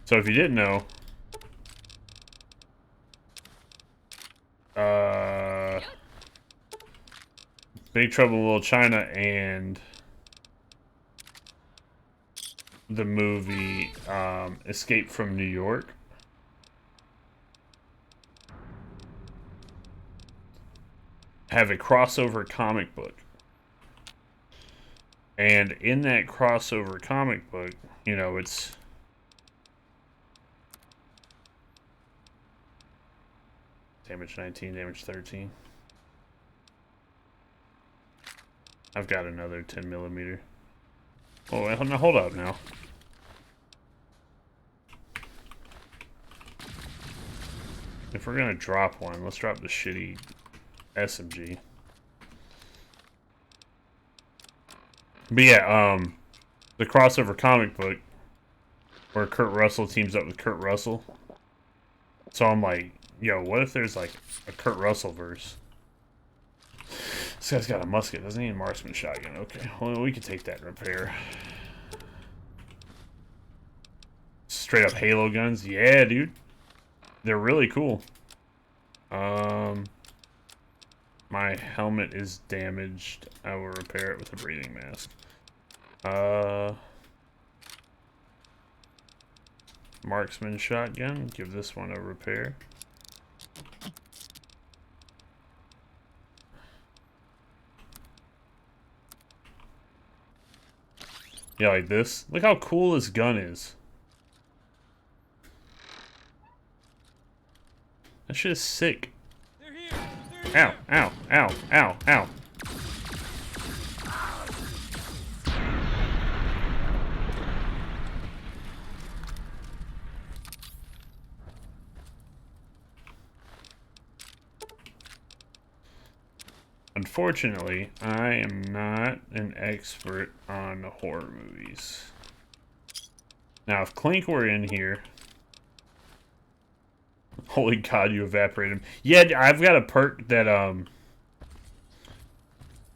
So if you didn't know, Big Trouble in Little China and the movie Escape from New York have a crossover comic book. And in that crossover comic book, you know, it's damage 19, damage 13. I've got another 10mm. Oh, now hold up now. If we're gonna drop one, let's drop the shitty SMG. But yeah, the crossover comic book where Kurt Russell teams up with Kurt Russell. So I'm like, yo, what if there's like a Kurt Russell verse? This guy's got a musket, doesn't he? A marksman shotgun. Okay, well, we can take that in repair. Straight up Halo guns. Yeah, dude. They're really cool. My helmet is damaged. I will repair it with a breathing mask. Marksman shotgun. Give this one a repair. Yeah, like this. Look how cool this gun is. That shit is sick. Ow, ow, ow, ow, ow. Unfortunately, I am not an expert on horror movies. Now, if Clink were in here... Holy God, you evaporated him. Yeah, I've got a perk that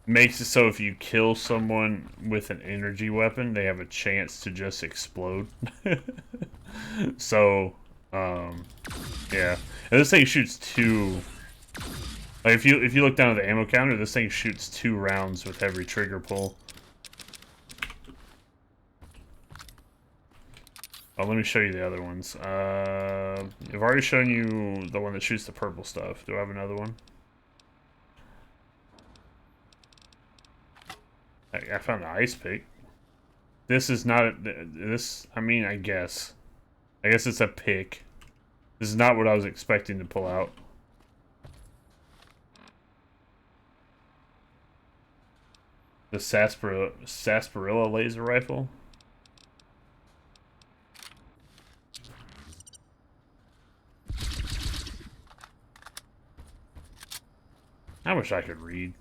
makes it so if you kill someone with an energy weapon, they have a chance to just explode. So, yeah. And this thing shoots two... Like if you look down at the ammo counter, this thing shoots 2 rounds with every trigger pull. Oh, let me show you the other ones. I've already shown you the one that shoots the purple stuff. Do I have another one? I found the ice pick. This is not this. I mean, I guess it's a pick. This is not what I was expecting to pull out. The sarsaparilla laser rifle. I wish I could read.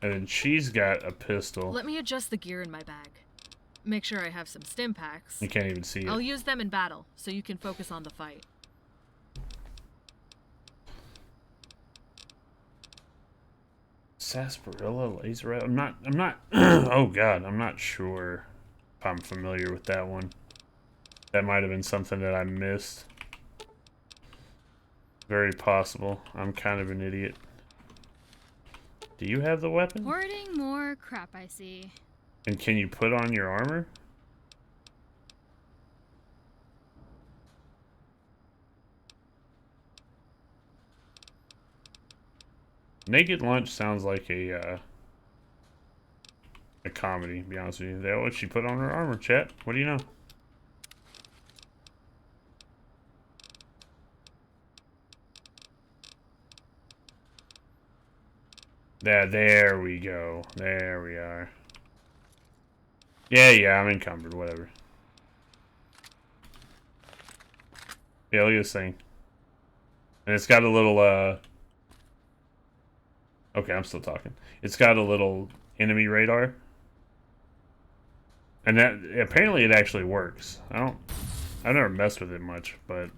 And then she's got a pistol. Let me adjust the gear in my bag. Make sure I have some stim packs. You can't even see it. I'll use them in battle, so you can focus on the fight. Sarsaparilla laser. I'm not. Oh God, I'm not sure if I'm familiar with that one. That might have been something that I missed. Very possible. I'm kind of an idiot. Do you have the weapon? Hoarding more crap, I see. And can you put on your armor? Naked Lunch sounds like a comedy, to be honest with you. That what she put on her armor, chat. What do you know? There we go. There we are. Yeah, I'm encumbered, whatever. Yeah, look at this thing. And it's got a little, okay, I'm still talking. It's got a little enemy radar. And that, apparently it actually works. I've never messed with it much, but...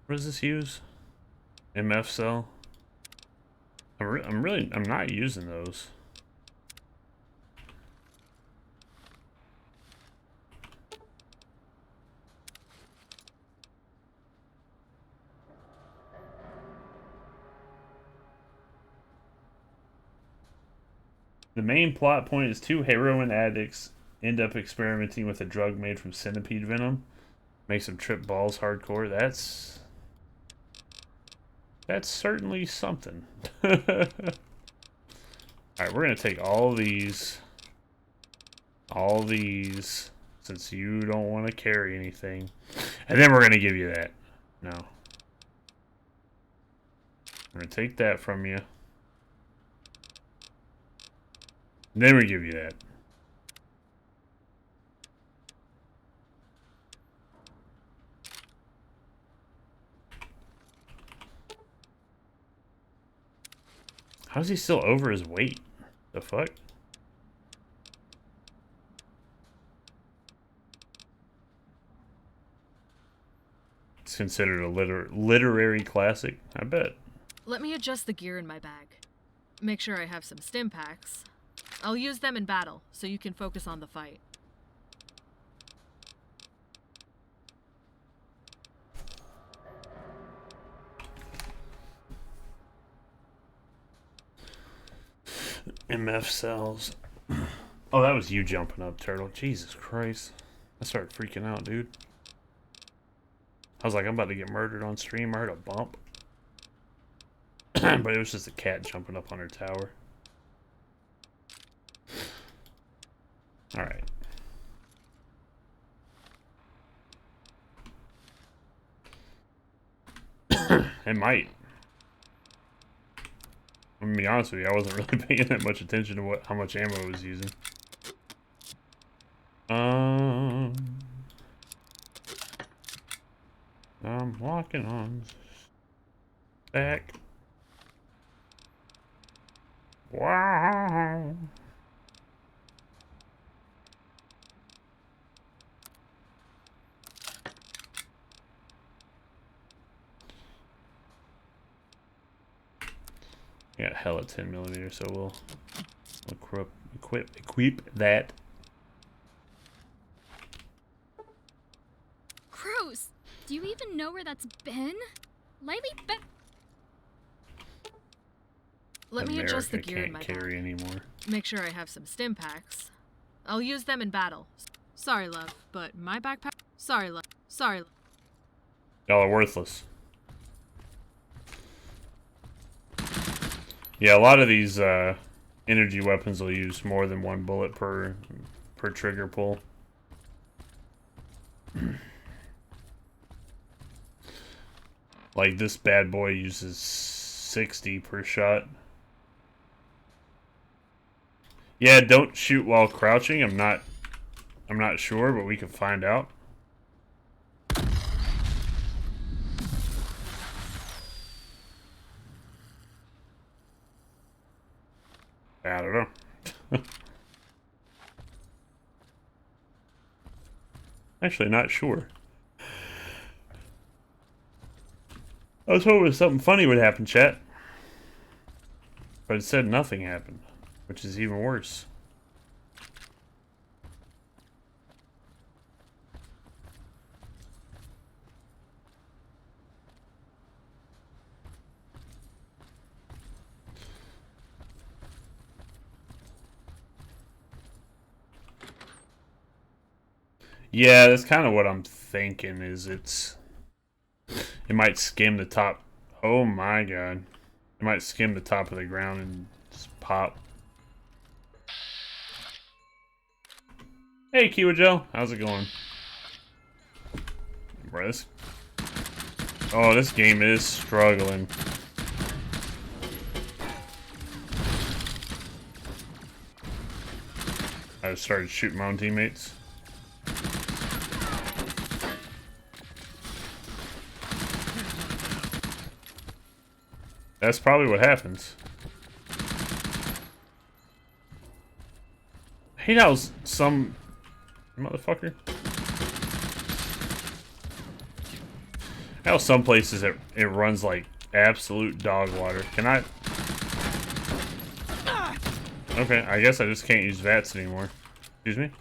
What does this use? MF cell? I'm not using those. The main plot point is two heroin addicts end up experimenting with a drug made from centipede venom. Makes them trip balls hardcore. That's certainly something. Alright, we're gonna take all these, since you don't want to carry anything. And then we're gonna give you that. No. We're gonna take that from you. And then we give you that. How's he still over his weight? The fuck? It's considered a literary classic, I bet. Let me adjust the gear in my bag. Make sure I have some stim packs. I'll use them in battle, so you can focus on the fight. MF cells. Oh, that was you jumping up, Turtle. Jesus Christ. I started freaking out, dude. I was like, I'm about to get murdered on stream. I heard a bump. But it was just a cat jumping up on her tower. Alright. It might. I'm gonna be honest with you, I wasn't really paying that much attention to how much ammo I was using. I'm walking on back. Wow. Yeah, hella 10mm, so we'll equip that. Gross! Do you even know where that's been? Lightly Let me adjust the gear in my can't carry bag. anymore. Make sure I have some stim packs. I'll use them in battle. Sorry, love, but my backpack... Sorry, love. Sorry. Y'all are worthless. Yeah, a lot of these energy weapons will use more than one bullet per trigger pull. Like this bad boy uses 60 per shot. Yeah, don't shoot while crouching. I'm not sure, but we can find out. I don't know. Actually, not sure. I was hoping something funny would happen, chat. But it said nothing happened, which is even worse. Yeah, that's kind of what I'm thinking, is it might skim the top. Oh my god. It might skim the top of the ground and just pop. Hey, Kiwa Joe. How's it going? Bro, this game is struggling. I just started shooting my own teammates. That's probably what happens. I hate how some motherfucker. How some places it runs like absolute dog water. Can I? Okay, I guess I just can't use VATS anymore. Excuse me?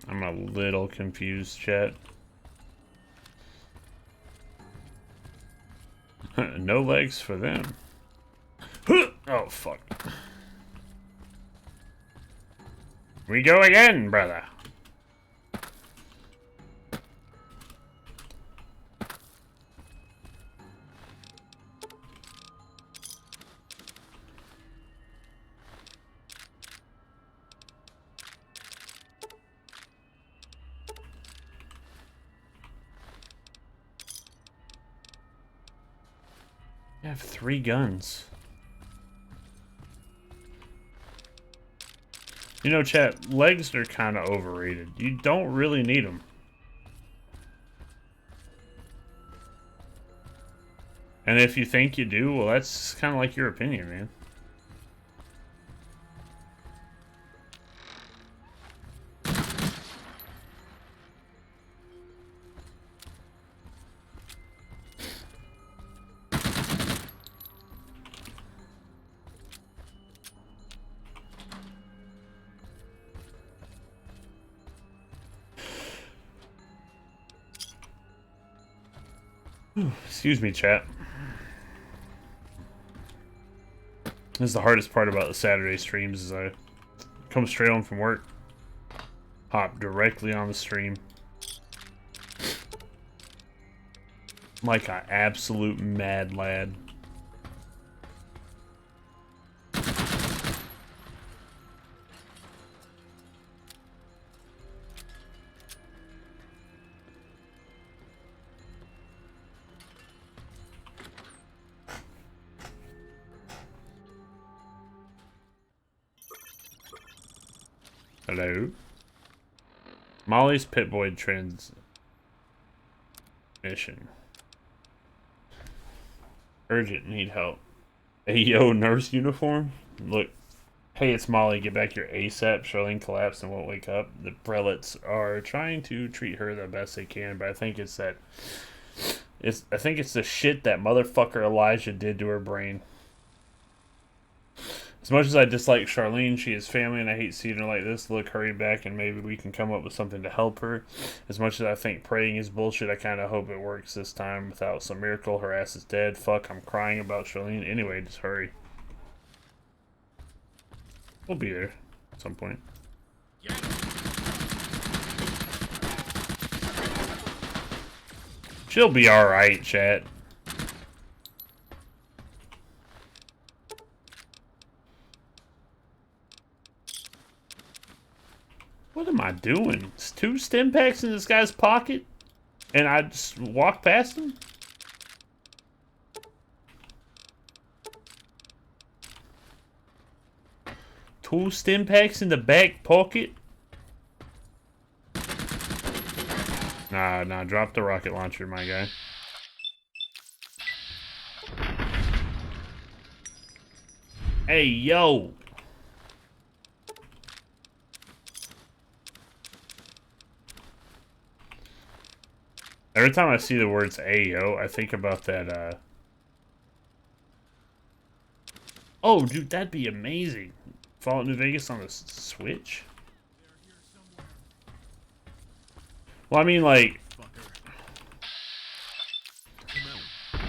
I'm a little confused, chat. No legs for them. Oh, fuck. We go again, brother. I have 3 guns. You know, chat, legs are kind of overrated. You don't really need them. And if you think you do, well, that's kind of like your opinion, man. Excuse me, chat. This is the hardest part about the Saturday streams, is I come straight home from work, hop directly on the stream. I'm like an absolute mad lad. Hello? Molly's Pit-Boy transmission. Urgent, need help. Hey, yo, nurse uniform? Look. Hey, it's Molly. Get back here ASAP. Charlene collapsed and won't wake up. The prelates are trying to treat her the best they can, but I think it's that... I think it's the shit that motherfucker Elijah did to her brain. As much as I dislike Charlene, she is family and I hate seeing her like this. Look, hurry back and maybe we can come up with something to help her. As much as I think praying is bullshit, I kind of hope it works this time. Without some miracle, her ass is dead. Fuck, I'm crying about Charlene. Anyway, just hurry. We'll be there at some point. She'll be alright, chat. What am I doing? It's 2 stim packs in this guy's pocket? And I just walk past him? Two stim packs in the back pocket? Nah, drop the rocket launcher, my guy. Hey, yo! Every time I see the words "ayo," I think about that, Oh, dude, that'd be amazing. Fallout New Vegas on the Switch? Well, I mean, like...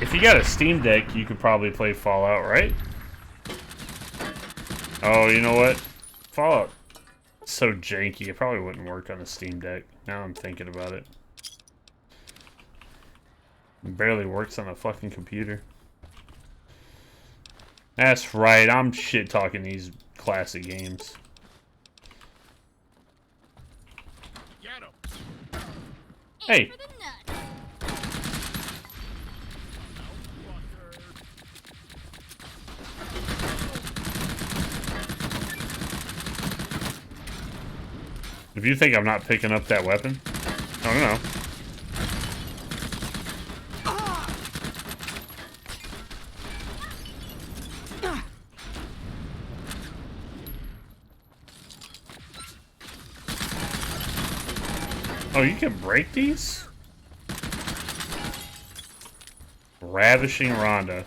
If you got a Steam Deck, you could probably play Fallout, right? Oh, you know what? Fallout... so janky, it probably wouldn't work on a Steam Deck. Now I'm thinking about it. It barely works on a fucking computer. That's right, I'm shit-talking these classic games. Hey! For the nuts. If you think I'm not picking up that weapon, I don't know. Oh, you can break these? Ravishing Rhonda.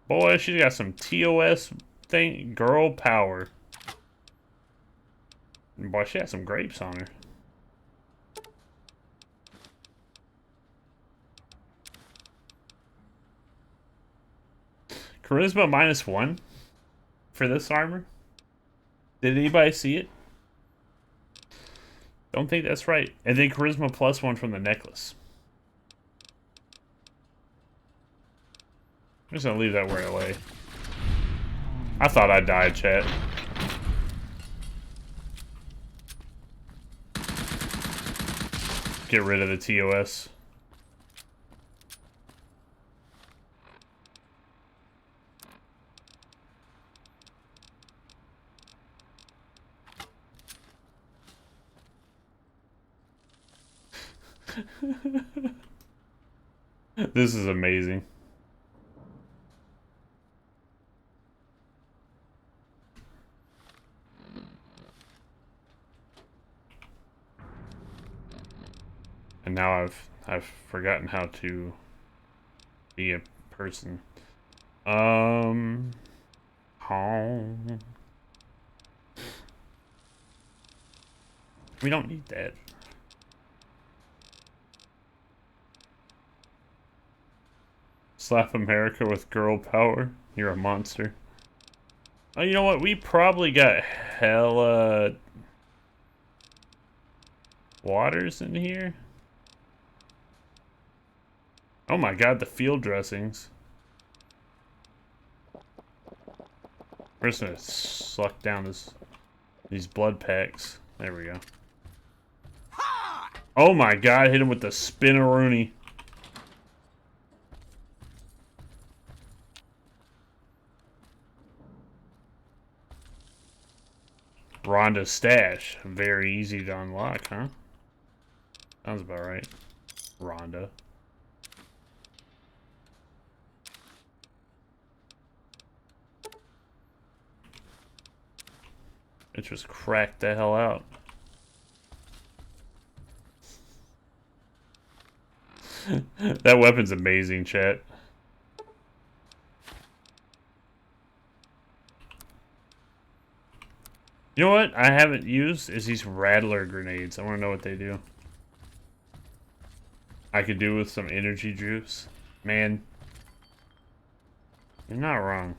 Boy, she's got some TOS thing, girl power. Boy, she has some grapes on her. Charisma -1 for this armor? Did anybody see it? Don't think that's right. And then charisma +1 from the necklace. I'm just gonna leave that where it lay. I thought I died, chat. Get rid of the TOS. This is amazing. And now I've forgotten how to be a person. Home. We don't need that. Slap America with girl power. You're a monster. Oh, you know what? We probably got hella waters in here. Oh my god, the field dressings. We're just gonna suck down these blood packs. There we go. Oh my god, hit him with the spinneroonie. Rhonda's stash. Very easy to unlock, huh? Sounds about right. Rhonda. It just cracked the hell out. That weapon's amazing, chat. You know what I haven't used is these Rattler grenades. I want to know what they do. I could do with some energy juice. Man, you're not wrong.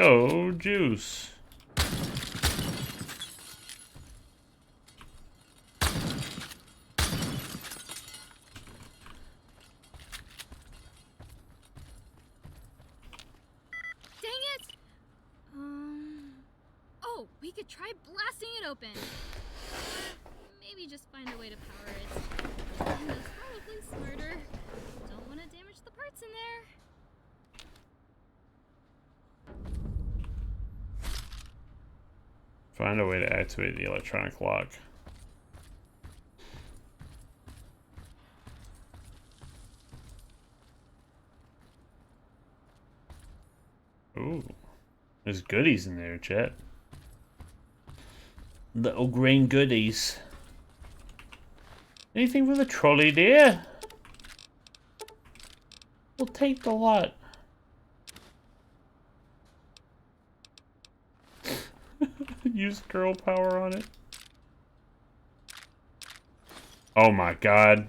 go, juice. Dang it! Oh, we could try blasting it open. Maybe just find a way to power it. That's probably smarter. Don't want to damage the parts in there. Find a way to activate the electronic lock. Ooh, there's goodies in there, chat. Little green goodies. Anything for the trolley, dear? We'll take the lot. Use girl power on it. Oh my god.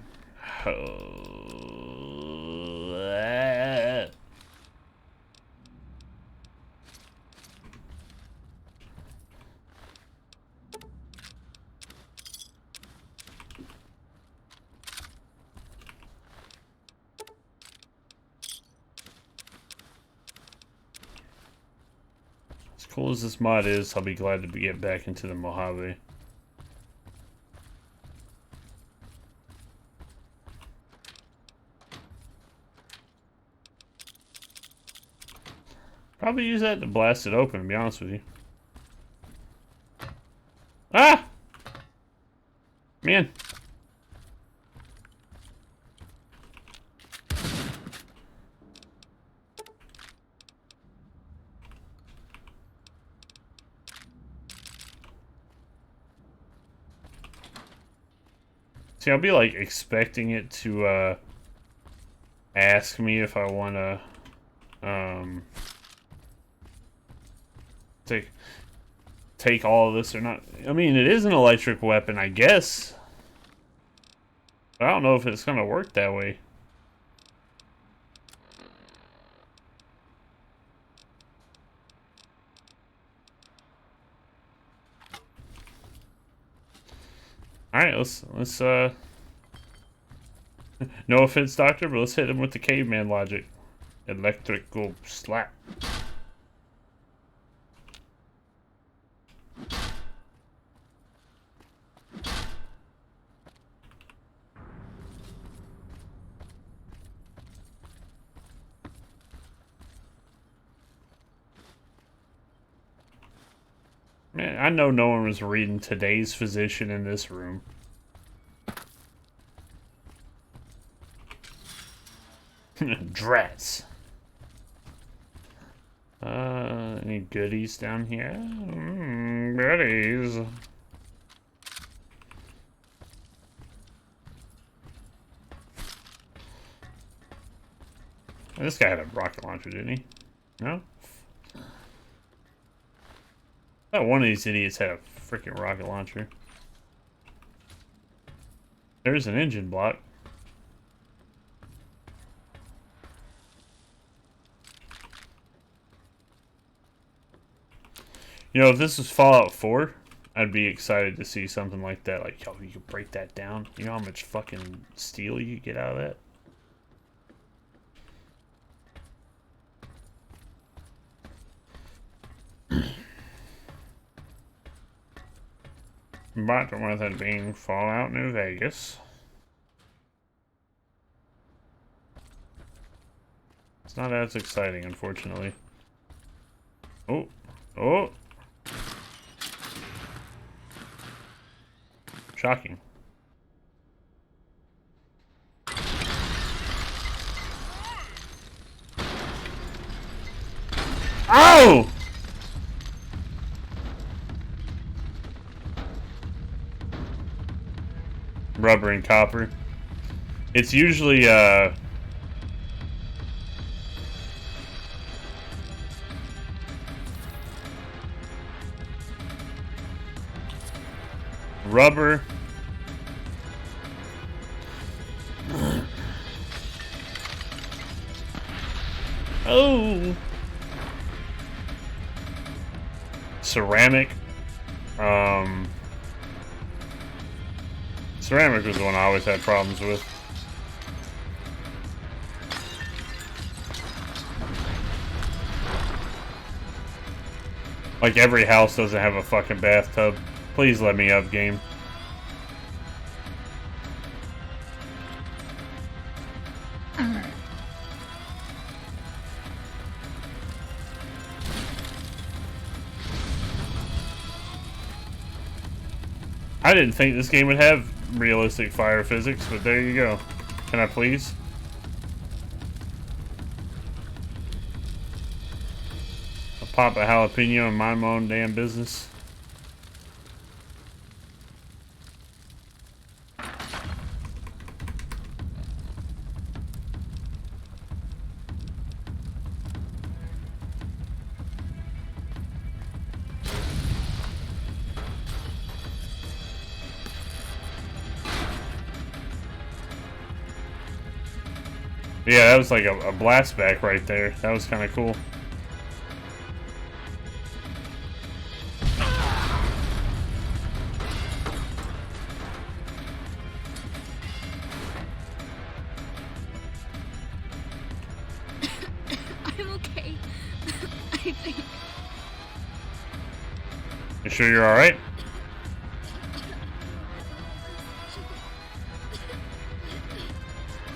As cool as this mod is, I'll be glad to get back into the Mojave. Probably use that to blast it open, to be honest with you. Ah! Man. See, I'll be like expecting it to ask me if I want to take all of this or not. I mean, it is an electric weapon, I guess. But I don't know if it's gonna work that way. Alright, let's no offense, Doctor, but let's hit him with the caveman logic. Electrical slap. Man, I know no one was reading Today's Physician in this room. Drats. Any goodies down here? Goodies. This guy had a rocket launcher, didn't he? No? I thought one of these idiots had a freaking rocket launcher. There's an engine block. You know, if this was Fallout 4, I'd be excited to see something like that. Like, yo, you could break that down. You know how much fucking steel you could get out of that? But with it being Fallout New Vegas, it's not as exciting, unfortunately. Oh, oh. Shocking. Oh! Rubber and copper. It's usually rubber. Oh. ceramic. Ceramic was the one I always had problems with. Like every house doesn't have a fucking bathtub. Please let me up, game. I didn't think this game would have realistic fire physics, but there you go. Can I please? I'll pop a jalapeno and mind my own damn business. Yeah, that was like a blast back right there. That was kind of cool. I'm okay. I think. You sure you're alright?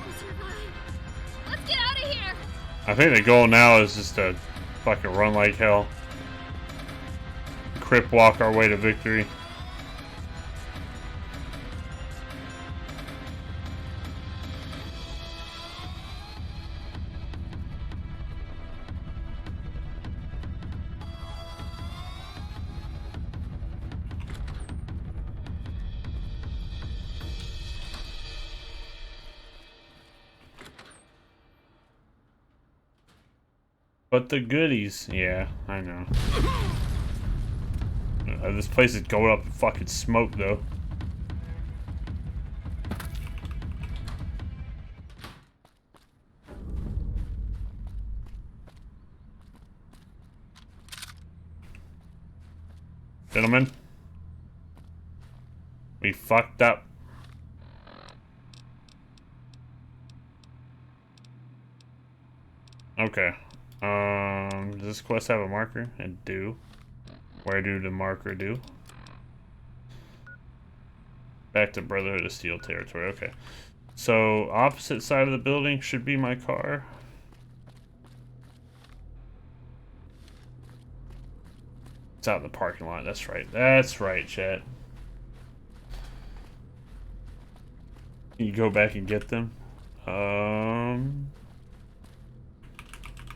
We'll survive. Let's get out of here. I think the goal now is just to fucking run like hell. Crip walk our way to victory. But the goodies, yeah, I know. This place is going up in fucking smoke, though. Gentlemen, we fucked up. Okay. Does this quest have a marker? It do. Where do the marker do? Back to Brotherhood of Steel territory. Okay. So, opposite side of the building should be my car. It's out in the parking lot. That's right. That's right, chat. Can you go back and get them?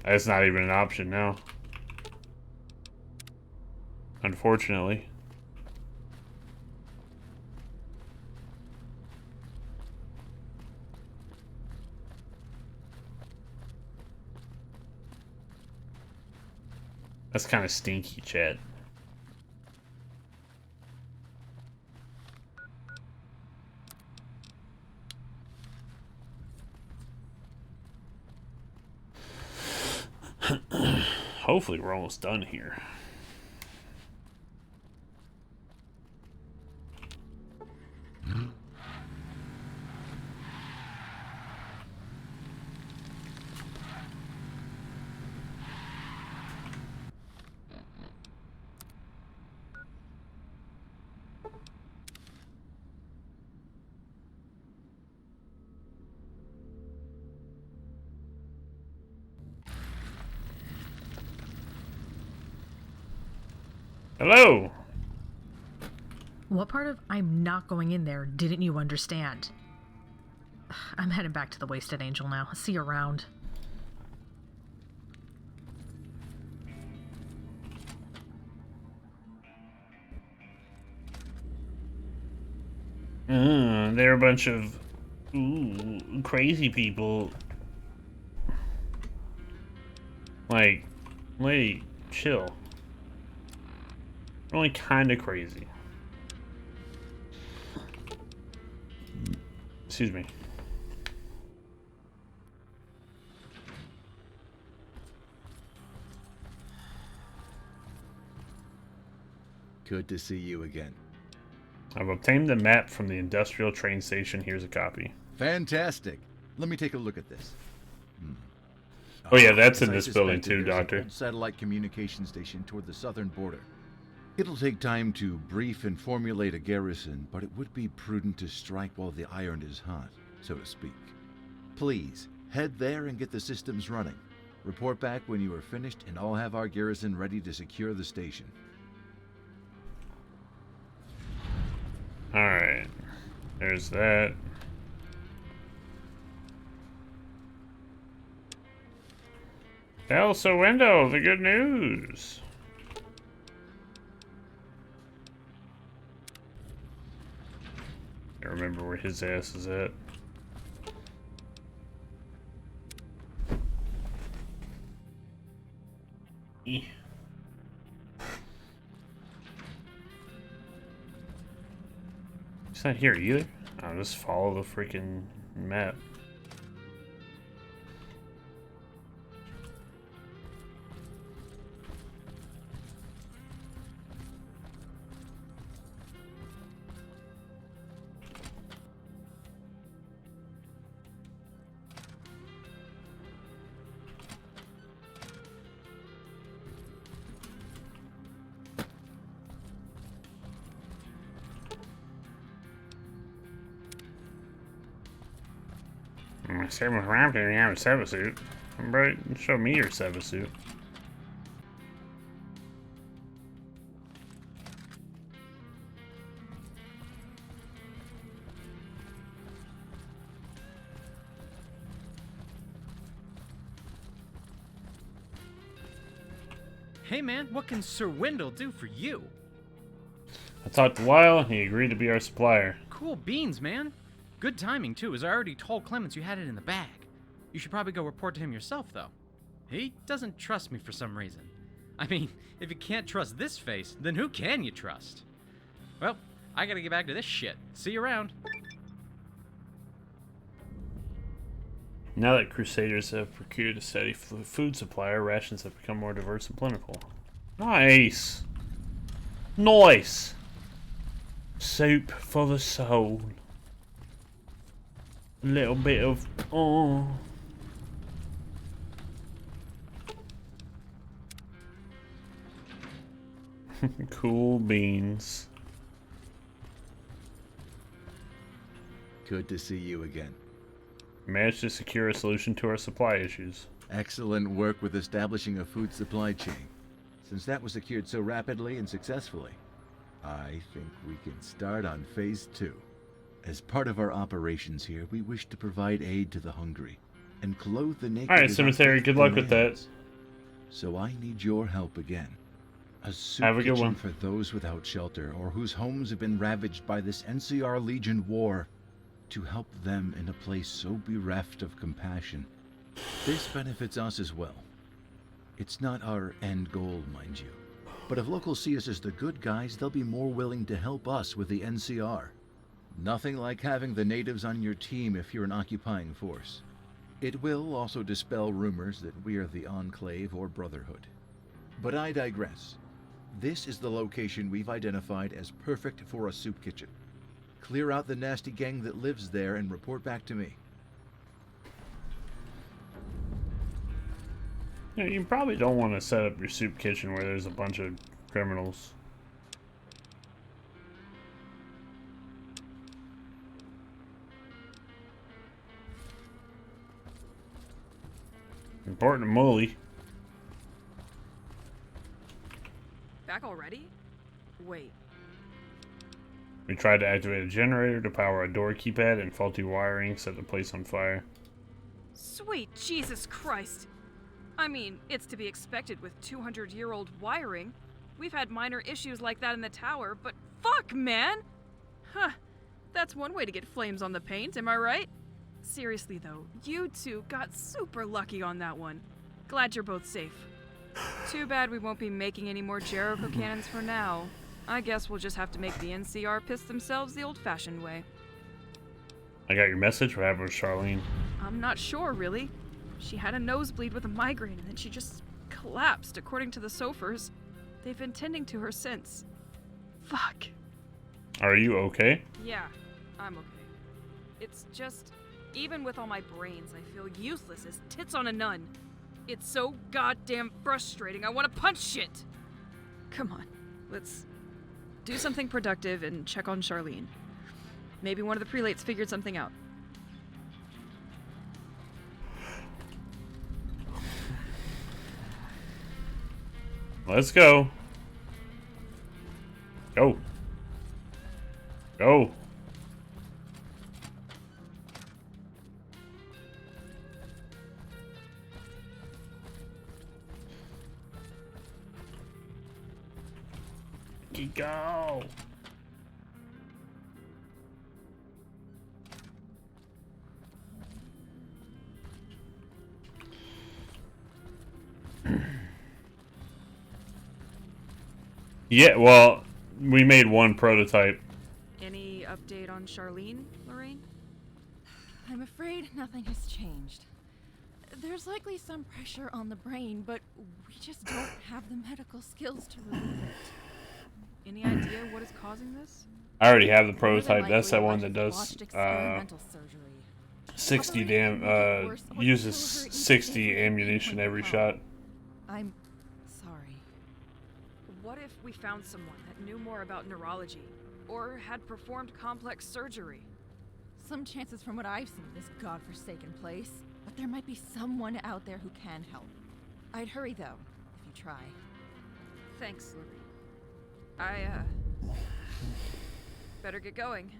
That's not even an option now. Unfortunately. That's kind of stinky, chat. Hopefully we're almost done here. Hello! What part of I'm not going in there didn't you understand? I'm heading back to the Wasted Angel now. See you around. They're a bunch of crazy people. Like, lady, chill. They're only kind of crazy. Excuse me. Good to see you again. I've obtained the map from the industrial train station. Here's a copy. Fantastic. Let me take a look at this. Oh yeah, that's in As I this building suspected, too, there's an Doctor. old satellite communication station toward the southern border. It'll take time to brief and formulate a garrison, but it would be prudent to strike while the iron is hot, so to speak. Please, head there and get the systems running. Report back when you are finished, and I'll have our garrison ready to secure the station. Alright. There's that. Also, window, the good news. I remember where his ass is at. Eh. He's not here either. I'll just follow the freaking map. Same with Raptor, you have a Sevasuit. Right, show me your Sevasuit. Hey man, what can Sir Wendell do for you? I talked to Lyle, and he agreed to be our supplier. Cool beans, man. Good timing, too, as I already told Clemens you had it in the bag. You should probably go report to him yourself, though. He doesn't trust me for some reason. I mean, if you can't trust this face, then who can you trust? Well, I gotta get back to this shit. See you around. Now that Crusaders have procured a steady food supply, our rations have become more diverse and plentiful. Nice! Nice! Soup for the soul. A little bit of... oh... cool beans. Good to see you again. Managed to secure a solution to our supply issues. Excellent work with establishing a food supply chain. Since that was secured so rapidly and successfully, I think we can start on phase 2. As part of our operations here, we wish to provide aid to the hungry and clothe the naked. Alright, Cemetery, good luck with that. So I need your help again. A soup Have a good kitchen one. for those without shelter or whose homes have been ravaged by this NCR Legion war, to help them in a place so bereft of compassion. This benefits us as well. It's not our end goal, mind you. But if locals see us as the good guys, they'll be more willing to help us with the NCR. Nothing like having the natives on your team if you're an occupying force. It will also dispel rumors that we are the Enclave or Brotherhood. But I digress. This is the location we've identified as perfect for a soup kitchen. Clear out the nasty gang that lives there and report back to me. Yeah, you probably don't want to set up your soup kitchen where there's a bunch of criminals. Important to Mully. Back already? Wait. We tried to activate a generator to power a door keypad, and faulty wiring set the place on fire. Sweet Jesus Christ! I mean, it's to be expected with 200-year-old wiring. We've had minor issues like that in the tower, but fuck, man! Huh. That's one way to get flames on the paint, am I right? Seriously though, you two got super lucky on that one. Glad you're both safe. Too bad we won't be making any more Jericho cannons for now. I guess we'll just have to make the NCR piss themselves the old-fashioned way. I got your message. What happened with Charlene? I'm not sure, really. She had a nosebleed with a migraine and then she just collapsed, according to the Sofers. They've been tending to her since. Fuck. Are you okay? Yeah, I'm okay. It's just, even with all my brains, I feel useless as tits on a nun. It's so goddamn frustrating. I want to punch shit. Come on, let's do something productive and check on Charlene. Maybe one of the prelates figured something out. Let's go. Go. Go. Go. Yeah, well, we made one prototype. Any update on Charlene, Lorraine? I'm afraid nothing has changed. There's likely some pressure on the brain, but we just don't have the medical skills to relieve it. Any idea what is causing this? I already have the More than prototype. That's likely that a one bunch that of does botched experimental surgery. 60 Operating damn would get worse or uses kill her 60 instantly. ammunition every shot. I'm sorry. What if we found someone that knew more about neurology, or had performed complex surgery? Some chances from what I've seen in this godforsaken place, but there might be someone out there who can help. I'd hurry though, if you try. Thanks, Lorraine. Better get going.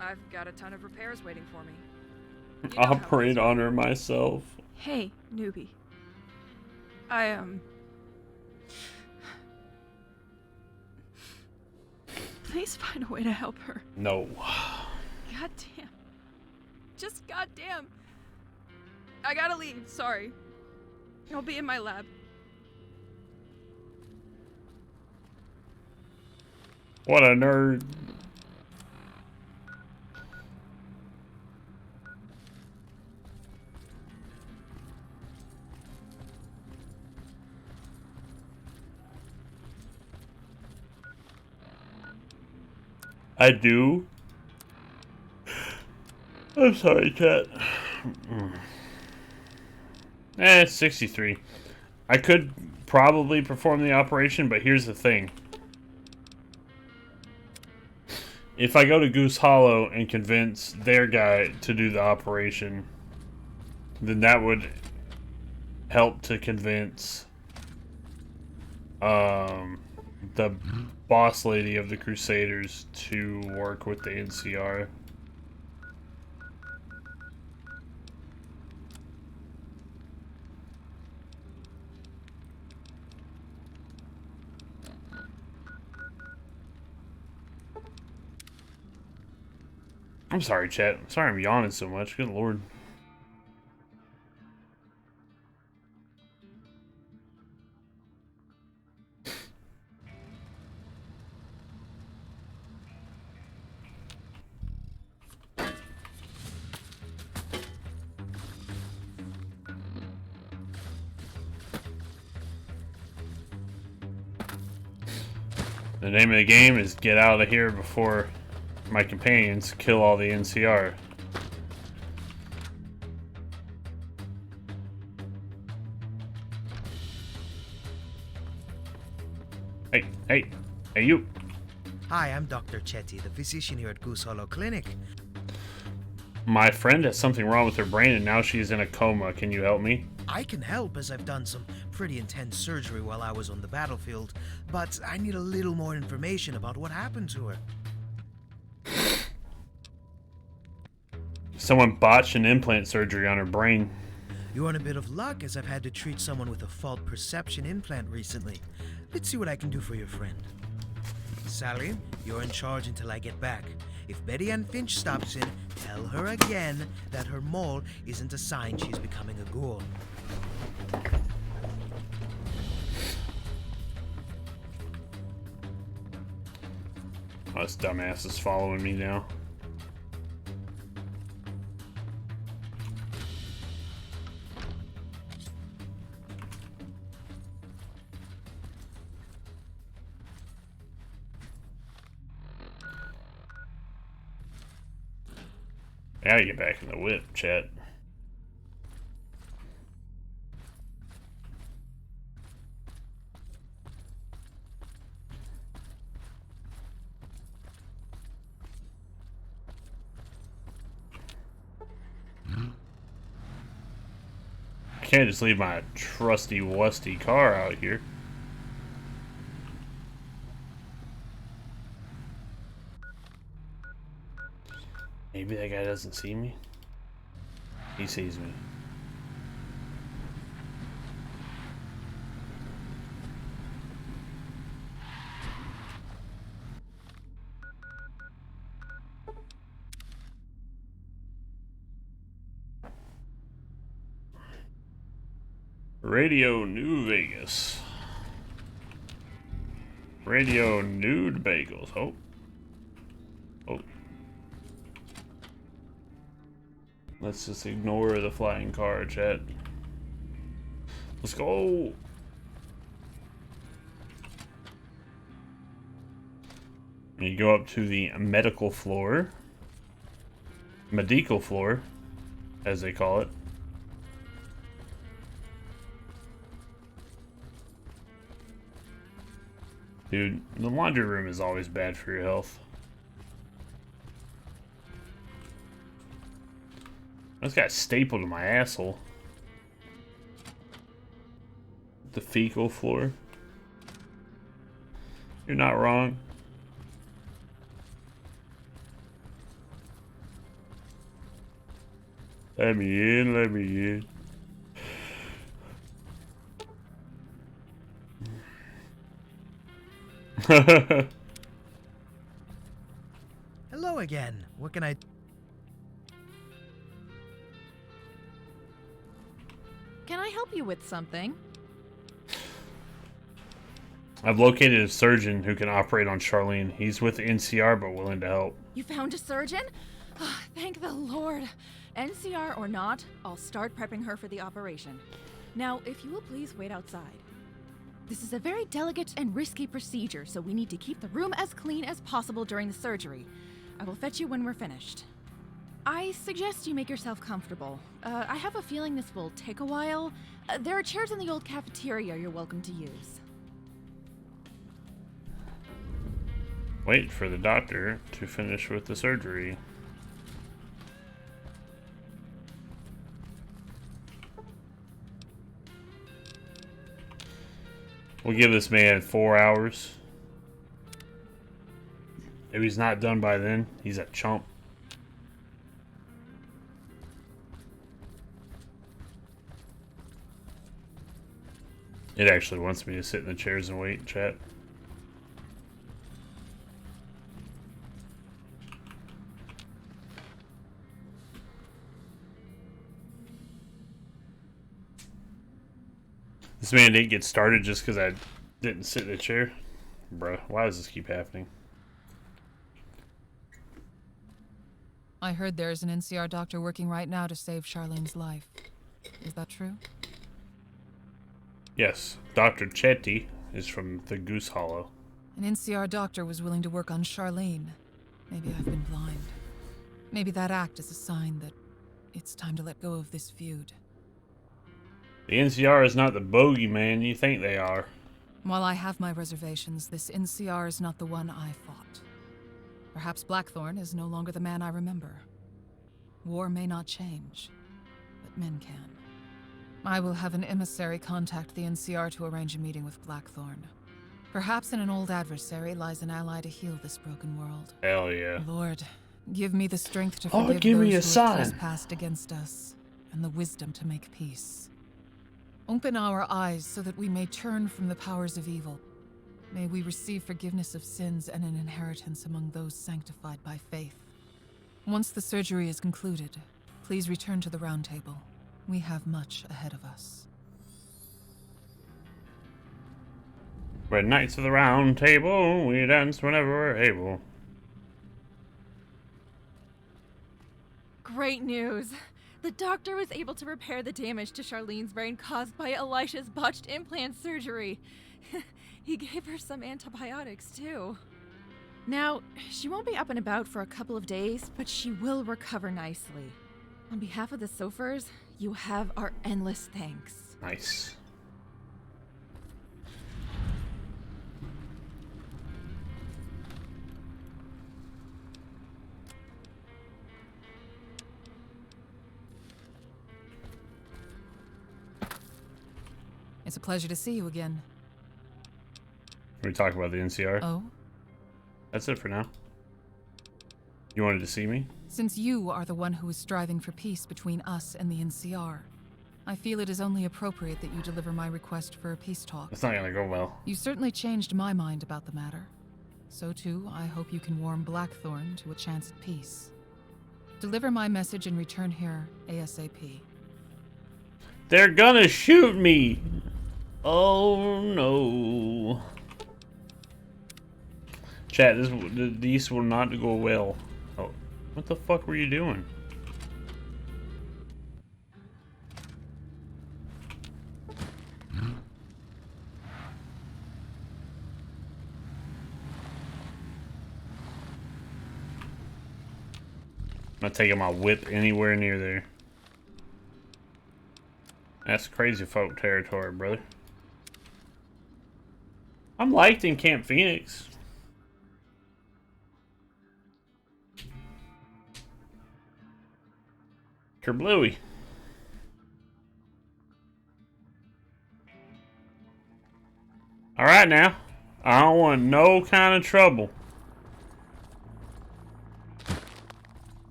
I've got a ton of repairs waiting for me. You know how Operate those on work. her myself. Hey, newbie. Please find a way to help her. No. Goddamn. Just goddamn. I gotta leave, sorry. I'll be in my lab. What a nerd. I do. I'm sorry, chat. It's 63. I could probably perform the operation, but here's the thing. If I go to Goose Hollow and convince their guy to do the operation, then that would help to convince the boss lady of the Crusaders to work with the NCR. I'm sorry, chat. Sorry I'm yawning so much. Good lord. The name of the game is get out of here before my companions kill all the NCR. Hey, you. Hi, I'm Dr. Chetty, the physician here at Goose Hollow Clinic. My friend has something wrong with her brain and now she's in a coma. Can you help me? I can help as I've done some pretty intense surgery while I was on the battlefield, but I need a little more information about what happened to her. Someone botched an implant surgery on her brain. You're on a bit of luck as I've had to treat someone with a fault perception implant recently. Let's see what I can do for your friend. Sally, you're in charge until I get back. If Betty Ann Finch stops in, tell her again that her mole isn't a sign she's becoming a ghoul. Oh, this dumbass is following me now. I gotta get back in the whip, chat. I can't just leave my trusty wusty car out here. Maybe that guy doesn't see me. He sees me. Radio New Vegas. Radio Nude Bagels. Oh. Oh. Let's just ignore the flying car, chat. Let's go. You go up to the medical floor. Medical floor, as they call it. Dude, the laundry room is always bad for your health. I just got stapled to my asshole. The fecal floor. You're not wrong. Let me in, let me in. Hello again. What can I... Can I help you with something? I've located a surgeon who can operate on Charlene. He's with NCR but willing to help. You found a surgeon? Ah, thank the Lord. NCR or not, I'll start prepping her for the operation. Now, if you will please wait outside. This is a very delicate and risky procedure, so we need to keep the room as clean as possible during the surgery. I will fetch you when we're finished. I suggest you make yourself comfortable. I have a feeling this will take a while. There are chairs in the old cafeteria you're welcome to use. Wait for the doctor to finish with the surgery. We'll give this man 4 hours. If he's not done by then, he's a chump. It actually wants me to sit in the chairs and wait, chat. This man didn't get started just because I didn't sit in a chair. Bruh, why does this keep happening? I heard there's an NCR doctor working right now to save Charlene's life. Is that true? Yes, Dr. Chetty is from the Goose Hollow. An NCR doctor was willing to work on Charlene. Maybe I've been blind. Maybe that act is a sign that it's time to let go of this feud. The NCR is not the bogeyman you think they are. While I have my reservations, this NCR is not the one I fought. Perhaps Blackthorn is no longer the man I remember. War may not change, but men can. I will have an emissary contact the NCR to arrange a meeting with Blackthorn. Perhaps in an old adversary lies an ally to heal this broken world. Hell yeah. Lord, give me the strength to Oh, forgive give me a those who have sign. trespassed against us, and the wisdom to make peace. Open our eyes so that we may turn from the powers of evil. May we receive forgiveness of sins and an inheritance among those sanctified by faith. Once the surgery is concluded, please return to the round table. We have much ahead of us. We're knights of the round table, we dance whenever we're able. Great news! The doctor was able to repair the damage to Charlene's brain caused by Elisha's botched implant surgery. He gave her some antibiotics, too. Now, she won't be up and about for a couple of days, but she will recover nicely. On behalf of the Sofers, you have our endless thanks. Nice. It's a pleasure to see you again. We talk about the NCR. Oh? That's it for now. You wanted to see me? Since you are the one who is striving for peace between us and the NCR, I feel it is only appropriate that you deliver my request for a peace talk. It's not gonna go well. You certainly changed my mind about the matter. So too, I hope you can warm Blackthorn to a chance at peace. Deliver my message and return here ASAP. They're gonna shoot me! Oh no. Chat, these will not go well. Oh, what the fuck were you doing? I'm not taking my whip anywhere near there. That's crazy folk territory, brother. I'm liked in Camp Phoenix. Kerbluey. Alright now. I don't want no kind of trouble.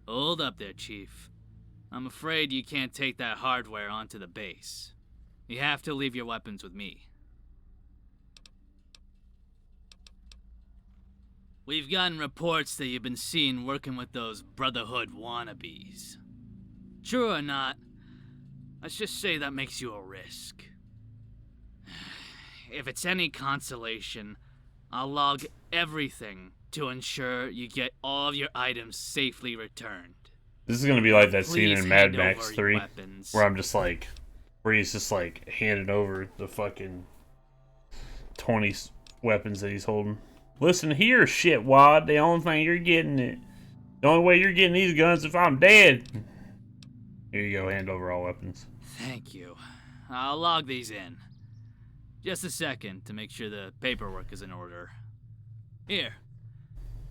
Hold up there, Chief. I'm afraid you can't take that hardware onto the base. You have to leave your weapons with me. We've gotten reports that you've been seen working with those Brotherhood wannabes. True or not, let's just say that makes you a risk. If it's any consolation, I'll log everything to ensure you get all of your items safely returned. This is gonna be like that scene Please in Mad hand Max over 3, your weapons. where I'm just like, where he's just like handing over the fucking 20 weapons that he's holding. Listen here, shitwad. The only thing you're getting it. The only way you're getting these guns if I'm dead. Here you go, hand over all weapons. Thank you. I'll log these in. Just a second to make sure the paperwork is in order. Here,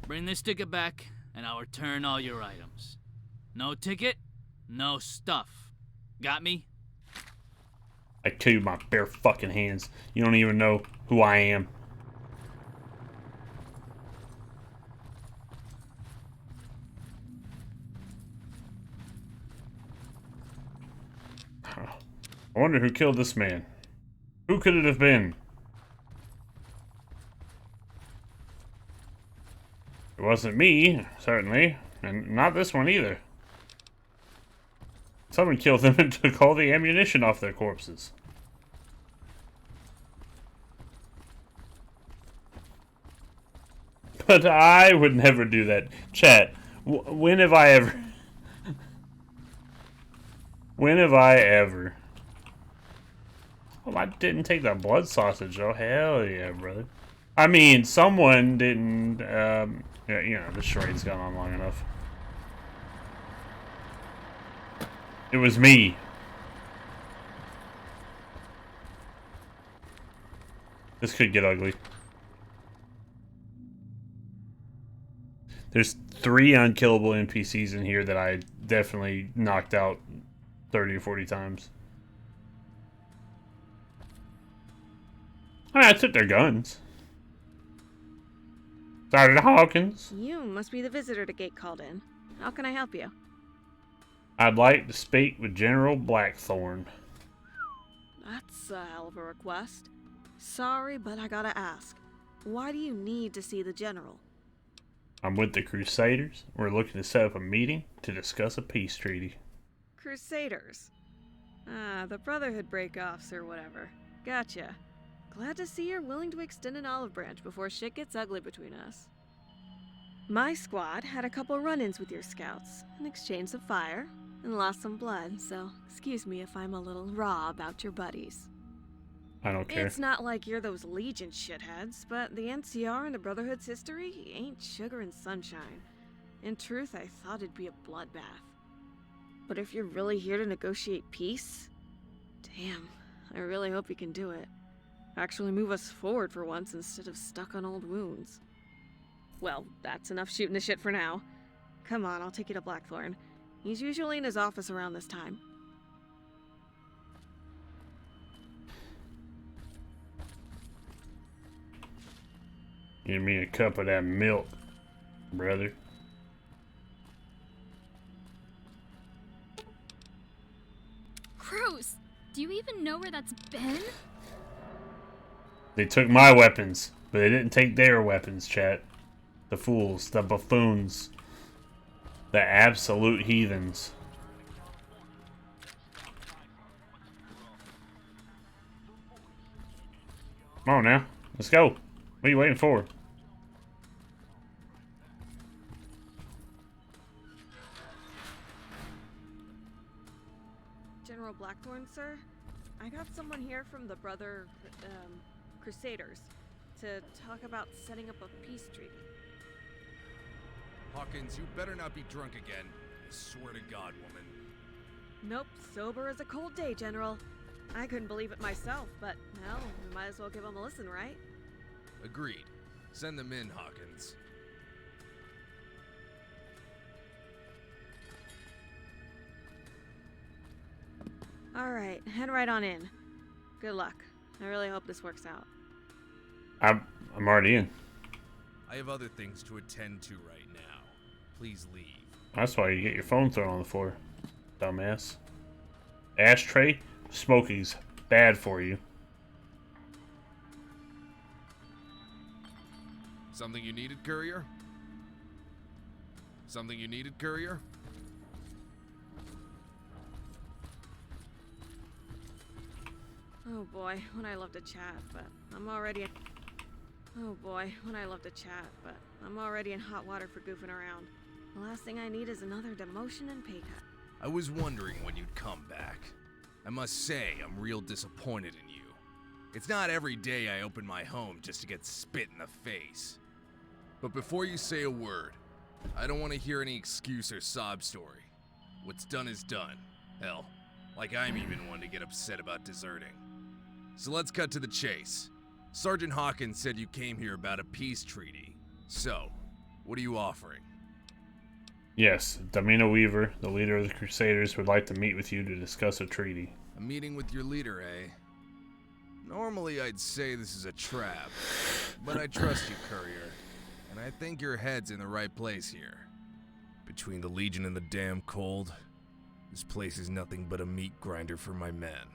bring this ticket back, and I'll return all your items. No ticket, no stuff. Got me? I kill you with my bare fucking hands. You don't even know who I am. I wonder who killed this man. Who could it have been? It wasn't me, certainly, and not this one either. Someone killed them and took all the ammunition off their corpses. But I would never do that. Chat, when have I ever... When have I ever... Well, I didn't take that blood sausage, oh hell yeah, brother. I mean, someone didn't, yeah, you know, the charade's gone on long enough. It was me. This could get ugly. There's 3 unkillable NPCs in here that I definitely knocked out 30 or 40 times. I mean, I took their guns. Sergeant Hawkins. You must be the visitor the gate called in. How can I help you? I'd like to speak with General Blackthorn. That's a hell of a request. Sorry, but I gotta ask. Why do you need to see the general? I'm with the Crusaders. We're looking to set up a meeting to discuss a peace treaty. Crusaders. Ah, the Brotherhood break-offs or whatever. Gotcha. Glad to see you're willing to extend an olive branch before shit gets ugly between us. My squad had a couple run-ins with your scouts and exchanged some fire and lost some blood, so excuse me if I'm a little raw about your buddies. I don't care. It's not like you're those Legion shitheads, but the NCR and the Brotherhood's history ain't sugar and sunshine. In truth, I thought it'd be a bloodbath. But if you're really here to negotiate peace, damn, I really hope you can do it. Actually move us forward for once instead of stuck on old wounds. Well, that's enough shooting the shit for now. Come on, I'll take you to Blackthorn. He's usually in his office around this time. Give me a cup of that milk, brother. Gross! Do you even know where that's been? They took my weapons, but they didn't take their weapons, chat. The fools, the buffoons, the absolute heathens. Come on now, let's go. What are you waiting for? General Blackthorn, sir? I got someone here from the Crusaders to talk about setting up a peace treaty. Hawkins, you better not be drunk again. I swear to God, woman. Nope, sober as a cold day, General. I couldn't believe it myself, but, well, we might as well give them a listen, right? Agreed. Send them in, Hawkins. Alright, head right on in. Good luck. I really hope this works out. I'm already in. I have other things to attend to right now. Please leave. That's why you get your phone thrown on the floor, dumbass. Ashtray, smoking's bad for you. Something you needed, courier? Something you needed, courier? Oh boy, when I love to chat, but I'm already Oh boy, when I love to chat, but I'm already in hot water for goofing around. The last thing I need is another demotion and pay cut. I was wondering when you'd come back. I must say, I'm real disappointed in you. It's not every day I open my home just to get spit in the face. But before you say a word, I don't want to hear any excuse or sob story. What's done is done. Hell, like I'm even one to get upset about deserting. So let's cut to the chase. Sergeant Hawkins said you came here about a peace treaty. So, what are you offering? Yes, Damina Weaver, the leader of the Crusaders, would like to meet with you to discuss a treaty. A meeting with your leader, eh? Normally I'd say this is a trap, but I trust you, courier, and I think your head's in the right place here. Between the Legion and the damn cold, this place is nothing but a meat grinder for my men.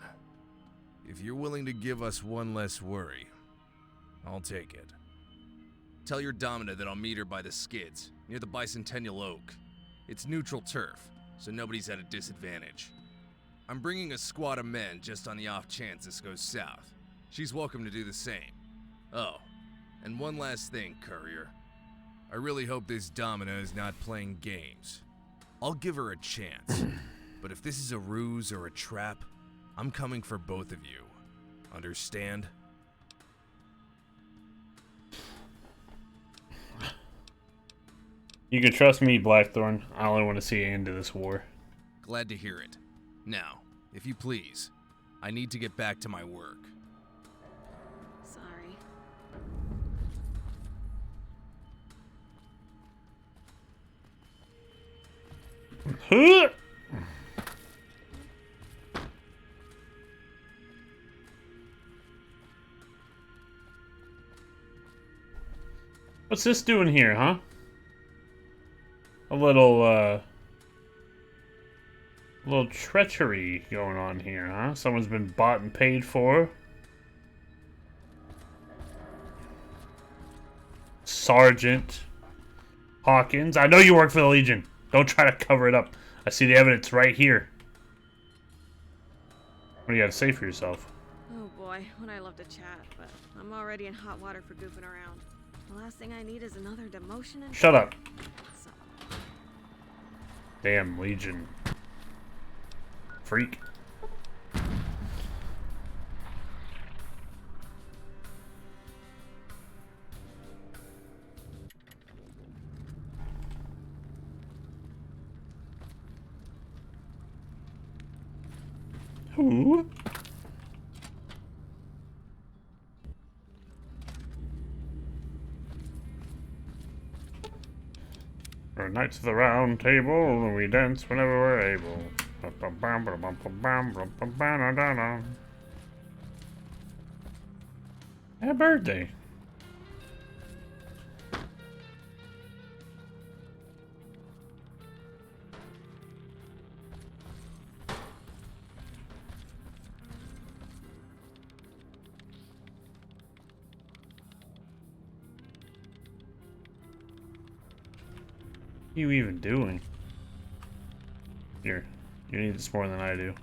If you're willing to give us one less worry, I'll take it. Tell your Domina that I'll meet her by the skids, near the Bicentennial Oak. It's neutral turf, so nobody's at a disadvantage. I'm bringing a squad of men just on the off chance this goes south. She's welcome to do the same. Oh, and one last thing, courier. I really hope this Domina is not playing games. I'll give her a chance, but if this is a ruse or a trap, I'm coming for both of you. Understand? You can trust me, Blackthorn. I only want to see an end to this war. Glad to hear it. Now, if you please, I need to get back to my work. Sorry. Huh? What's this doing here, huh? A little treachery going on here, huh? Someone's been bought and paid for. Sergeant Hawkins. I know you work for the Legion. Don't try to cover it up. I see the evidence right here. What do you got to say for yourself? Oh boy, when I love to chat, but I'm already in hot water for goofing around. The last thing I need is another demotion and... Shut up. Damn Legion. Freak. Who? We're Knights of the Round Table, and we dance whenever we're able. Happy birthday. What are you even doing? Here, you need this more than I do.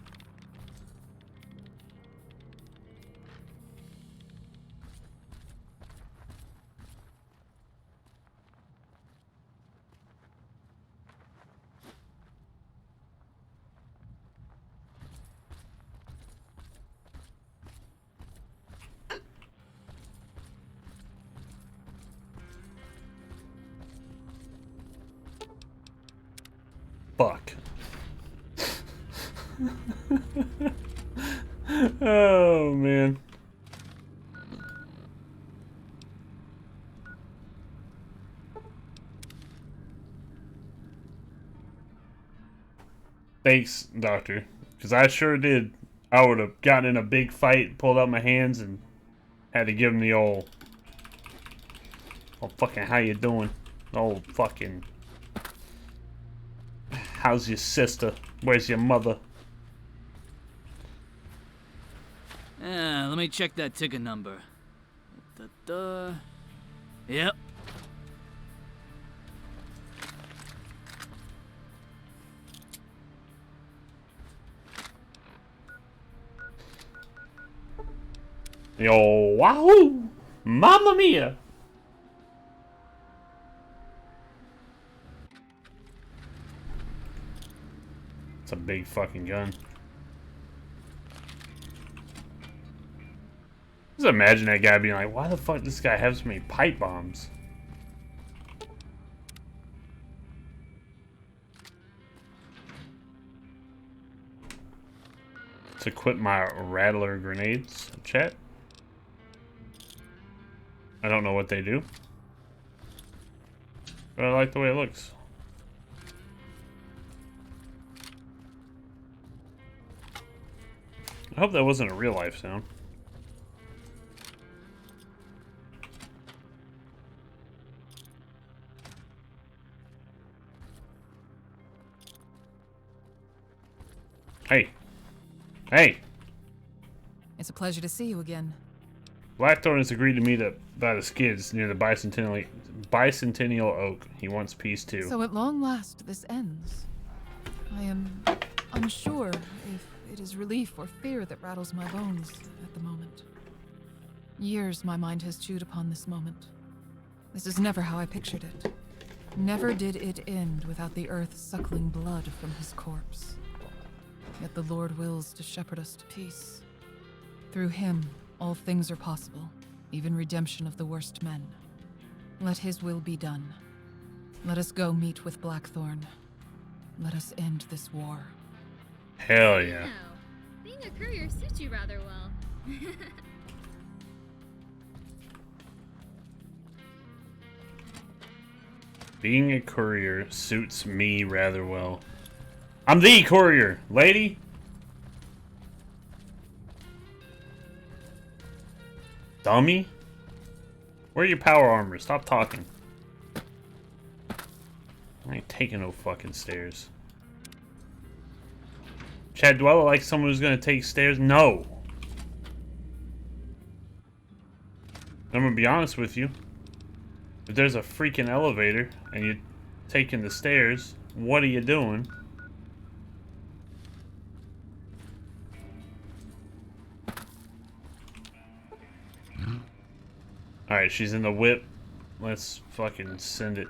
Fuck. Oh, man. Thanks, Doctor. Because I sure did. I would have gotten in a big fight, pulled out my hands, and had to give him the old... Oh, fucking, how you doing? Old fucking... How's your sister? Where's your mother? Let me check that ticket number. Yep. Yo, wahoo! Mamma mia! It's a big fucking gun. Just imagine that guy being like, why the fuck does this guy have so many pipe bombs? To equip my rattler grenades, chat. I don't know what they do, but I like the way it looks. I hope that wasn't a real life sound. Hey. Hey. It's a pleasure to see you again. Blackthorn has agreed to meet up by the skids near the bicentennial oak. He wants peace too. So at long last, this ends. I am unsure if it is relief or fear that rattles my bones at the moment. Years my mind has chewed upon this moment. This is never how I pictured it. Never did it end without the earth suckling blood from his corpse. Yet the Lord wills to shepherd us to peace. Through him, all things are possible, even redemption of the worst men. Let his will be done. Let us go meet with Blackthorn. Let us end this war. Hell yeah. Wow. Being a courier suits you rather well. Being a courier suits me rather well. I'm the courier, lady! Dummy? Where are your power armor? Stop talking. I ain't taking no fucking stairs. Chad, do I look like someone who's gonna take stairs? No! I'm gonna be honest with you. If there's a freaking elevator and you're taking the stairs, what are you doing? Alright, she's in the whip. Let's fucking send it.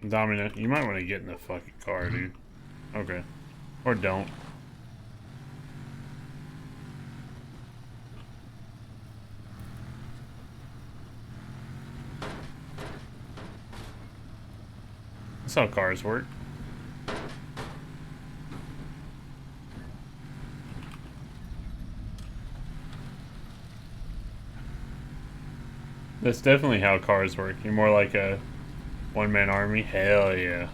Domino, you might want to get in the fucking car, dude. Okay. Or don't. That's how cars work. That's definitely how cars work. You're more like a one-man army. Hell yeah.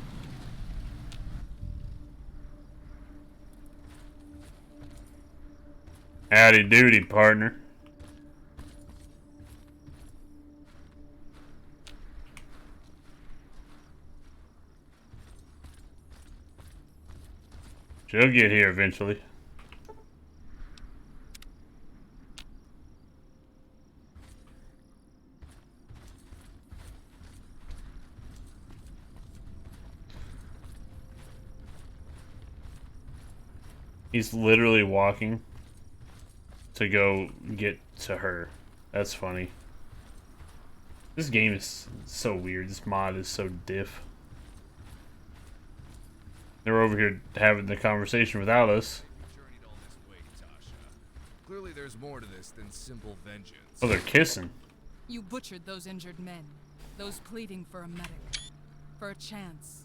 Howdy doody, partner. She'll get here eventually. He's literally walking to go get to her. That's funny. This game is so weird. This mod is so diff. They're over here having the conversation without us. Clearly there's more to this than simple vengeance. Oh, they're kissing. You butchered those injured men, those pleading for a medic, for a chance.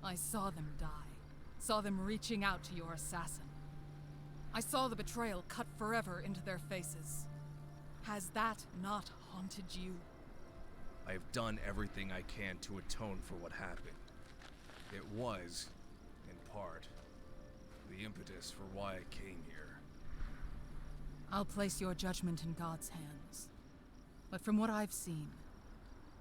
I saw them die, saw them reaching out to your assassin. I saw the betrayal cut forever into their faces. Has that not haunted you? I have done everything I can to atone for what happened. It was, in part, the impetus for why I came here. I'll place your judgment in God's hands. But from what I've seen,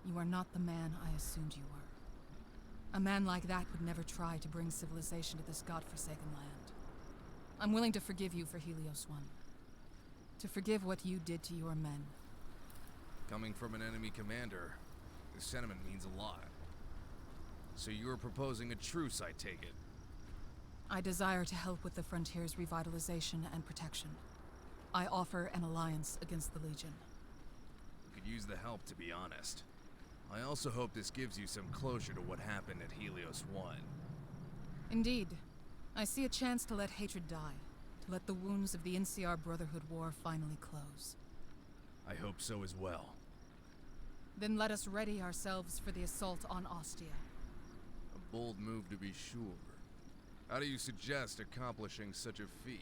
you are not the man I assumed you were. A man like that would never try to bring civilization to this godforsaken land. I'm willing to forgive you for Helios One. To forgive what you did to your men. Coming from an enemy commander, this sentiment means a lot. So you're proposing a truce, I take it? I desire to help with the frontier's revitalization and protection. I offer an alliance against the Legion. We could use the help, to be honest. I also hope this gives you some closure to what happened at Helios 1. Indeed. I see a chance to let hatred die, to let the wounds of the NCR Brotherhood War finally close. I hope so as well. Then let us ready ourselves for the assault on Ostia. A bold move to be sure. How do you suggest accomplishing such a feat?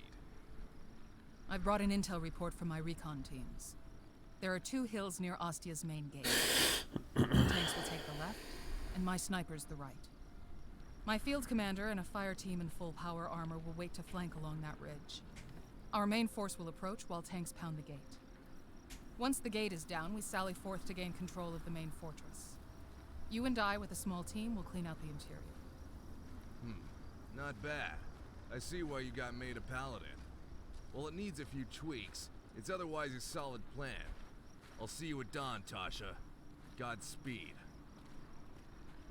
I've brought an intel report from my recon teams. There are 2 hills near Ostia's main gate. The tanks will take the left, and my snipers the right. My field commander and a fire team in full power armor will wait to flank along that ridge. Our main force will approach while tanks pound the gate. Once the gate is down, we sally forth to gain control of the main fortress. You and I, with a small team, will clean out the interior. Not bad. I see why you got made a paladin. Well, it needs a few tweaks. It's otherwise a solid plan. I'll see you at dawn, Tasha. Godspeed.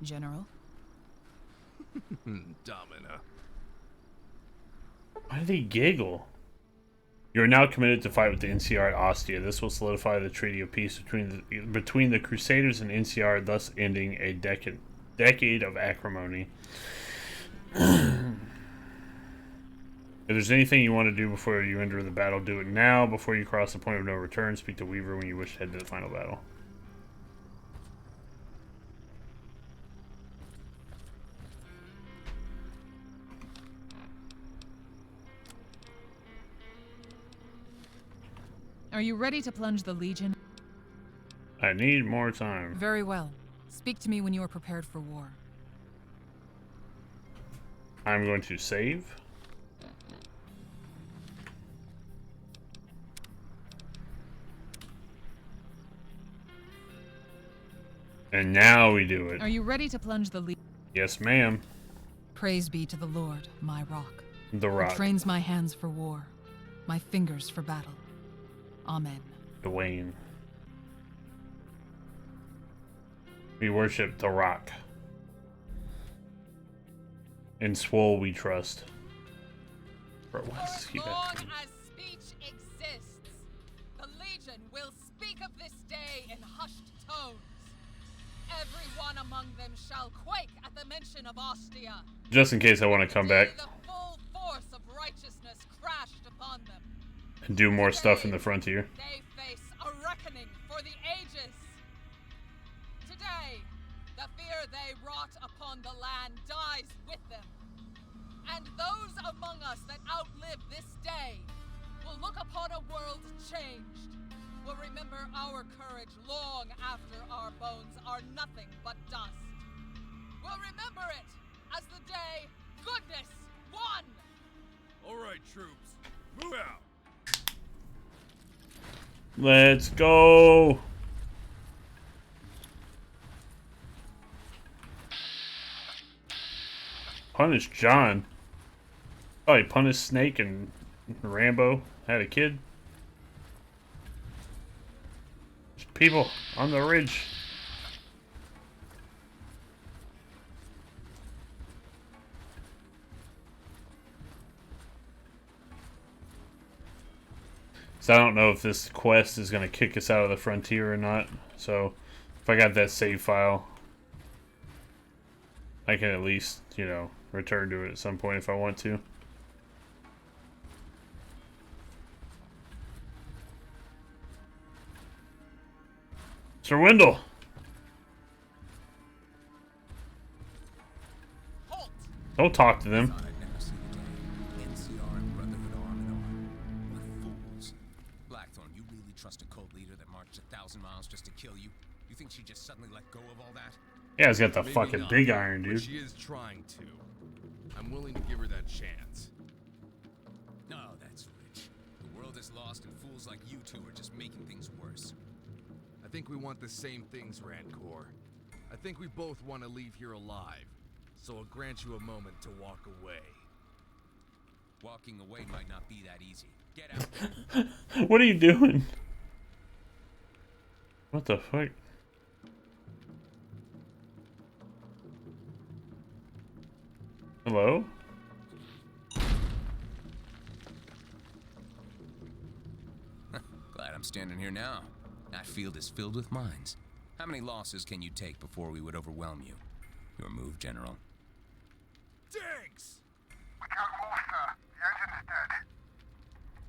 General? Domina. Why do they giggle? You are now committed to fight with the NCR at Ostia. This will solidify the treaty of peace between the Crusaders and NCR, thus ending a decade of acrimony. If there's anything you want to do before you enter the battle, do it now. Before you cross the point of no return, speak to Weaver when you wish to head to the final battle. Are you ready to plunge the Legion? I need more time. Very well. Speak to me when you are prepared for war. I'm going to save. And now we do it. Are you ready to plunge the Legion? Yes, ma'am. Praise be to the Lord, my rock. The rock. Who trains my hands for war, my fingers for battle. Amen. Dwayne. We worship the rock. In Swole we trust. Bro, why does he As long as speech exists, the Legion will speak of this day in hushed tones. Everyone among them shall quake at the mention of Ostia. Just in case I want to come back The full force of righteousness crashed upon them. and do more stuff in the frontier. They face a reckoning for the ages. Today, the fear they wrought upon the land dies with them. And those among us that outlive this day will look upon a world changed, will remember our courage long after our bones are nothing but dust. We'll remember it as the day goodness won! All right, troops, move out. Let's go. Punish John. Oh, he punished Snake and Rambo had a kid. There's people on the ridge. So I don't know if this quest is going to kick us out of the frontier or not. So if I got that save file, I can at least, you know, return to it at some point if I want to. Sir Wendell. Don't talk to them. Blackthorn, you really trust a cult leader that marched 1,000 miles just to kill you? You think she just suddenly let go of all that? Yeah, he's got the Maybe fucking not, big iron, but dude. she is trying to. I'm willing to give her that chance. No, that's rich. The world is lost and fools like you two are just making things worse. I think we want the same things, Rancor. I think we both want to leave here alive. So I'll grant you a moment to walk away. Walking away might not be that easy. Get out. What are you doing? What the fuck? Hello? Glad I'm standing here now. That field is filled with mines. How many losses can you take before we would overwhelm you? Your move, General. Thanks! We can't move, sir. The engine's dead.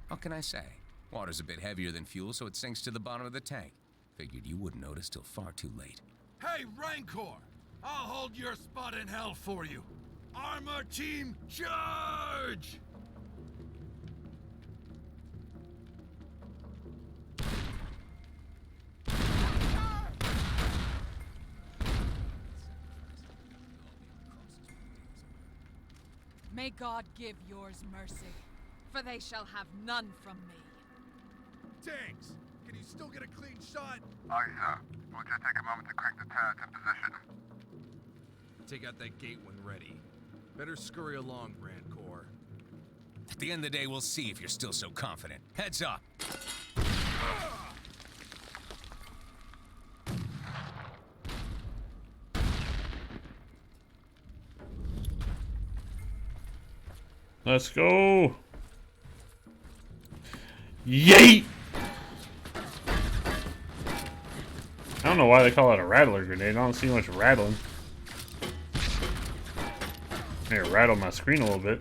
What can I say? Water's a bit heavier than fuel, so it sinks to the bottom of the tank. Figured you wouldn't notice till far too late. Hey, Rancor! I'll hold your spot in hell for you. Armor team, charge! May God give yours mercy, for they shall have none from me. Tanks! Can you still get a clean shot? Aye, sir. We'll just take a moment to crank the turrets in position. Take out that gate when ready. Better scurry along, Rancor. At the end of the day, we'll see if you're still so confident. Heads up! Let's go. Yeet! I don't know why they call it a rattler grenade. I don't see much rattling. Here, rattle my screen a little bit.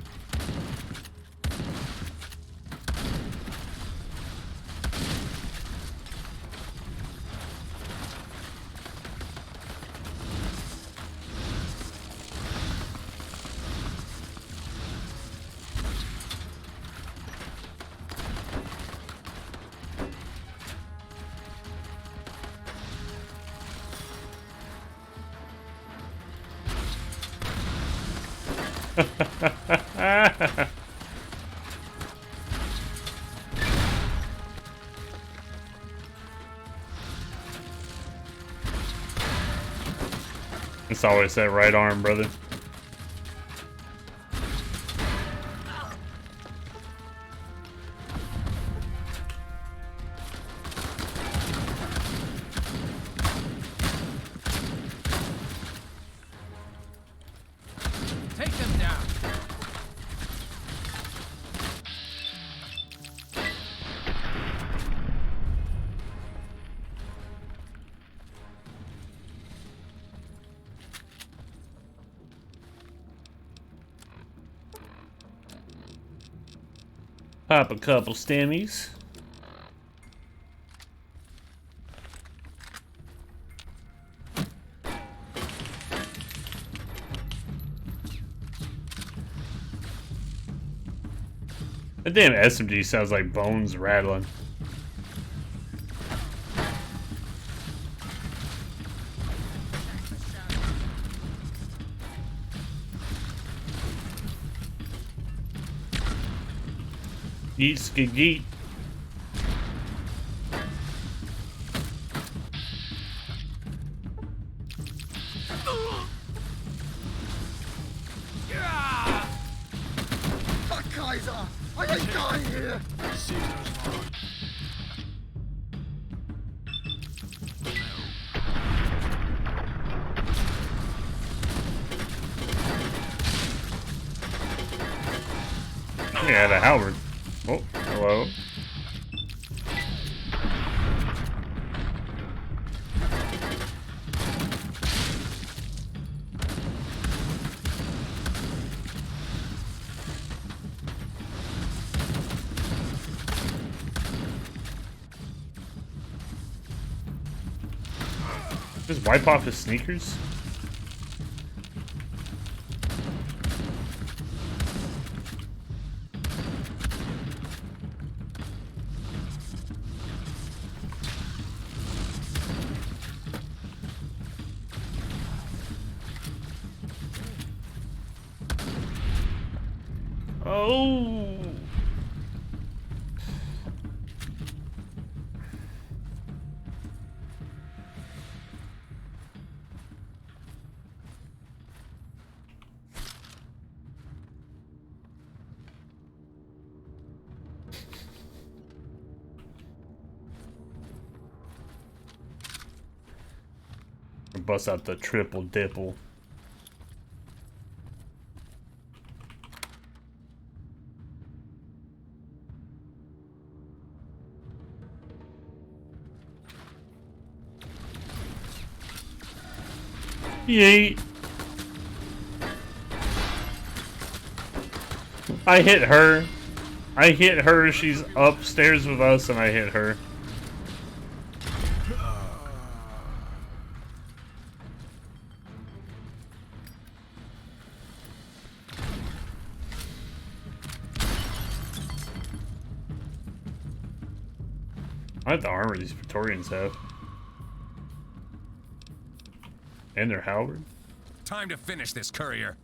It's always that right arm, brother. Take them down. Pop a couple stemmies. That damn SMG sounds like bones rattling. Yeet skid yeet. Kaiser! I ain't dying here! Yeah, the Howard. Oh, hello. Just wipe off his sneakers? Oh. Bust out the triple dipple. Yeet. I hit her. I hit her. She's upstairs with us, and I hit her. I like the armor these Praetorians have. And their halberd. Time to finish this, courier.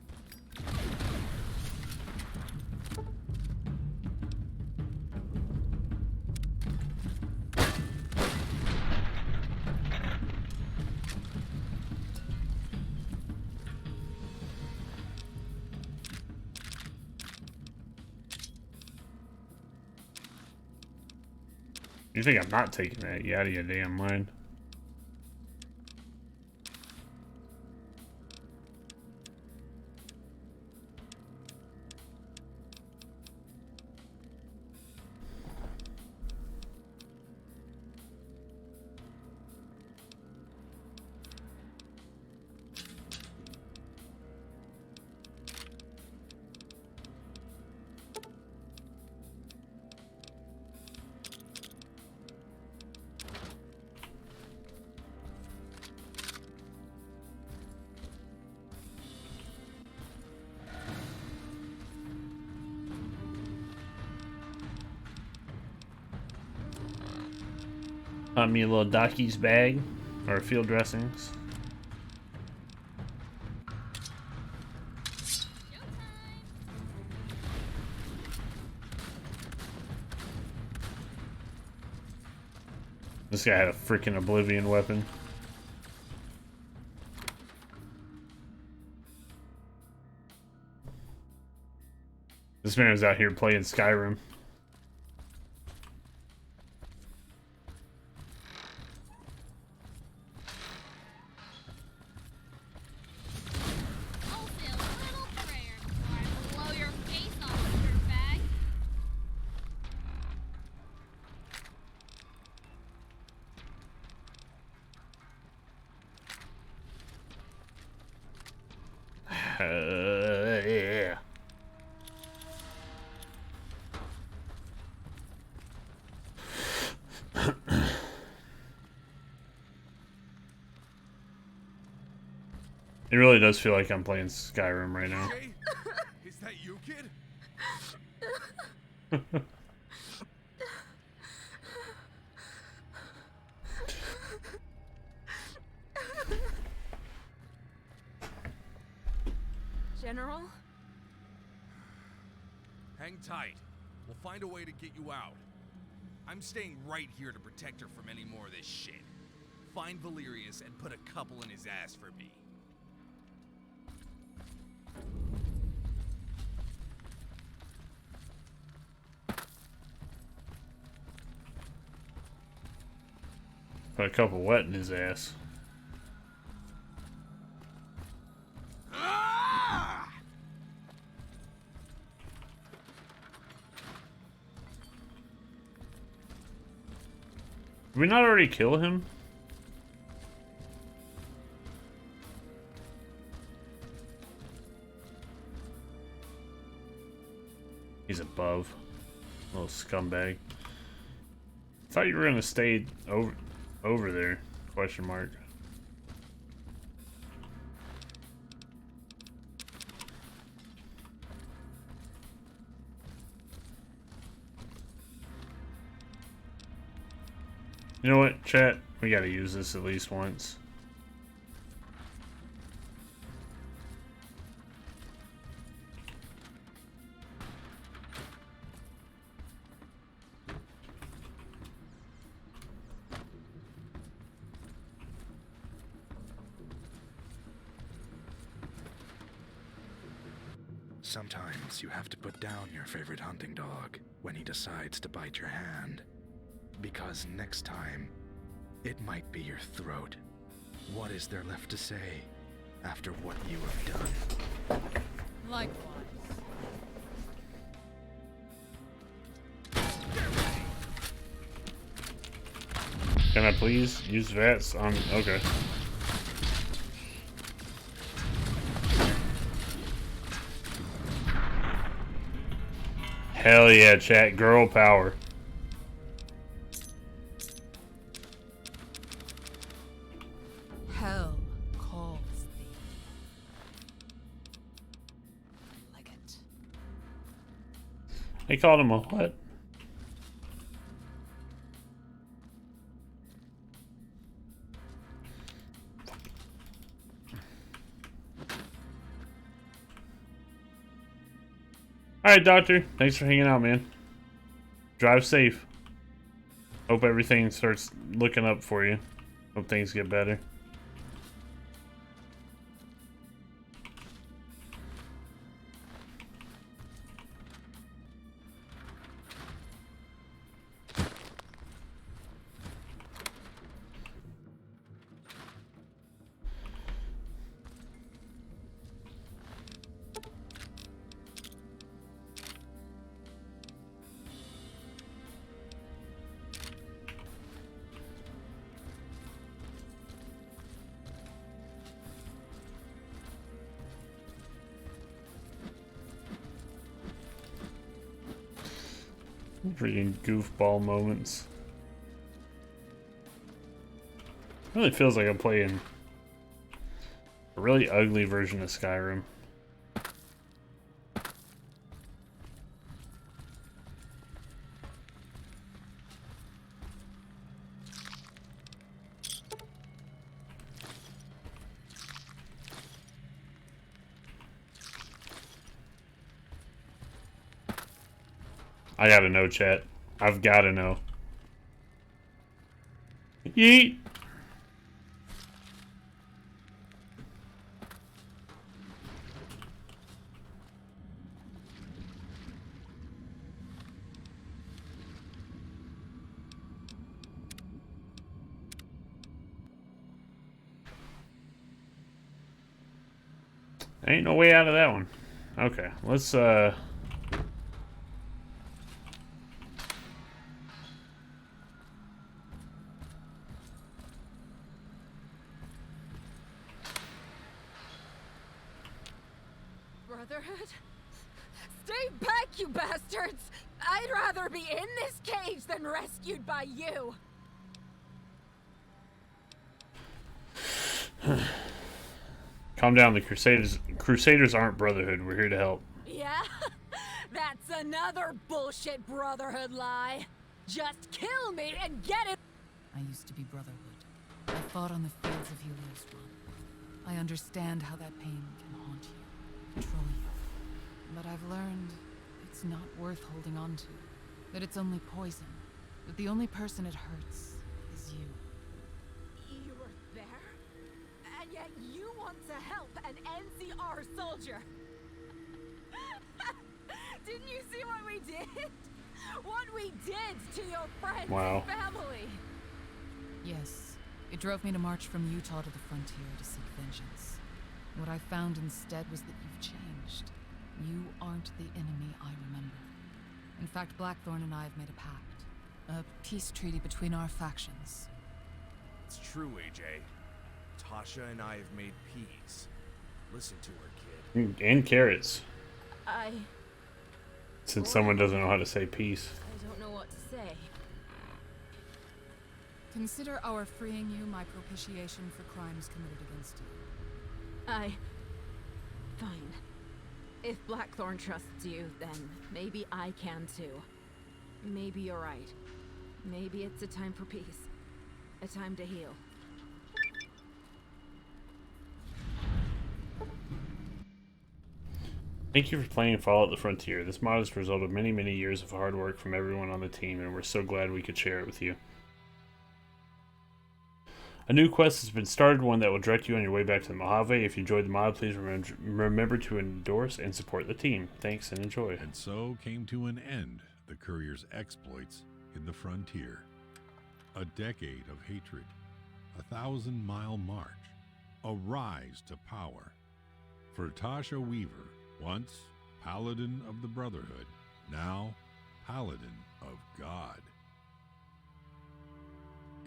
You think I'm not taking that? You out of your damn mind. Me a little Docky's bag or field dressings. This guy had a freaking Oblivion weapon. This man was out here playing Skyrim. Yeah. It really does feel like I'm playing Skyrim right now. Is that you, kid? General? Hang tight. We'll find a way to get you out. I'm staying right here to protect her from any more of this shit. Find Valerius and put a couple in his ass for me. Put a couple wet in his ass. Did we not already kill him? He's above. Little scumbag. Thought you were gonna stay over there. Question mark. You know what, chat? We gotta use this at least once. Sometimes you have to put down your favorite hunting dog when he decides to bite your hand. Because next time, it might be your throat. What is there left to say after what you have done? Likewise. Can I please use VATS on... Okay. Hell yeah, chat. Girl power. Hell calls thee. Legate. They called him a what? Alright, Doctor. Thanks for hanging out, man. Drive safe. Hope everything starts looking up for you. Hope things get better. Freaking goofball moments. Really feels like I'm playing a really ugly version of Skyrim. I gotta know, chat. I've gotta know. Yeet! Ain't no way out of that one. Okay, let's Brotherhood? Stay back, you bastards! I'd rather be in this cage than rescued by you! calm down. The Crusaders aren't Brotherhood. We're here to help. Yeah? That's another bullshit Brotherhood lie. Just kill me and get it. I used to be Brotherhood. I fought on the fields of Helios Run. I understand how that pain can haunt you, control you. But I've learned it's not worth holding on to. That it's only poison. That the only person it hurts is you. You were there? And yet you want to help an NCR soldier. Didn't you see what we did? What we did to your friends Wow. and family? Yes, it drove me to march from Utah to the frontier to seek vengeance. What I found instead was that you've changed. You aren't the enemy I remember. In fact, Blackthorn and I have made a pact. A peace treaty between our factions. It's true, AJ. Tasha and I have made peace. Listen to her, kid. And carrots. I Since someone doesn't know how to say peace. don't know what to say. Consider our freeing you my propitiation for crimes committed against you. Fine. If Blackthorn trusts you, then maybe I can too. Maybe you're right. Maybe it's a time for peace. A time to heal. Thank you for playing Fallout the Frontier. This mod is the result of many, many years of hard work from everyone on the team, and we're so glad we could share it with you. A new quest has been started, one that will direct you on your way back to the Mojave. If you enjoyed the mod, please remember to endorse and support the team. Thanks and enjoy. And so came to an end the courier's exploits in the frontier. A decade of hatred, a 1,000-mile march, a rise to power. For Tasha Weaver, once Paladin of the Brotherhood, now Paladin of God.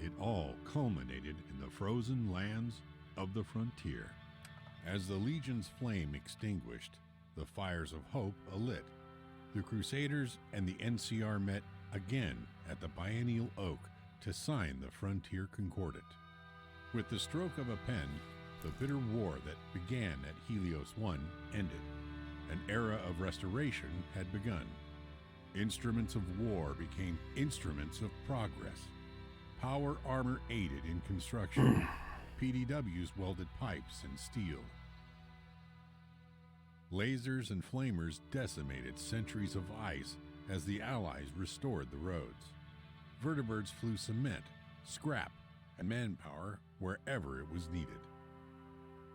It all culminated in the frozen lands of the frontier. As the Legion's flame extinguished, the fires of hope alit. The Crusaders and the NCR met again at the Biennial Oak to sign the Frontier Concordat. With the stroke of a pen, the bitter war that began at Helios 1 ended. An era of restoration had begun. Instruments of war became instruments of progress. Power armor aided in construction. PDWs welded pipes and steel. Lasers and flamers decimated centuries of ice as the Allies restored the roads. Vertibirds flew cement, scrap, and manpower wherever it was needed.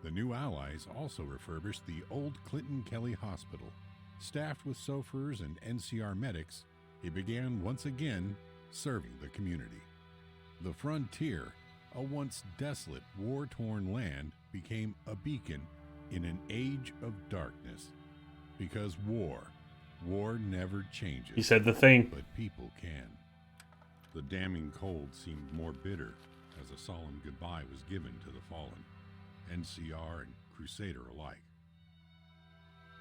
The new Allies also refurbished the old Clinton Kelly Hospital. Staffed with chauffeurs and NCR medics, it began once again serving the community. The frontier, a once desolate, war-torn land, became a beacon in an age of darkness. Because war never changes. He said the thing. But people can. The damning cold seemed more bitter as a solemn goodbye was given to the fallen, NCR and Crusader alike.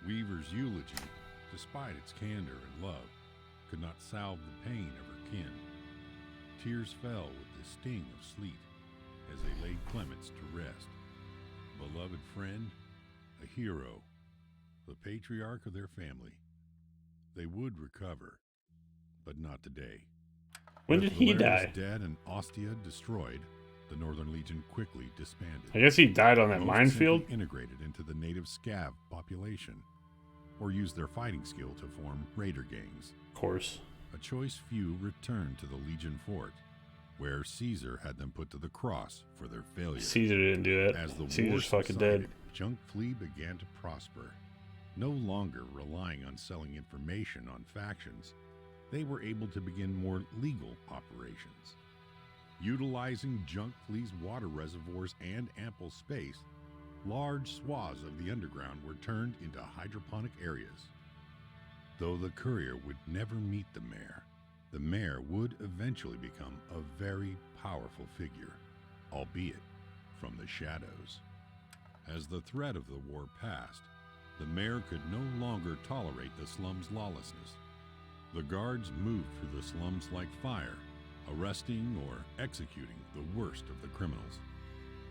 Weaver's eulogy, despite its candor and love, could not salve the pain of her kin. Tears fell with the sting of sleet as they laid Clements to rest. Beloved friend, a hero, the patriarch of their family. They would recover, but not today. When did he Valerius die? Dead and Ostia destroyed, the Northern Legion quickly disbanded. I guess he died on that Most minefield? simply integrated into the native Scav population, or used their fighting skill to form raider gangs. Of course. A choice few returned to the Legion fort, where Caesar had them put to the cross for their failure. Caesar didn't do that. As the Caesar's war fucking subsided, dead. Junk Flea began to prosper. No longer relying on selling information on factions, they were able to begin more legal operations. Utilizing Junk Flea's water reservoirs and ample space, large swaths of the underground were turned into hydroponic areas. Though the courier would never meet the mayor would eventually become a very powerful figure, albeit from the shadows. As the threat of the war passed, the mayor could no longer tolerate the slum's lawlessness. The guards moved through the slums like fire, arresting or executing the worst of the criminals.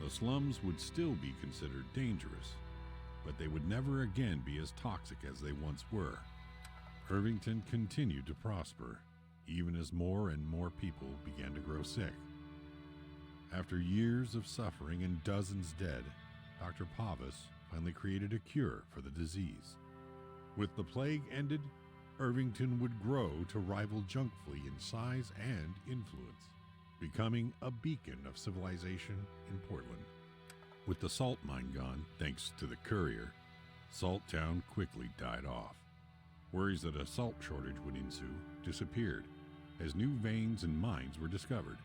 The slums would still be considered dangerous, but they would never again be as toxic as they once were. Irvington continued to prosper, even as more and more people began to grow sick. After years of suffering and dozens dead, Dr. Pavus finally created a cure for the disease. With the plague ended, Irvington would grow to rival Junkfleet in size and influence, becoming a beacon of civilization in Portland. With the salt mine gone, thanks to the courier, Salt Town quickly died off. Worries that a salt shortage would ensue disappeared, as new veins and mines were discovered.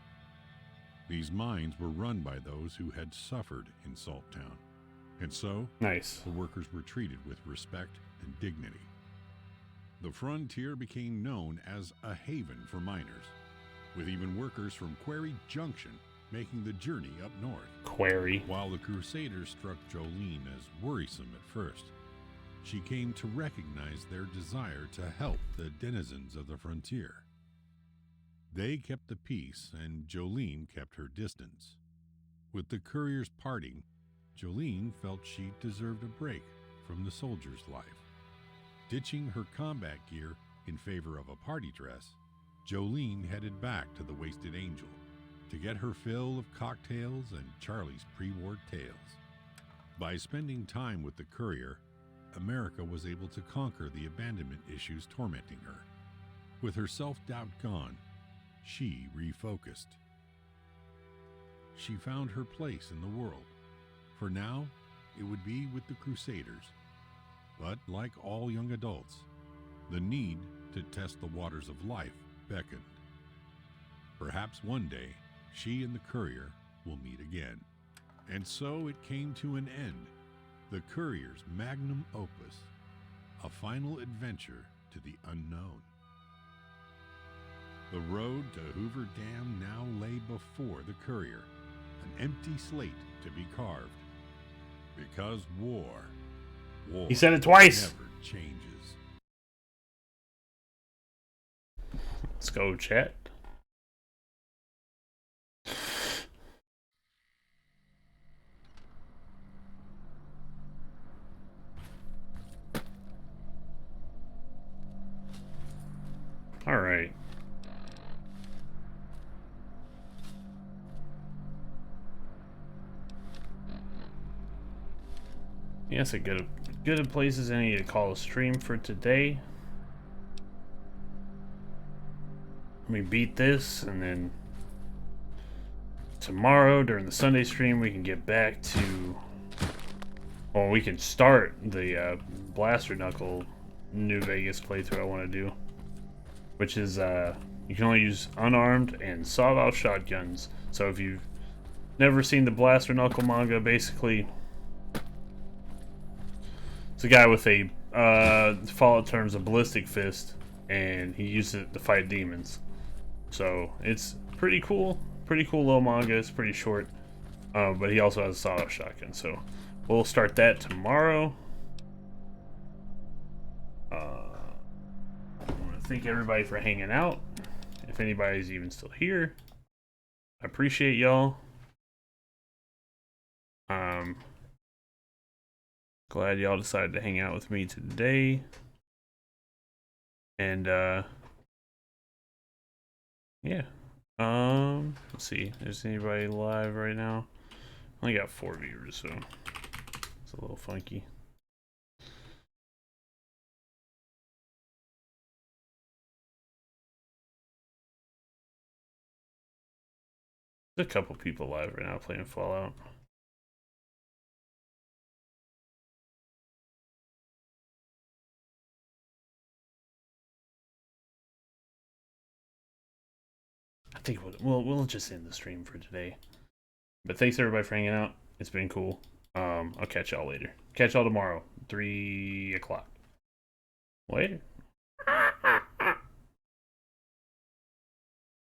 These mines were run by those who had suffered in Salt Town, and so nice. The workers were treated with respect and dignity. The frontier became known as a haven for miners, with even workers from Quarry Junction making the journey up north. Quarry. While the Crusaders struck Jolene as worrisome at first, she came to recognize their desire to help the denizens of the frontier. They kept the peace, and Jolene kept her distance. With the couriers parting, Jolene felt she deserved a break from the soldier's life. Ditching her combat gear in favor of a party dress, Jolene headed back to the Wasted Angel to get her fill of cocktails and Charlie's pre-war tales. By spending time with the courier, America was able to conquer the abandonment issues tormenting her. With her self-doubt gone, she refocused. She found her place in the world. For now, it would be with the Crusaders. But like all young adults, the need to test the waters of life beckoned. Perhaps one day, she and the courier will meet again. And so it came to an end. The courier's magnum opus, a final adventure to the unknown. The road to Hoover Dam now lay before the courier, an empty slate to be carved. Because war he said it twice. Never changes. Let's go, chat. All right. Yes, a good place as any to call a stream for today. Let me beat this, and then tomorrow during the Sunday stream we can get back to, well, we can start the Blaster Knuckle New Vegas playthrough I want to do, which is you can only use unarmed and sawed-off shotguns. So if you've never seen the Blaster Knuckle manga, basically it's a guy with a Fallout terms a ballistic fist, and he uses it to fight demons. So it's pretty cool little manga. It's pretty short, but he also has a sawed-off shotgun. So we'll start that tomorrow. I want to thank everybody for hanging out. If anybody's even still here, I appreciate y'all. Glad y'all decided to hang out with me today. And yeah. Let's see. Is anybody live right now? I only got 4 viewers, so it's a little funky. There's a couple people live right now playing Fallout. I think we'll just end the stream for today. But thanks everybody for hanging out. It's been cool. I'll catch y'all later. Catch y'all tomorrow, 3 o'clock. Later.